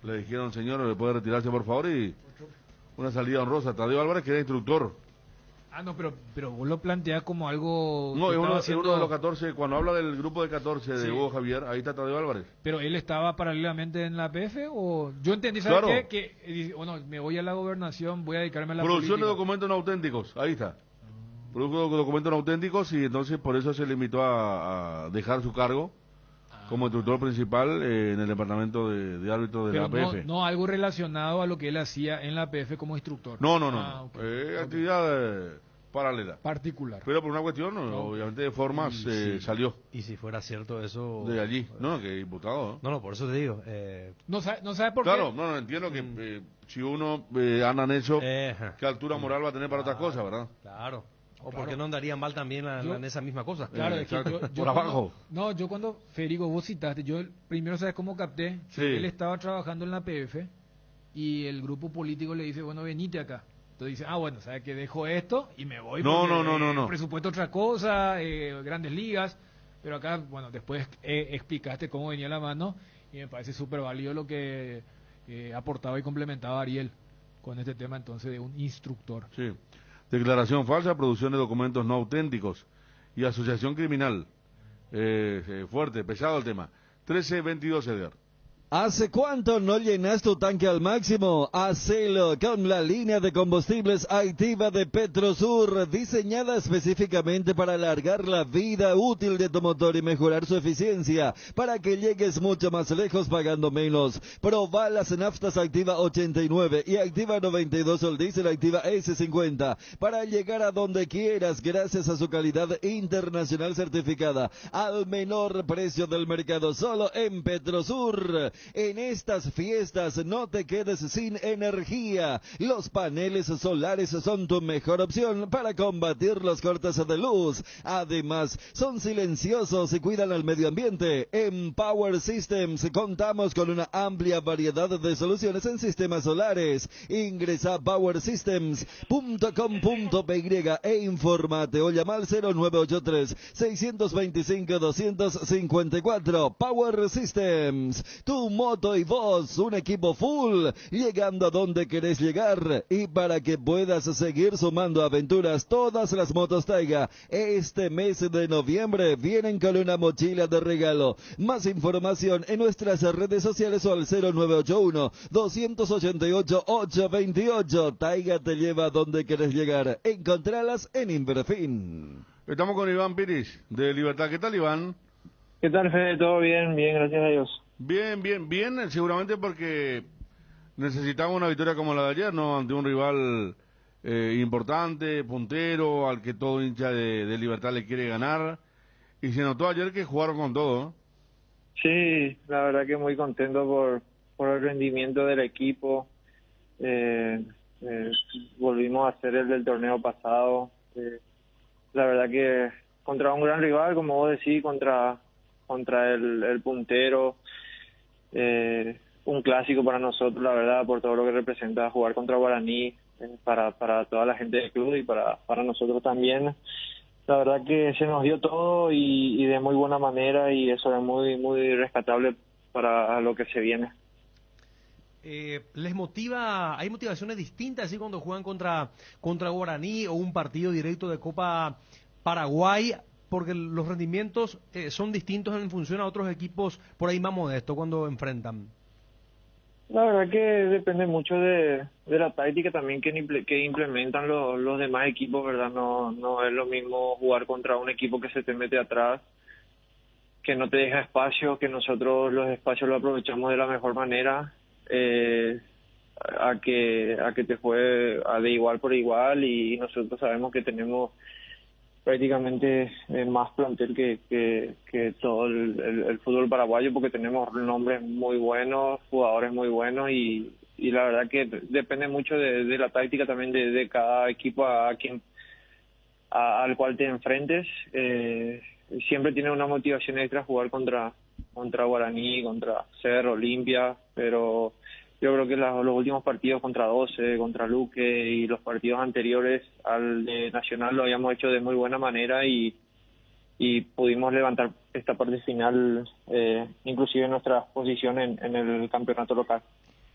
Le dijeron, señor, ¿le puede retirarse por favor? Y una salida honrosa. Tadeo Álvarez, que era instructor. No, pero vos lo planteás como algo... No, es uno de los 14, cuando habla del grupo de 14 de Hugo Javier, ahí está Tadeo Álvarez. ¿Pero él estaba paralelamente en la APF o...? Yo entendí, ¿sabes claro. qué? Bueno, me voy a la gobernación, voy a dedicarme a la producción política. De documentos no auténticos, ahí está. Produjo documentos no auténticos y entonces por eso se limitó a dejar su cargo como instructor principal en el departamento de árbitros de la APF. No algo relacionado a lo que él hacía en la APF como instructor. No. Okay. Actividad paralela. Particular. Pero por una cuestión, obviamente de formas, salió. Y si fuera cierto eso... De allí, que imputado. No, por eso te digo. No sabe por qué. Claro, no, entiendo que si uno anda en eso, ¿qué altura moral va a tener para otras cosas, verdad? Claro. O por qué no andaría mal también en esa misma cosa. Claro, es que yo por abajo. Yo cuando, Federico, vos citaste, yo primero, ¿sabes cómo capté? Sí. Él estaba trabajando en la PF y el grupo político le dice, bueno, venite acá. Entonces dice, bueno, ¿sabes qué? Dejo esto y me voy. No. Presupuesto otra cosa, grandes ligas. Pero acá, bueno, después explicaste cómo venía la mano y me parece súper válido lo que aportaba y complementaba Ariel con este tema entonces de un instructor. Sí. Declaración falsa, producción de documentos no auténticos y asociación criminal. Fuerte, pesado el tema. 13-22, Edgar. ¿Hace cuánto no llenas tu tanque al máximo? Hacelo con la línea de combustibles activa de Petrosur, diseñada específicamente para alargar la vida útil de tu motor y mejorar su eficiencia, para que llegues mucho más lejos pagando menos. Proba las naftas Activa 89 y Activa 92 o el diésel Activa S50 para llegar a donde quieras gracias a su calidad internacional certificada al menor precio del mercado, solo en Petrosur. En estas fiestas no te quedes sin energía. Los paneles solares son tu mejor opción para combatir los cortes de luz. Además, son silenciosos y cuidan al medio ambiente. En Power Systems contamos con una amplia variedad de soluciones en sistemas solares. Ingresa a powersystems.com.py e infórmate o llama al 0983-625-254. Power Systems, tu moto y vos, un equipo full, llegando a donde querés llegar. Y para que puedas seguir sumando aventuras, todas las motos Taiga este mes de noviembre vienen con una mochila de regalo. Más información en nuestras redes sociales o al 0981-288-828. Taiga te lleva a donde querés llegar. Encontralas en Inverfin. Estamos con Iván Piris, de Libertad. ¿Qué tal, Iván? ¿Qué tal, Fede? ¿Todo bien? Bien, gracias a Dios. Bien, seguramente porque necesitamos una victoria como la de ayer, ¿no? Ante un rival importante, puntero, al que todo hincha de Libertad le quiere ganar. Y se notó ayer que jugaron con todo, ¿no? Sí, la verdad que muy contento por el rendimiento del equipo. Volvimos a hacer el del torneo pasado. La verdad que contra un gran rival, como vos decís, contra el puntero, un clásico para nosotros, la verdad, por todo lo que representa jugar contra Guaraní, para toda la gente del club y para nosotros también. La verdad que se nos dio todo y de muy buena manera, y eso es muy muy rescatable para lo que se viene. ¿Les motiva? ¿Hay motivaciones distintas así cuando juegan contra Guaraní o un partido directo de Copa Paraguay? Porque los rendimientos son distintos en función a otros equipos por ahí más modestos cuando enfrentan. La verdad que depende mucho de la táctica también que implementan los demás equipos, ¿verdad? No es lo mismo jugar contra un equipo que se te mete atrás, que no te deja espacio, que nosotros los espacios los aprovechamos de la mejor manera, a que te juegue de igual por igual, y nosotros sabemos que tenemos prácticamente más plantel que todo el fútbol paraguayo, porque tenemos nombres muy buenos, jugadores muy buenos, y la verdad que depende mucho de la táctica también de cada equipo al cual te enfrentes. Siempre tiene una motivación extra jugar contra Guaraní, contra Cerro, Olimpia, pero yo creo que los últimos partidos contra 12, contra Luque y los partidos anteriores al de Nacional lo habíamos hecho de muy buena manera, y pudimos levantar esta parte final, inclusive nuestra posición en el campeonato local.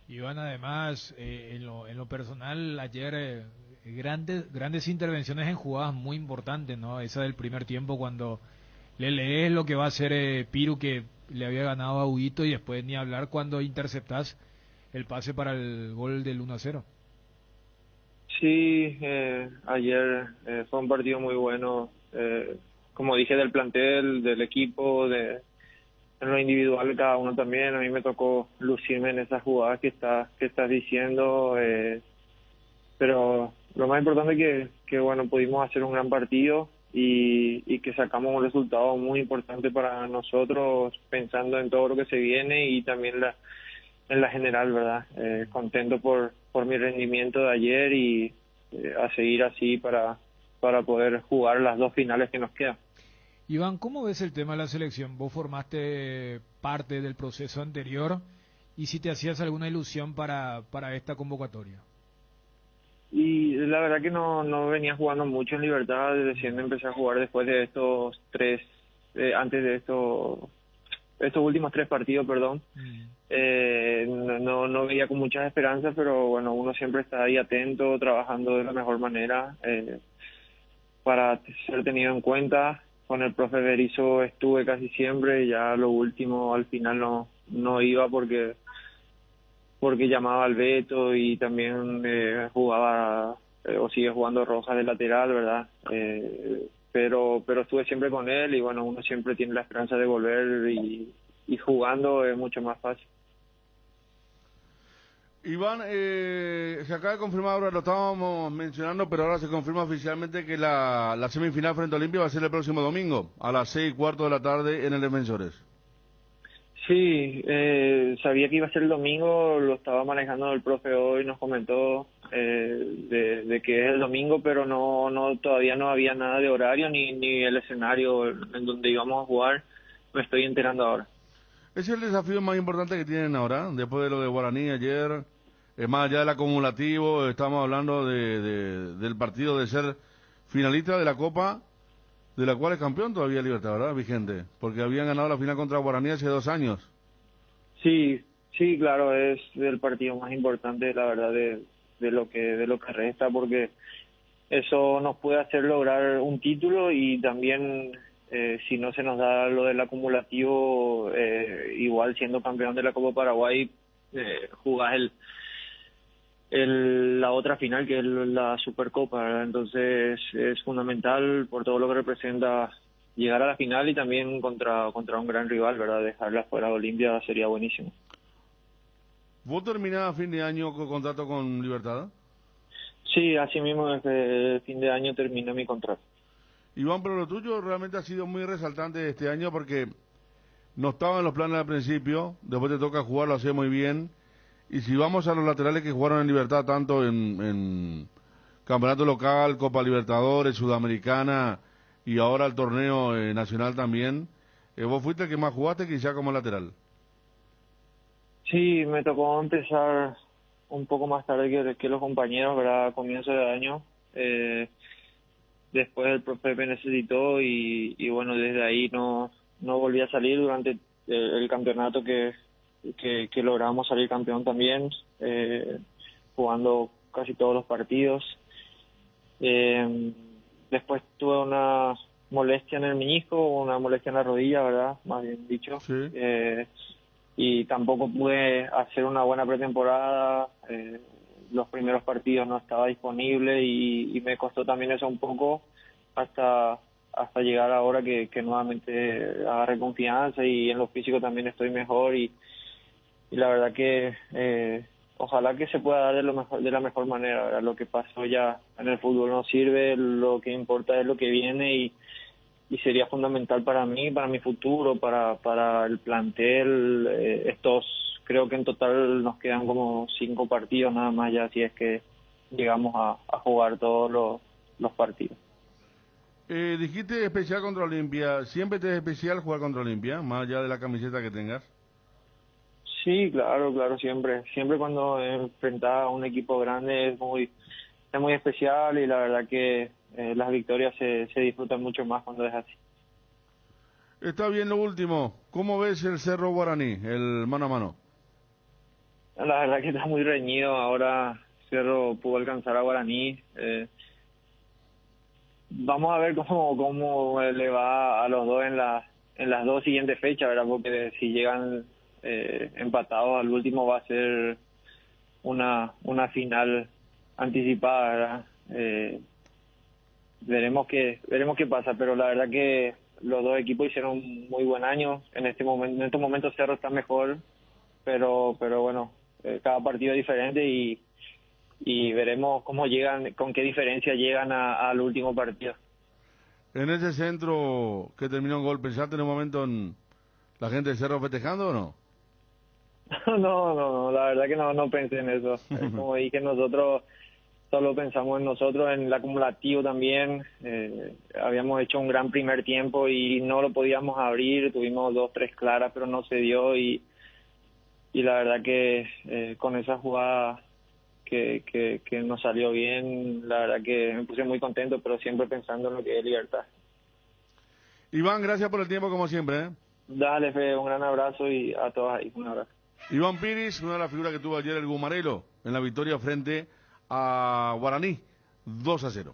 Iván, además, en lo personal, ayer grandes intervenciones en jugadas muy importantes, ¿no? Esa del primer tiempo, cuando le lees lo que va a hacer Piru, que le había ganado a Huguito, y después ni hablar cuando interceptás el pase para el gol del 1-0. Sí, ayer fue un partido muy bueno, como dije, del plantel, del equipo, en lo individual cada uno también. A mí me tocó lucirme en esas jugadas que estás diciendo, pero lo más importante es que bueno, pudimos hacer un gran partido y que sacamos un resultado muy importante para nosotros, pensando en todo lo que se viene y también en la general, ¿verdad? Contento por mi rendimiento de ayer, y a seguir así para poder jugar las dos finales que nos quedan. Iván, ¿cómo ves el tema de la selección? Vos formaste parte del proceso anterior, y si te hacías alguna ilusión para esta convocatoria. Y la verdad que no venía jugando mucho en Libertad, recién empecé a jugar después de estos antes de estos últimos 3 partidos, perdón. No veía con muchas esperanzas, pero bueno, uno siempre está ahí atento, trabajando de la mejor manera para ser tenido en cuenta. Con el profe Berizzo estuve casi siempre, ya lo último al final no iba porque llamaba al Beto, y también jugaba o sigue jugando Rojas de lateral, ¿verdad? Pero estuve siempre con él, y bueno, uno siempre tiene la esperanza de volver, y jugando es mucho más fácil. Iván, se acaba de confirmar, ahora lo estábamos mencionando, pero ahora se confirma oficialmente que la semifinal frente a Olimpia va a ser el próximo domingo, a las 6:15 de la tarde en el Defensores. Sí, sabía que iba a ser el domingo, lo estaba manejando el profe hoy, nos comentó de que es el domingo, pero todavía no había nada de horario ni el escenario en donde íbamos a jugar. Me estoy enterando ahora. ¿Es el desafío más importante que tienen ahora, después de lo de Guaraní ayer? Más allá del acumulativo, estamos hablando del partido de ser finalista de la Copa, de la cual es campeón todavía Libertad, ¿verdad? Vigente, porque habían ganado la final contra Guaraní hace 2 años. Sí, claro, es el partido más importante, la verdad, de lo que resta, porque eso nos puede hacer lograr un título y también si no se nos da lo del acumulativo, igual siendo campeón de la Copa Paraguay, jugás la otra final, que es la Supercopa, ¿verdad? Entonces es fundamental por todo lo que representa llegar a la final y también contra un gran rival, ¿verdad? Dejarla fuera de Olimpia sería buenísimo. ¿Vos terminás a fin de año con contrato con Libertad? Sí, así mismo desde fin de año termina mi contrato. Iván, pero lo tuyo realmente ha sido muy resaltante este año porque no estaba en los planes al principio, después te toca jugar, lo hacía muy bien. Y si vamos a los laterales que jugaron en Libertad, tanto en Campeonato Local, Copa Libertadores, Sudamericana y ahora el torneo nacional también, vos fuiste el que más jugaste quizá como lateral. Sí, me tocó empezar un poco más tarde que los compañeros, ¿verdad? A comienzo de año. Después el profe me necesitó y bueno, desde ahí no volví a salir durante el campeonato que logramos salir campeón también, jugando casi todos los partidos. Después tuve una molestia en el menisco, una molestia en la rodilla, ¿verdad? Más bien dicho. Sí. Y tampoco pude hacer una buena pretemporada. Los primeros partidos no estaba disponible y me costó también eso un poco hasta llegar ahora que nuevamente agarré confianza y en lo físico también estoy mejor y la verdad que ojalá que se pueda dar de la mejor manera, ¿verdad? Lo que pasó ya en el fútbol no sirve, lo que importa es lo que viene y sería fundamental para mí, para mi futuro, para el plantel. Creo que en total nos quedan como 5 partidos nada más ya, si es que llegamos a jugar todos los partidos. Dijiste especial contra Olimpia, ¿siempre te es especial jugar contra Olimpia, más allá de la camiseta que tengas? Sí, claro, siempre cuando enfrentas a un equipo grande es muy especial y la verdad que las victorias se disfrutan mucho más cuando es así. Está bien lo último, ¿cómo ves el Cerro Guaraní, el mano a mano? La verdad que está muy reñido, ahora Cerro pudo alcanzar a Guaraní. Vamos a ver cómo le va a los dos en las 2 siguientes fechas, ¿verdad? Porque si llegan empatados al último va a ser una final anticipada, ¿verdad? Veremos qué pasa, pero la verdad que los dos equipos hicieron un muy buen año. En estos momentos Cerro está mejor, pero bueno, cada partido es diferente y veremos cómo llegan, con qué diferencia llegan al último partido. En ese centro que terminó en gol, ¿pensaste en un momento en la gente de Cerro festejando o no? No, la verdad que no pensé en eso. Como dije, nosotros solo pensamos en nosotros, en el acumulativo también. Habíamos hecho un gran primer tiempo y no lo podíamos abrir, tuvimos 2, 3 claras, pero no se dio y la verdad que con esa jugada que nos salió bien, la verdad que me puse muy contento, pero siempre pensando en lo que es Libertad. Iván, gracias por el tiempo como siempre, ¿eh? Dale, Fede, un gran abrazo y a todos ahí, un abrazo. Iván Piris, una de las figuras que tuvo ayer el Gumarelo en la victoria frente a Guaraní, 2-0.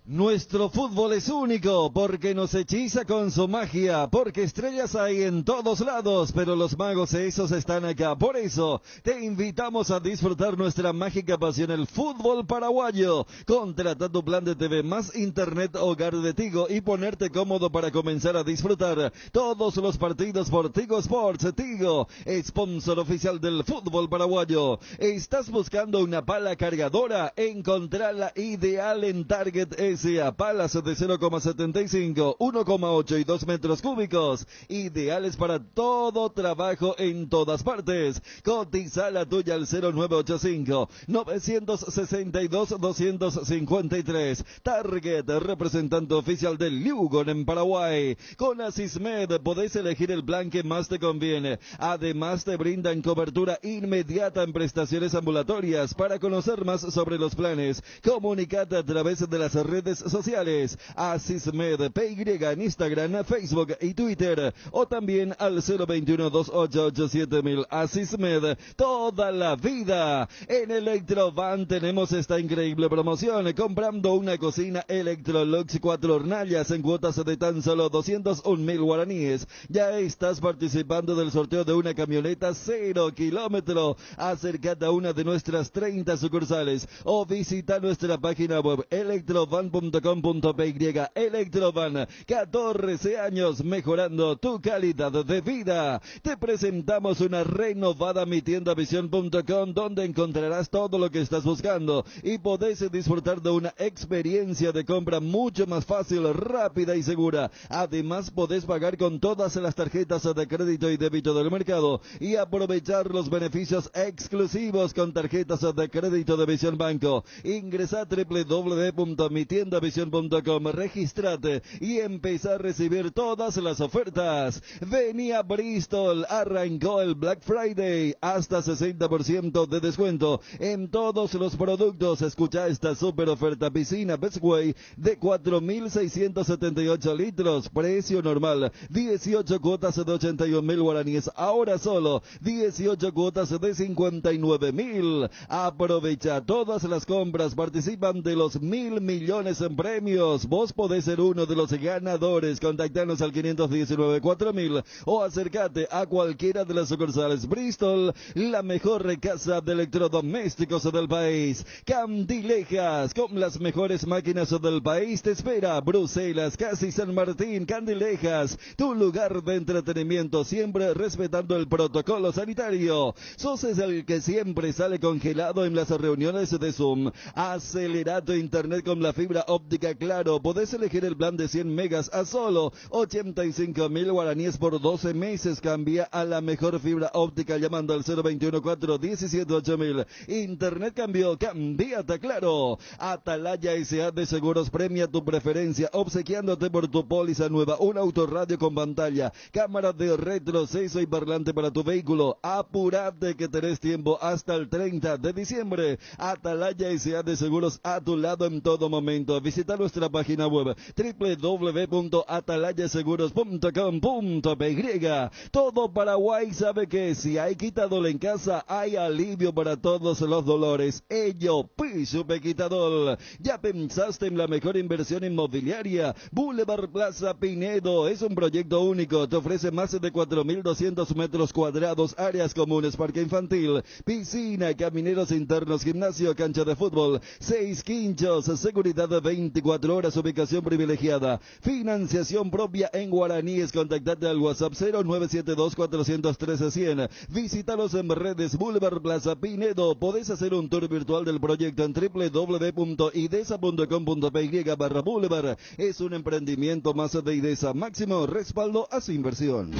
Nuestro fútbol es único porque nos hechiza con su magia, porque estrellas hay en todos lados, pero los magos esos están acá. Por eso te invitamos a disfrutar nuestra mágica pasión, el fútbol paraguayo. Contrata tu plan de TV más Internet Hogar de Tigo y ponerte cómodo para comenzar a disfrutar todos los partidos por Tigo Sports. Tigo, sponsor oficial del fútbol paraguayo. ¿Estás buscando una pala cargadora? Encontrala ideal en Target PVC a palas de 0,75, 1,8 y 2 metros cúbicos. Ideales para todo trabajo en todas partes. Cotiza la tuya al 0985 962 253. Target, representante oficial del Lugon en Paraguay. Con Asismed podés elegir el plan que más te conviene. Además te brindan cobertura inmediata en prestaciones ambulatorias. Para conocer más sobre los planes, comunicate a través de las redes sociales. Asismed PY en Instagram, Facebook y Twitter. O también al 021-2887-1000. Asismed, toda la vida. En Electrovan tenemos esta increíble promoción. Comprando una cocina Electrolux 4 hornallas en cuotas de tan solo 201.000 guaraníes, ya estás participando del sorteo de una camioneta 0 kilómetro. Acércate a una de nuestras 30 sucursales o visita nuestra página web electrovan.com.py. Electrovan, 14 años mejorando tu calidad de vida. Te presentamos una renovada mitiendavision.com, donde encontrarás todo lo que estás buscando y podés disfrutar de una experiencia de compra mucho más fácil, rápida y segura. Además podés pagar con todas las tarjetas de crédito y débito del mercado y aprovechar los beneficios exclusivos con tarjetas de crédito de Visión Banco. Ingresa a www.mitiendavision.com, registrate y empezá a recibir todas las ofertas. Vení a Bristol, arrancó el Black Friday, hasta 60% de descuento en todos los productos. Escucha esta super oferta: piscina Bestway de 4.678 litros, precio normal 18 cuotas de 81.000 guaraníes, ahora solo 18 cuotas de 59.000. Aprovecha todas las compras, participan de los 1.000 millones en premios. Vos podés ser uno de los ganadores. Contactanos al 519-4000 o acércate a cualquiera de las sucursales. Bristol, la mejor casa de electrodomésticos del país. Candilejas, con las mejores máquinas del país, te espera. Bruselas, Casi San Martín, Candilejas, tu lugar de entretenimiento, siempre respetando el protocolo sanitario. Sos el que siempre sale congelado en las reuniones de Zoom. Acelera tu internet con la fibra óptica Claro. Podés elegir el plan de 100 megas a solo 85.000 guaraníes por 12 meses. Cambia a la mejor fibra óptica llamando al 021-417-8000. Internet cambió, cambiate a Claro. Atalaya S.A. de Seguros premia tu preferencia, obsequiándote por tu póliza nueva un autorradio con pantalla, cámara de retroceso y parlante para tu vehículo. Apúrate que tenés tiempo hasta el 30 de diciembre. Atalaya S.A. de Seguros, a tu lado en todo momento. Visita nuestra página web www.atalayaseguros.com.py. Todo Paraguay sabe que si hay quitador en casa, hay alivio para todos los dolores. Ello, Pisupe Quitador. ¿Ya pensaste en la mejor inversión inmobiliaria? Boulevard Plaza Pinedo es un proyecto único. Te ofrece más de 4.200 metros cuadrados, áreas comunes, parque infantil, piscina, camineros internos, gimnasio, cancha de fútbol, 6 quinchos, seguridad de 24 horas, ubicación privilegiada, financiación propia en guaraníes. Contactate al WhatsApp 0972-413-100. Visítalos en redes Boulevard Plaza Pinedo. Podés hacer un tour virtual del proyecto en www.idesa.com.py/boulevard. Es un emprendimiento más de Idesa. Máximo respaldo a su inversión.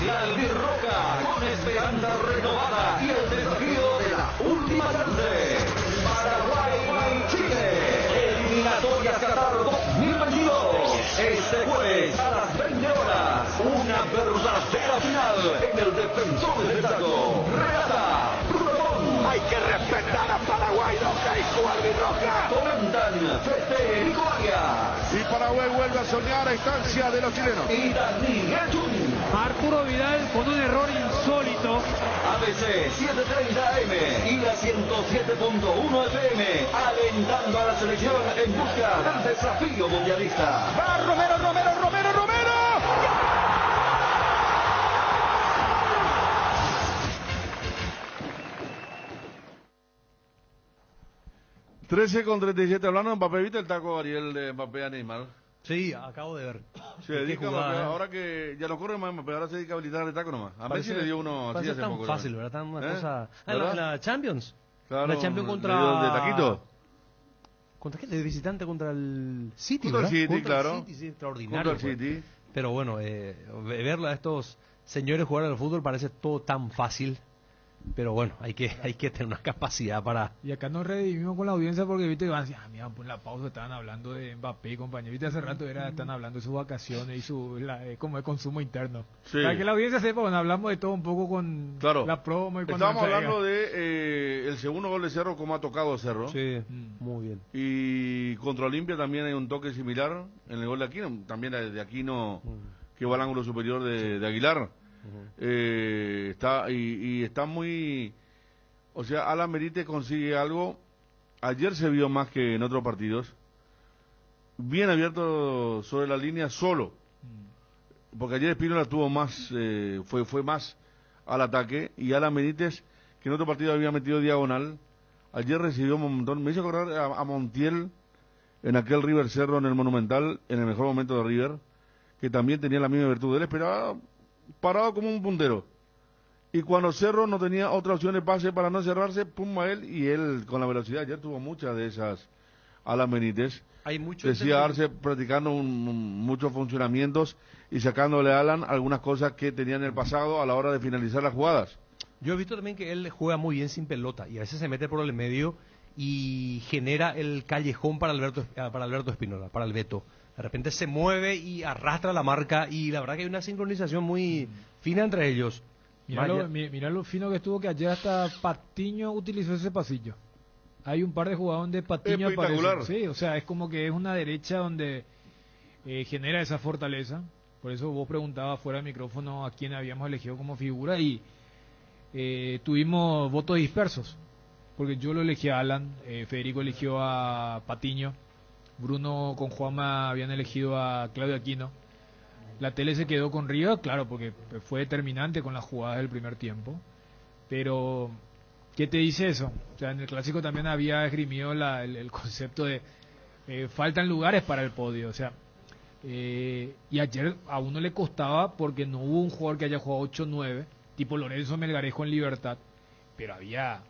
La Albirroja, con esperanza renovada y el desafío de la última chance. Paraguay-Chile, eliminatorias Qatar 2022. Este jueves a las 20 horas, una verdadera final en el Defensores del Chaco. Relata hay que respetar a Paraguay, Roja y su Albirroja. Comentan Federico Arias. Y Paraguay vuelve a soñar a instancia de los chilenos. Y Daniel Chun. Arturo Vidal con un error insólito. ABC 7:30 AM y la 107.1 FM, alentando a la selección en busca del desafío mundialista. Va Romero. ¡Gol! 13:37, hablando de Mbappé, ¿viste el taco Ariel de Mbappé a Neymar? Sí, acabo de ver. Se dedica a Mbappé, ahora que ya no corre más Mbappé, ahora se dedica a habilitar el taco nomás. A Messi le dio uno así hace tan poco. Fácil, ¿verdad? Tan una cosa... la Champions. Claro, la Champions contra... ¿De taquito? ¿Contra qué? De visitante contra el City, Contra el ¿verdad? City, Contra claro. el City, sí, extraordinario. Contra el fue. City. Pero bueno, verlo a estos señores jugar al fútbol parece todo tan fácil. Pero bueno, hay que tener una capacidad para... Y acá nos redimimos con la audiencia porque viste que van a decir, mira, pues en la pausa estaban hablando de Mbappé y compañía. Viste, hace rato están hablando de sus vacaciones y como de consumo interno. Sí. Para que la audiencia sepa, bueno, hablamos de todo un poco con la promo y cuando Estábamos entrega. hablando de el segundo gol de Cerro, como ha tocado Cerro. Sí, muy bien. Y contra Olimpia también hay un toque similar en el gol de Aquino. También de Aquino, que va al ángulo superior de Aguilar. Está muy, o sea, Alan Benítez consigue algo. Ayer se vio más que en otros partidos, bien abierto sobre la línea solo, porque ayer Espínola tuvo más, fue más al ataque, y Alan Benítez, que en otro partido había metido diagonal, ayer recibió un montón. Me hizo acordar a Montiel en aquel River Cerro en el Monumental, en el mejor momento de River, que también tenía la misma virtud. Él esperaba parado como un puntero, y cuando Cerro no tenía otra opción de pase para no cerrarse, pum a él, y él con la velocidad. Ayer tuvo muchas de esas Alan Benítez. Hay mucho decía Arce, practicando muchos funcionamientos y sacándole a Alan algunas cosas que tenía en el pasado a la hora de finalizar las jugadas. Yo he visto también que él juega muy bien sin pelota y a veces se mete por el medio y genera el callejón para Alberto Espínola, para el Beto. De repente se mueve y arrastra la marca, y la verdad que hay una sincronización muy fina entre ellos. Mirá lo fino que estuvo, que ayer hasta Patiño utilizó ese pasillo. Hay un par de jugadas donde Patiño espectacular. aparece. Sí, o sea, es como que es una derecha donde genera esa fortaleza. Por eso vos preguntabas fuera de micrófono a quién habíamos elegido como figura, y tuvimos votos dispersos. Porque yo lo elegí a Alan, Federico eligió a Patiño, Bruno con Juanma habían elegido a Claudio Aquino. La tele se quedó con Riva, claro, porque fue determinante con las jugadas del primer tiempo. Pero, ¿qué te dice eso? O sea, en el clásico también había esgrimido el concepto de faltan lugares para el podio. O sea, y ayer a uno le costaba porque no hubo un jugador que haya jugado 8-9, tipo Lorenzo Melgarejo en Libertad, pero había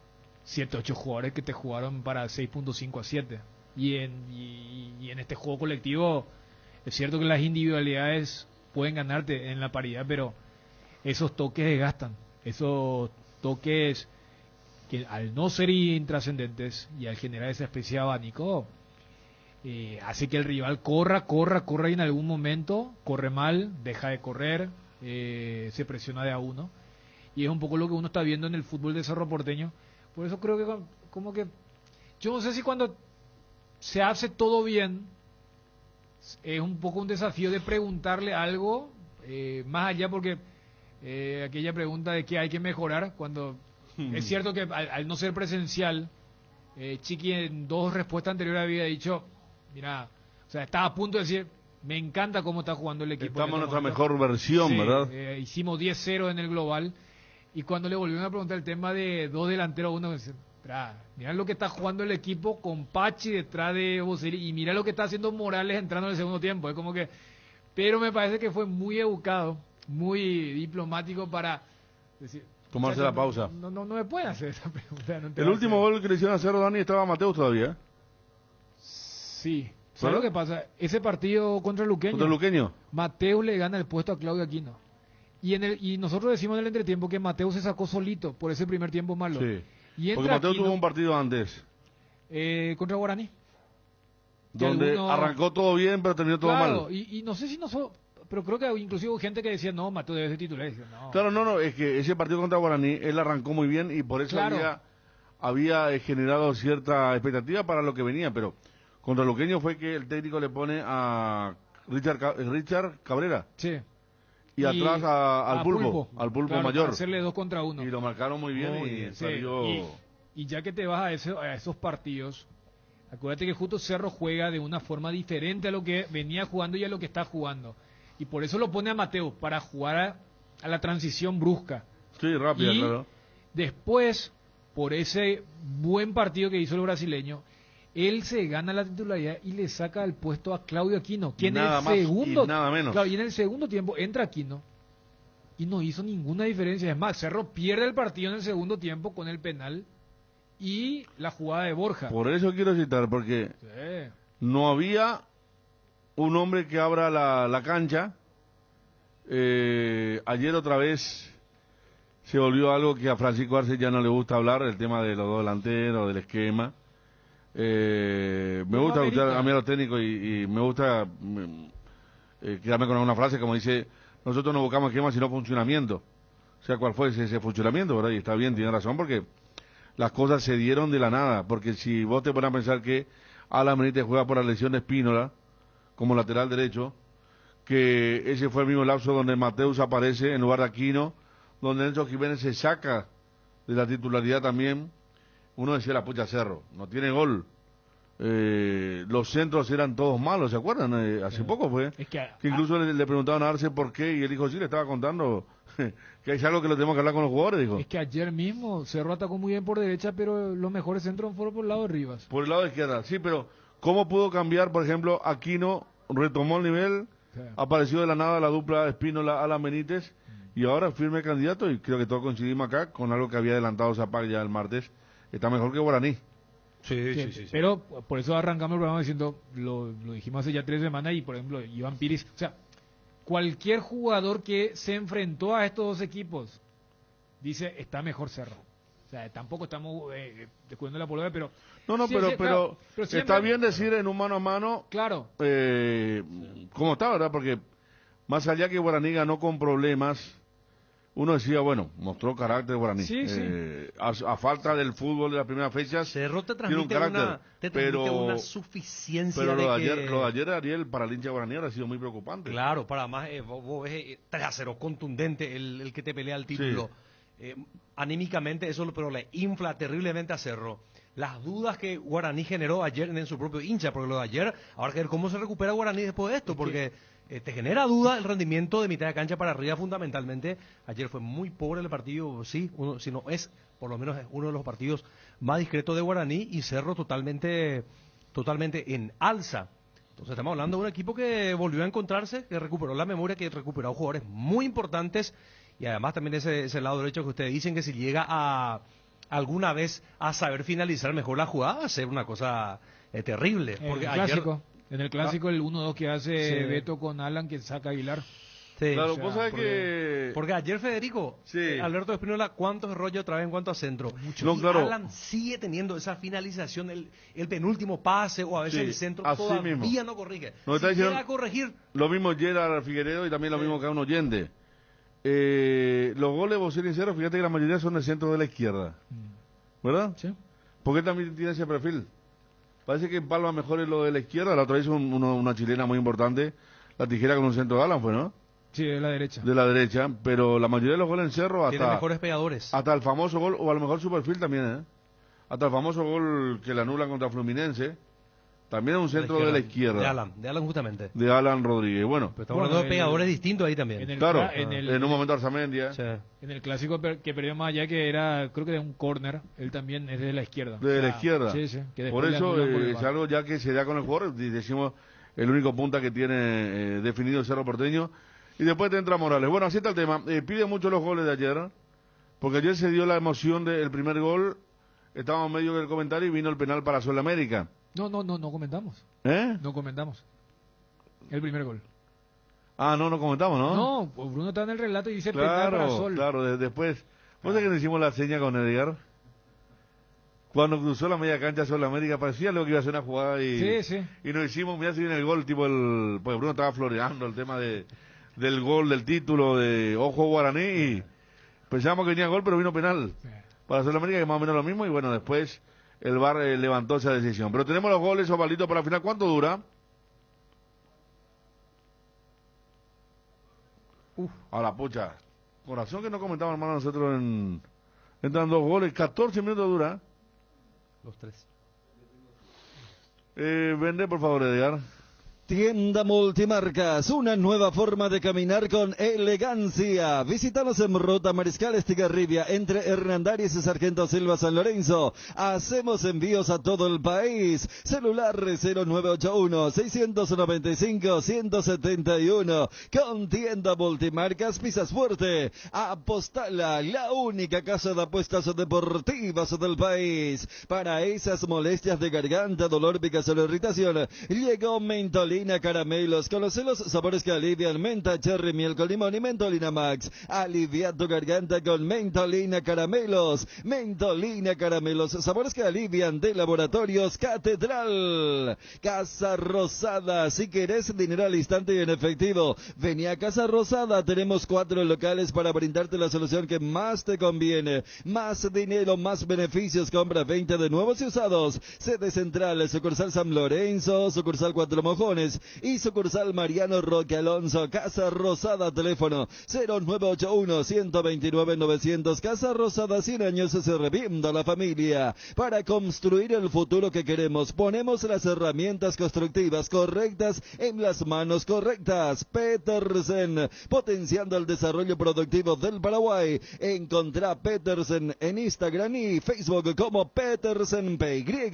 7-8 jugadores que te jugaron para 6.5 a 7. Y en este juego colectivo es cierto que las individualidades pueden ganarte en la paridad, pero esos toques desgastan, esos toques que al no ser intrascendentes y al generar esa especie de abanico, hace que el rival corra y en algún momento corre mal, deja de correr, se presiona de a uno, y es un poco lo que uno está viendo en el fútbol de Cerro Porteño. Por eso creo que como que yo no sé si cuando se hace todo bien es un poco un desafío de preguntarle algo más allá, porque aquella pregunta de qué hay que mejorar, cuando es cierto que al no ser presencial, Chiqui en 2 respuestas anteriores había dicho, mira, o sea, estaba a punto de decir, me encanta cómo está jugando el equipo. Estamos en nuestra mejor versión, sí, ¿verdad? Hicimos 10-0 en el global, y cuando le volvieron a preguntar el tema de 2 delanteros, uno dice, mirá lo que está jugando el equipo con Pachi detrás de Boselli, y mira lo que está haciendo Morales entrando en el segundo tiempo. Es como que, pero me parece que fue muy educado, muy diplomático para decir, tomarse la pausa. No me pueden hacer esa pregunta. No te El va a último hacer. gol que le hicieron a Cerro, Dani, estaba Mateus todavía. Sí. ¿Sabes lo que pasa? Ese partido contra Luqueño, Mateus le gana el puesto a Claudio Aquino. Y nosotros decimos en el entretiempo que Mateus se sacó solito por ese primer tiempo malo. Sí. Y porque Mateus tuvo un partido antes. Contra Guaraní. Donde arrancó todo bien, pero terminó todo mal. Y no sé si pero creo que inclusive hubo gente que decía, no, Mateus debe ser titular. No. Claro, no, es que ese partido contra Guaraní, él arrancó muy bien y por eso había generado cierta expectativa para lo que venía, pero contra Luqueño fue que el técnico le pone a Richard Cabrera. Sí. Y atrás al Pulpo claro, mayor. Para hacerle 2 contra 1. Y lo marcaron muy bien salió... Y ya que te vas a esos partidos, acuérdate que justo Cerro juega de una forma diferente a lo que venía jugando y a lo que está jugando. Y por eso lo pone a Mateus, para jugar a la transición brusca. Sí, rápida, y claro. Después, por ese buen partido que hizo el brasileño, él se gana la titularidad y le saca el puesto a Claudio Aquino, quien en el segundo, nada menos. Claro, y en el segundo tiempo entra Aquino y no hizo ninguna diferencia. Es más, Cerro pierde el partido en el segundo tiempo con el penal y la jugada de Borja. Por eso quiero citar, porque no había un hombre que abra la cancha. Ayer otra vez se volvió algo que a Francisco Arce ya no le gusta hablar, el tema de los dos delanteros, del esquema. Me gusta escuchar a mí a los técnicos y me gusta quedarme con una frase como dice, nosotros no buscamos esquema sino funcionamiento. O sea, cuál fue ese funcionamiento, ¿verdad? Y está bien, tiene razón, porque las cosas se dieron de la nada. Porque si vos te pones a pensar que Alan Benítez juega por la lesión de Espínola como lateral derecho, que ese fue el mismo lapso donde Mateus aparece en lugar de Aquino, donde Enzo Jiménez se saca de la titularidad también, uno decía la pucha Cerro, no tiene gol. Los centros eran todos malos, ¿se acuerdan? Hace poco fue, que incluso le preguntaban a Arce por qué, y él dijo, sí, le estaba contando que hay algo que lo tenemos que hablar con los jugadores, dijo. Es que ayer mismo Cerro atacó muy bien por derecha, pero los mejores centros fueron por el lado de Rivas. Por el lado de izquierda, sí, pero ¿cómo pudo cambiar, por ejemplo, Aquino retomó el nivel, apareció de la nada la dupla Espínola-Alan Benítez, y ahora firme candidato, y creo que todos coincidimos acá con algo que había adelantado Zapag ya el martes, está mejor que Guaraní. Sí. Pero por eso arrancamos el programa diciendo, lo dijimos hace ya 3 semanas, y por ejemplo, Iván Piris, o sea, cualquier jugador que se enfrentó a estos dos equipos dice, está mejor Cerro. O sea, tampoco estamos descubriendo la polvera, pero... No, sí, pero siempre, está bien decir en un mano a mano... Claro. Cómo está, ¿verdad? Porque más allá que Guaraní ganó con problemas, uno decía, bueno, mostró carácter Guaraní. Sí. A falta del fútbol de las primeras fechas, Cerro te tiene un transmite carácter, una suficiencia pero lo de de ayer, Ariel, para el hincha Guaraní ha sido muy preocupante. Claro, para más, vos ves 3-0, contundente el que te pelea el título. Sí. Anímicamente eso pero le infla terriblemente a Cerro. Las dudas que Guaraní generó ayer en su propio hincha, porque lo de ayer, ahora que ver cómo se recupera Guaraní después de esto, porque te genera duda el rendimiento de mitad de cancha para arriba fundamentalmente. Ayer fue muy pobre el partido, sí, si no es, por lo menos es uno de los partidos más discretos de Guaraní, y Cerro totalmente en alza. Entonces estamos hablando de un equipo que volvió a encontrarse, que recuperó la memoria, que recuperó jugadores muy importantes, y además también ese lado derecho que ustedes dicen que si llega a alguna vez a saber finalizar mejor la jugada, va a ser una cosa terrible. Porque en el clásico el 1-2 que hace Beto con Alan, que saca Aguilar. Sí, claro, vos sabés porque ayer Federico, Alberto Espínola, ¿cuántos rollos otra vez en cuanto a centro? Claro. Alan sigue teniendo esa finalización, el penúltimo pase, o a veces el centro todavía mismo no corrige. Si llega a corregir. Lo mismo Gerard Figueredo y también lo mismo que a un oyente. Los goles, vos ser sincero, fíjate que la mayoría son del centro de la izquierda, ¿verdad? Sí. ¿Por qué también tiene ese perfil? Parece que en Palma mejor es lo de la izquierda. La otra vez una chilena muy importante, la tijera con un centro de Alan, fue, ¿no? Sí, de la derecha. De la derecha, pero la mayoría de los goles en Cerro tiene mejores pegadores. Hasta el famoso gol, o a lo mejor su perfil también, hasta el famoso gol que le anulan contra Fluminense, también es un centro de la izquierda. De Alan justamente. De Alan Rodríguez, bueno. Pero estamos hablando de pegadores distintos ahí también. En un momento Arzamendia. Sí. En el clásico que perdió más allá, que era, creo que de un córner, él también es de la izquierda. De la izquierda. Sí. Por eso es algo ya que se da con el jugador, decimos, el único punta que tiene definido el Cerro Porteño. Y después te entra Morales. Bueno, así está el tema. Pide mucho los goles de ayer, porque ayer se dio la emoción del primer gol, estábamos en medio del comentario y vino el penal para Sudamérica. No comentamos. No comentamos. El primer gol. No comentamos, ¿no? No, Bruno está en el relato y dice penal para Sol. Claro, después. ¿Vos sabés que nos hicimos la seña con Edgar? Cuando cruzó la media cancha Sudamérica parecía lo que iba a ser una jugada y nos hicimos, mirá si viene el gol, pues Bruno estaba floreando el tema del gol, del título, de Ojo Guaraní, y pensábamos que venía gol, pero vino penal para Sudamérica, que es más o menos lo mismo, y bueno, después el VAR levantó esa decisión. Pero tenemos los goles, Osvaldito, para la final. ¿Cuánto dura? A la pucha. Corazón que no comentamos, hermano, nosotros entran 2 goles. 14 minutos dura. Los 3. Vende, por favor, Edgar. Tienda Multimarcas, una nueva forma de caminar con elegancia. Visítanos en Ruta Mariscal Estigarribia, entre Hernandarias y Sargento Silva San Lorenzo. Hacemos envíos a todo el país. Celular 0981-695-171. Con Tienda Multimarcas, pisas fuerte. Apostala, la única casa de apuestas deportivas del país. Para esas molestias de garganta, dolor, picazón o irritación, llegó Mentolina Caramelos. Conoce los sabores que alivian: menta, cherry, miel con limón y Mentolina Max. Alivia tu garganta con Mentolina Caramelos. Mentolina Caramelos, sabores que alivian, de Laboratorios Catedral. Casa Rosada, si querés dinero al instante y en efectivo, vení a Casa Rosada. Tenemos 4 locales para brindarte la solución que más te conviene. Más dinero, más beneficios. Compra 20 de nuevos y usados. Sede central, sucursal San Lorenzo, sucursal Cuatro Mojones y sucursal Mariano Roque Alonso. Casa Rosada, teléfono 0981-129-900. Casa Rosada, 100 años sirviendo a la familia. Para construir el futuro que queremos, ponemos las herramientas constructivas correctas en las manos correctas. Petersen, potenciando el desarrollo productivo del Paraguay. Encontrá Petersen en Instagram y Facebook como Petersen PY.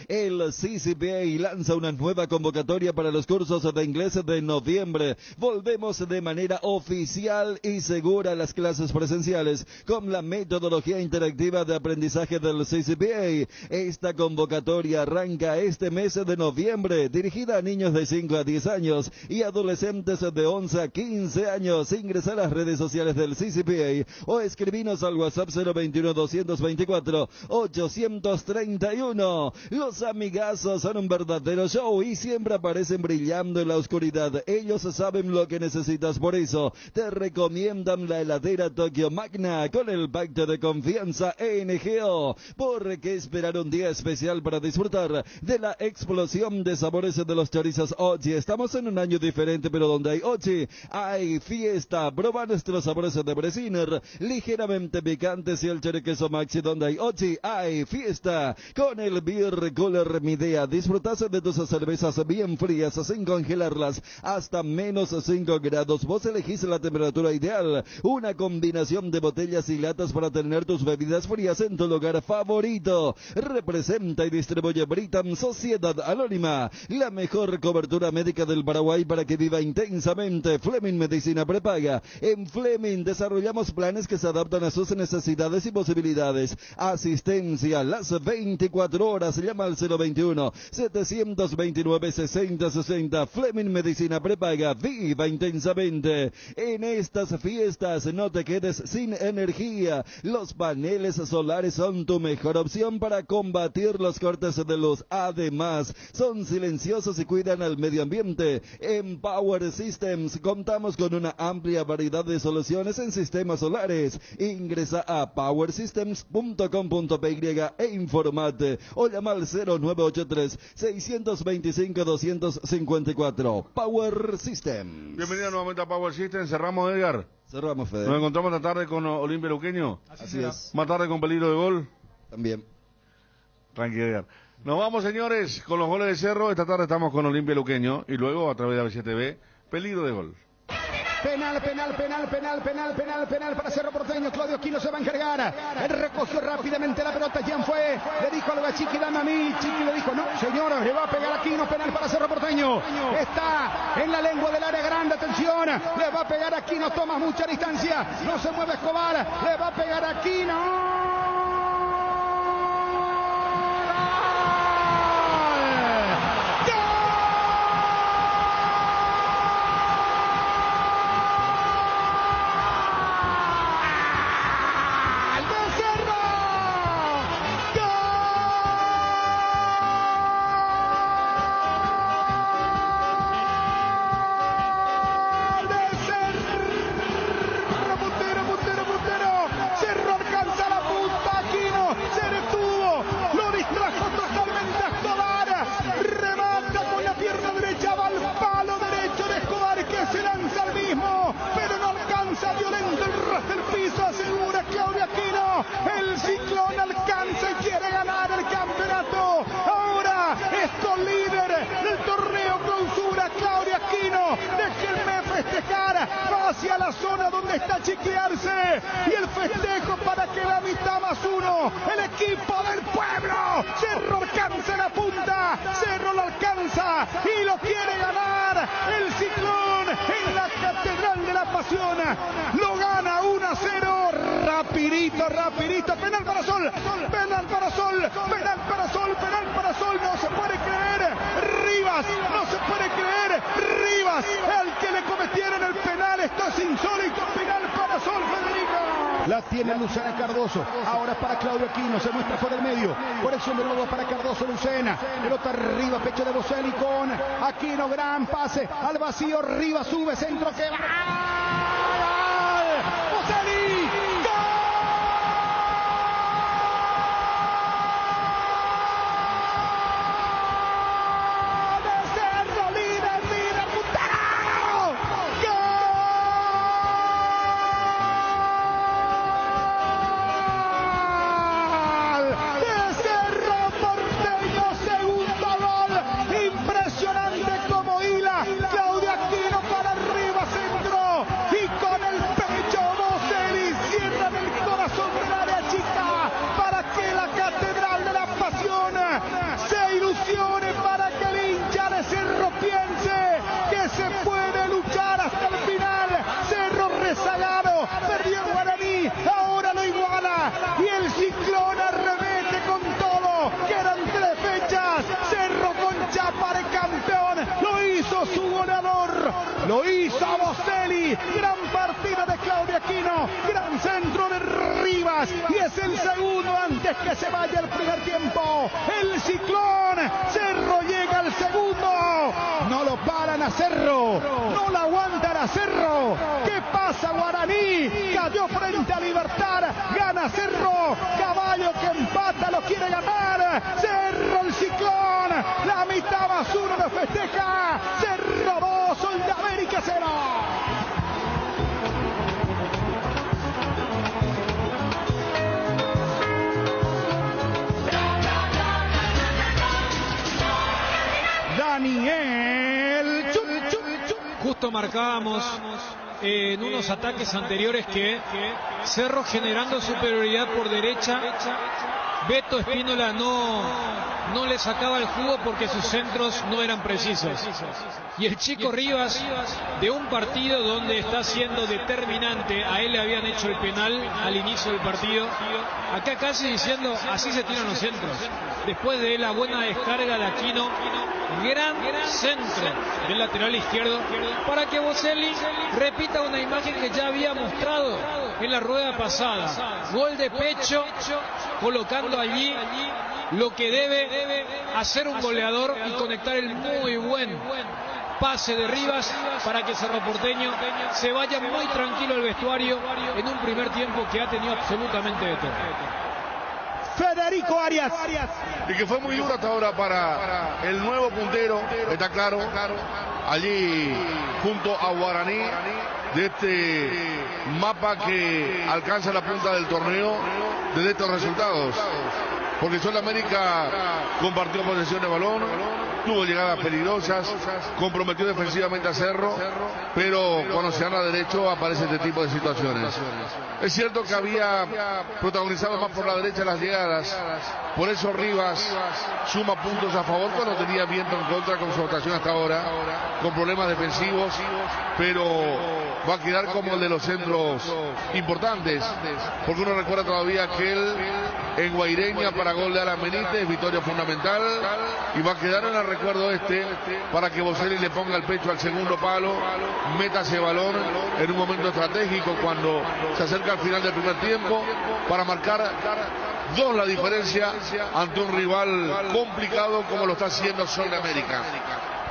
El CCPA lanza una nueva convocatoria para los cursos de inglés de noviembre. Volvemos de manera oficial y segura a las clases presenciales con la metodología interactiva de aprendizaje del CCPA. Esta convocatoria arranca este mes de noviembre, dirigida a niños de 5 a 10 años y adolescentes de 11 a 15 años. Ingresa a las redes sociales del CCPA o escribinos al WhatsApp 021-224-831. Los amigazos son un verdadero show y siempre aparecen brillando en la oscuridad. Ellos saben lo que necesitas, por eso te recomiendan la heladera Tokyo Magna con el pacto de confianza NGO. ¿Por qué esperar un día especial para disfrutar de la explosión de sabores de los chorizos Ochi? Estamos en un año diferente, pero donde hay Ochi hay fiesta. Proba nuestros sabores de Bresiner, ligeramente picantes, y el choriqueso Maxi. Donde hay Ochi hay fiesta. Con el Beer Cooler Midea disfrutas de tus cervezas bien frías sin congelarlas hasta menos 5 grados. Vos elegís la temperatura ideal. Una combinación de botellas y latas para tener tus bebidas frías en tu lugar favorito. Representa y distribuye Britam Sociedad Anónima, la mejor cobertura médica del Paraguay para que viva intensamente. Fleming Medicina Prepaga. En Fleming desarrollamos planes que se adaptan a sus necesidades y posibilidades. Asistencia las 24 horas. Llama al 021-729-6060. Fleming Medicina Prepaga. Viva intensamente. En estas fiestas no te quedes sin energía. Los paneles solares son tu mejor opción para combatir los cortes de luz. Además, son silenciosos y cuidan al medio ambiente. En Power Systems contamos con una amplia variedad de soluciones en sistemas solares. Ingresa a powersystems.com.py e informate o llama al 0983-625-254. Power Systems. Bienvenido nuevamente a Power Systems. Cerramos, Edgar. Cerramos, Fede. Nos encontramos esta tarde con Olimpia Luqueño. Así es. Más tarde con peligro de gol. También. Tranquilo, Edgar. Nos vamos, señores, con los goles de Cerro. Esta tarde estamos con Olimpia Luqueño y luego a través de ABC TV, peligro de gol. Penal para Cerro Porteño. Claudio Aquino se va a encargar. Él recogió rápidamente la pelota. Jan fue, le dijo algo a Chiqui, dame a mí. Chiqui le dijo, no, señor, le va a pegar Aquino. Penal para Cerro Porteño. Está en la lengua del área grande. Atención, le va a pegar Aquino. Toma mucha distancia. No se mueve Escobar. Le va a pegar Aquino. Cerro alcanza la punta. está Chiquiarse y el festejo para que la mitad más uno, el equipo del pueblo. Cerro alcanza la punta, Cerro lo alcanza y lo quiere ganar el Ciclón en la Catedral de la Pasión. Lo gana 1-0, rapidito, penal para Sol, penal para Sol, penal para Sol, penal para Sol, no se puede creer, Rivas, no se puede creer, Rivas, al que le cometieron el penal, esto es insólito, penal para Sol, Federico. La tiene Lucena Cardoso, ahora para Claudio Aquino, se muestra por el medio, por eso de nuevo para Cardoso, Lucena, pelota arriba, pecho de Boselli con Aquino, gran pase al vacío, Rivas sube, centro que va, Boselli, lo hizo Boselli, gran partida de Claudio Aquino, gran centro de Rivas y es el segundo antes que se vaya el primer tiempo. El Ciclón, Cerro llega al segundo, no lo paran a Cerro, no lo aguantan a Cerro. ¿Qué pasa Guaraní? Cayó frente a Libertad, gana Cerro, Caballo que empata, lo quiere ganar, Cerro el Ciclón, la mitad más uno lo festeja, Cerro 2, Sol de América 0. Daniel Justo marcábamos en unos ataques anteriores que Cerro generando superioridad por derecha, Beto Espínola no le sacaba el jugo porque sus centros no eran precisos. Y el chico Rivas, de un partido donde está siendo determinante, a él le habían hecho el penal al inicio del partido, acá casi diciendo así se tiran los centros. Después de la buena descarga de Aquino, gran centro del lateral izquierdo para que Boselli repita una imagen que ya había mostrado en la rueda pasada. Gol de pecho, colocando allí lo que debe hacer un goleador y conectar el muy buen pase de Rivas para que Cerro Porteño se vaya muy tranquilo al vestuario en un primer tiempo que ha tenido absolutamente de todo. Federico Arias. Y que fue muy duro hasta ahora para el nuevo puntero, está claro, allí junto a Guaraní, de este mapa que alcanza la punta del torneo desde estos resultados. Porque Sol América compartió posesión de balón, tuvo llegadas peligrosas, comprometió defensivamente a Cerro, pero cuando se anda derecho aparece este tipo de situaciones. Es cierto que había protagonizado más por la derecha las llegadas, por eso Rivas suma puntos a favor cuando tenía viento en contra con su actuación hasta ahora, con problemas defensivos, pero va a quedar como el de los centros importantes, porque uno recuerda todavía aquel en Guaireña para gol de Alan Benítez, victoria fundamental, y va a quedar en el recuerdo para que Boselli le ponga el pecho al segundo palo, meta ese balón en un momento estratégico cuando se acerca al final del primer tiempo para marcar 2 la diferencia ante un rival complicado como lo está haciendo Sol de América.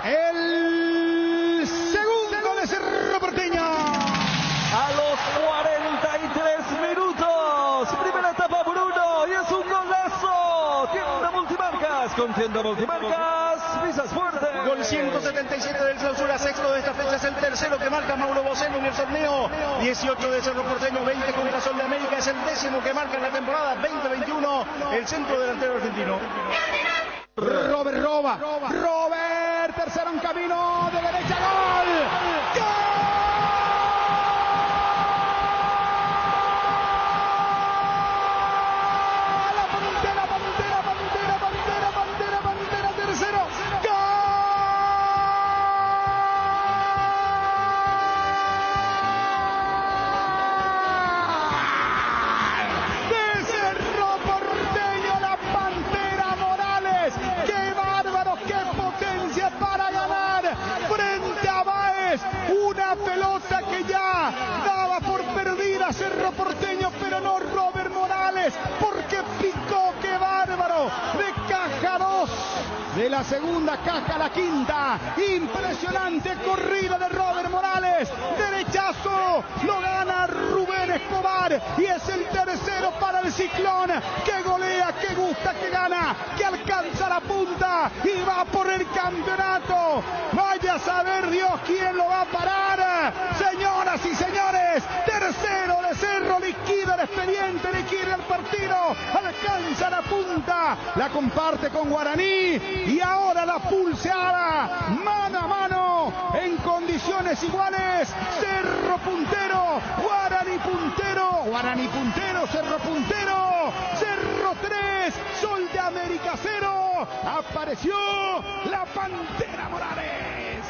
El segundo de Cerro Porteño. A los 43 minutos, primera etapa por 1 y es un golazo. Tienda Multimarcas, con Tienda Multimarcas, pisas fuerte. Gol 177 del Clausura, sexto de esta fecha, es el tercero que marca Mauro Boselli en el torneo. 18 de Cerro Porteño, 20 contra Sol de América, es el décimo que marca en la temporada 2021 el centro delantero argentino. Robert roba, Robert, tercero en camino, de derecha, gol. ¡Gol! de la segunda caja a la quinta. Impresionante corrida de Robert Morales. Derechazo, lo gana Rubén Escobar y es el tercero para el Ciclón, que golea, que gusta, que gana, que alcanza la punta y va por el campeonato. Vaya a saber Dios quién lo va a parar. Señoras y señores, tercero de Cerro, liquida el expediente, liquida el partido, alcanza la punta, la comparte con Guaraní y ahora la pulseada mano a mano en condiciones iguales. Cerro puntero, Guaraní puntero, Cerro puntero, Cerro 3, Sol de América 0. Apareció la Pantera Morales.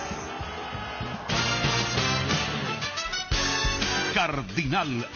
Cardinal